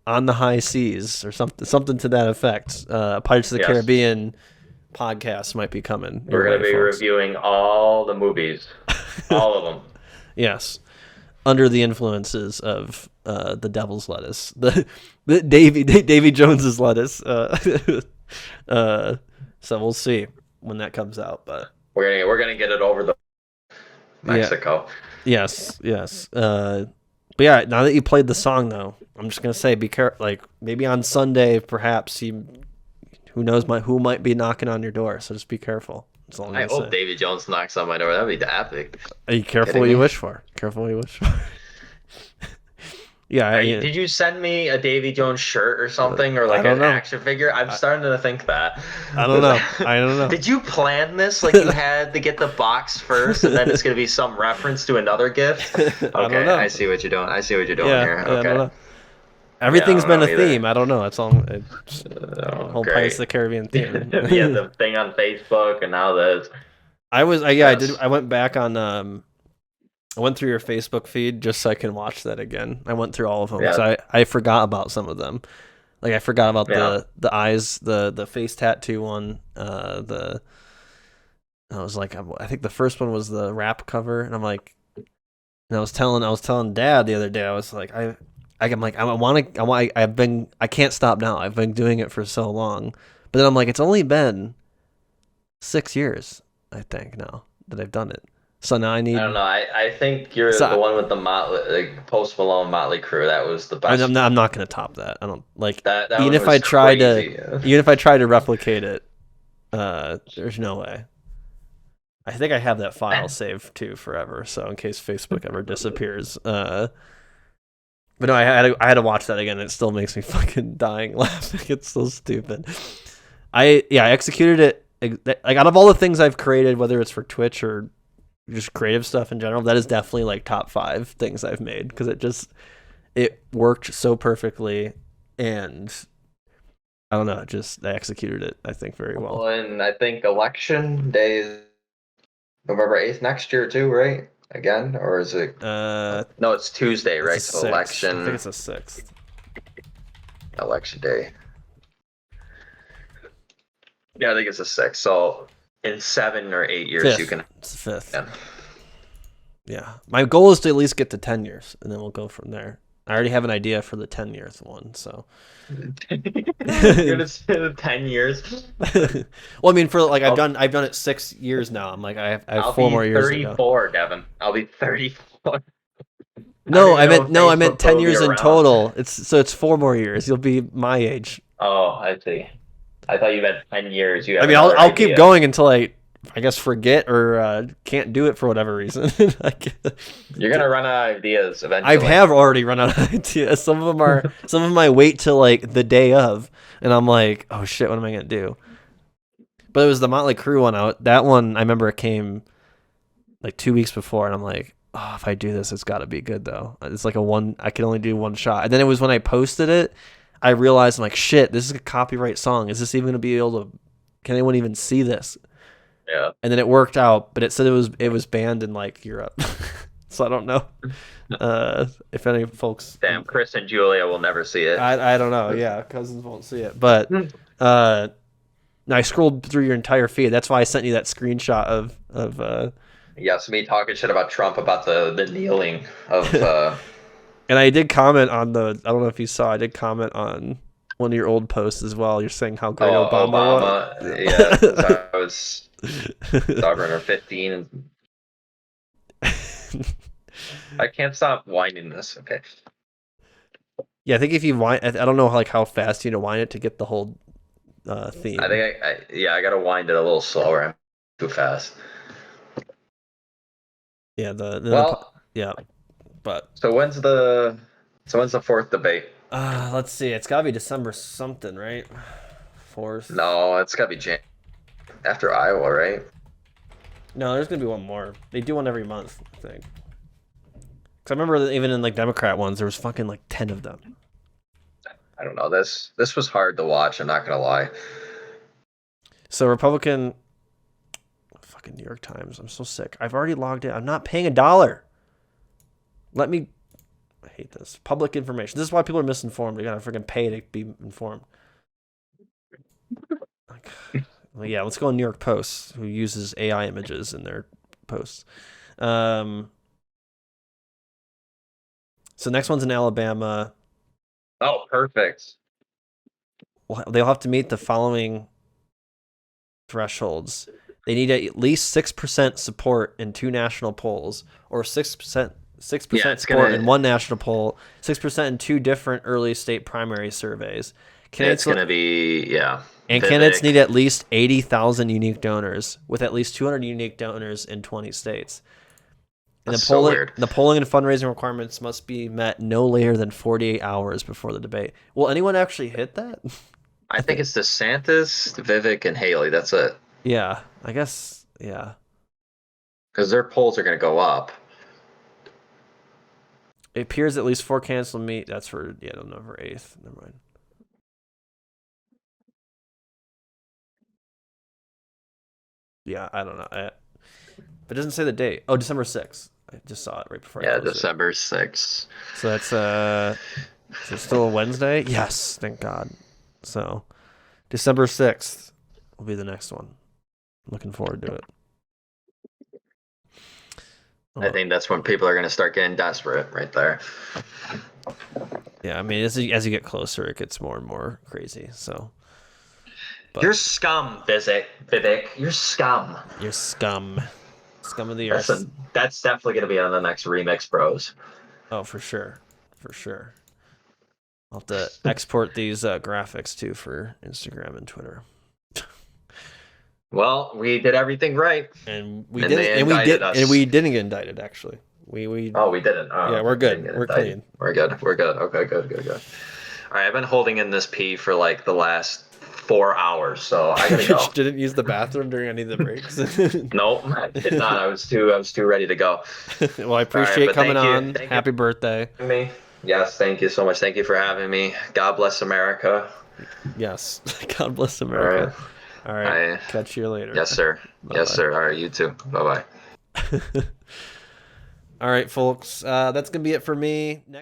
on the high seas or something to that effect. Pirates of the Yes. Caribbean podcast might be coming. We're going to be reviewing all the movies. All of them. Yes, under the influences of the Devil's Lettuce, the Davy Jones's lettuce. So we'll see when that comes out, but We're gonna get it over the Mexico. Yeah. Yes. But yeah, now that you played the song, though, I'm just gonna say, be careful. Like maybe on Sunday, perhaps who knows who might be knocking on your door. So just be careful. That's all I'm I gonna hope say. Davy Jones knocks on my door. That'd be epic. Are you careful Kidding what you me? wish for? Careful what you wish for. Yeah. Did you send me a Davy Jones shirt or something, or like don't an know. action figure? I'm starting to think that. I don't know. I don't know. Did you plan this? Like you had to get the box first, and then it's gonna be some reference to another gift? Okay, I don't know. I see what you're doing. I see what you're doing Yeah, here. I Okay. don't know. Everything's Yeah, I been don't a know either. theme. I don't know. It's all whole great. Pirates of the Caribbean theme. Yeah, the thing on Facebook, and now this. I did. I went back on. I went through your Facebook feed just so I can watch that again. I went through all of them because Yeah. I forgot about some of them. Like I forgot about Yeah. the eyes, the face tattoo one. I was like, I think the first one was the rap cover, and I'm like, and I was telling Dad the other day. I was like, I can't stop now. I've been doing it for so long, but then I'm like, it's only been 6 years, I think, now that I've done it. So now I need. I don't know. I think you're So- the one with the Motley, like Post Malone Motley Crue. That was the best. I'm not gonna top that. I don't like That even one if I was try crazy. to even if I try to replicate it, there's no way. I think I have that file saved too forever, so in case Facebook ever disappears. But no, I had to watch that again. It still makes me fucking dying laughing. It's so stupid. I executed it like out of all the things I've created, whether it's for Twitch or just creative stuff in general, that is definitely like top 5 things I've made because it worked so perfectly, and I don't know, I executed it, I think, very well. Well, and I think election day is November 8th next year too, right? Again, or is it? No, it's Tuesday, right? It's the So 6th. election. I think it's the 6th. Election day. Yeah, I think it's the 6th. So in 7 or 8 years, you can. It's the 5th. Yeah. Yeah. My goal is to at least get to 10 years, and then we'll go from there. I already have an idea for the 10 years one, so. You're gonna say 10 years. Well, I mean, for like I've done it 6 years now. I'm like I have 4 more years to go. 34, Devin. I'll be 34. No, I don't meant even know if 10 Facebook years will in be total. It's 4 more years. You'll be my age. Oh, I see. I thought you meant 10 years. You have I mean, another I'll keep idea. going until I I guess, forget or can't do it for whatever reason. You're gonna run out of ideas eventually. I have already run out of ideas. Some of them I wait till like the day of, and I'm like, oh shit, what am I gonna do? But it was the Motley Crue one out. That one I remember it came like 2 weeks before, and I'm like, oh, if I do this, it's got to be good though. It's like I can only do one shot. And then it was when I posted it, I realized I'm like, shit, this is a copyright song. Is this even gonna be able to? Can anyone even see this? Yeah. And then it worked out, but it said it was banned in like Europe, so I don't know if any folks. Damn, Chris and Julia will never see it. I don't know. Yeah, cousins won't see it, but I scrolled through your entire feed. That's why I sent you that screenshot of. Yes, me talking shit about Trump about the kneeling of. And I did comment on I don't know if you saw. I did comment on one of your old posts as well. You're saying how great Obama was. Yeah, so I was stubborn or 15. And I can't stop whining this. Okay. Yeah, I think if you wind, I don't know how fast you need to wind it to get the whole theme. I think I gotta wind it a little slower. I'm too fast. Yeah, but so when's the fourth debate? Let's see. It's gotta be December something, right? 4th. No, it's gotta be after Iowa, right? No, there's gonna be one more. They do one every month, I think. Cause I remember that even in like Democrat ones, there was fucking like 10 of them. I don't know. This was hard to watch. I'm not gonna lie. So Republican, fucking New York Times. I'm so sick. I've already logged in. I'm not paying $1. Let me. I hate this. Public information. This is why people are misinformed. You gotta freaking pay to be informed. Well, yeah, let's go on New York Post, who uses AI images in their posts. So next one's in Alabama. Oh, perfect. Well, they'll have to meet the following thresholds. They need at least 6% support in 2 national polls, or 6% support in 1 national poll, 6% in 2 different early state primary surveys. It's going to be, And candidates need at least 80,000 unique donors, with at least 200 unique donors in 20 states. And the polling and fundraising requirements must be met no later than 48 hours before the debate. Will anyone actually hit that? I think it's DeSantis, Vivek, and Haley. That's it. Yeah, I guess, yeah. Because their polls are going to go up. It appears at least 4 candidates will meet. That's for, November 8th. Never mind. Yeah, I don't know. But it doesn't say the date. Oh, December 6th. I just saw it right before. Yeah, December 6th. So that's so still a Wednesday? Yes, thank God. So December 6th will be the next one. Looking forward to it. I think that's when people are going to start getting desperate right there. Yeah, I mean, as you get closer, it gets more and more crazy. So. You're scum, Vivek. You're scum. You're scum. Scum of the earth. That's definitely going to be on the next Remix Bros. Oh, for sure. For sure. I'll have to export these graphics, too, for Instagram and Twitter. Well, we did everything right. And we didn't get indicted, actually. We didn't. Oh, yeah, we're good. We're clean. We're good. Okay, good. All right, I've been holding in this pee for like the last 4 hours, so I gotta go. Didn't use the bathroom during any of the breaks. Nope, I did not. I was too ready to go. Well, I appreciate coming on. Happy birthday. Yes, thank you so much. Thank you for having me. God bless America. Yes, God bless America. All right. Catch you later. Yes, sir. Bye-bye. Yes, sir. All right, you too. Bye-bye. All right, folks. That's gonna be it for me. Next.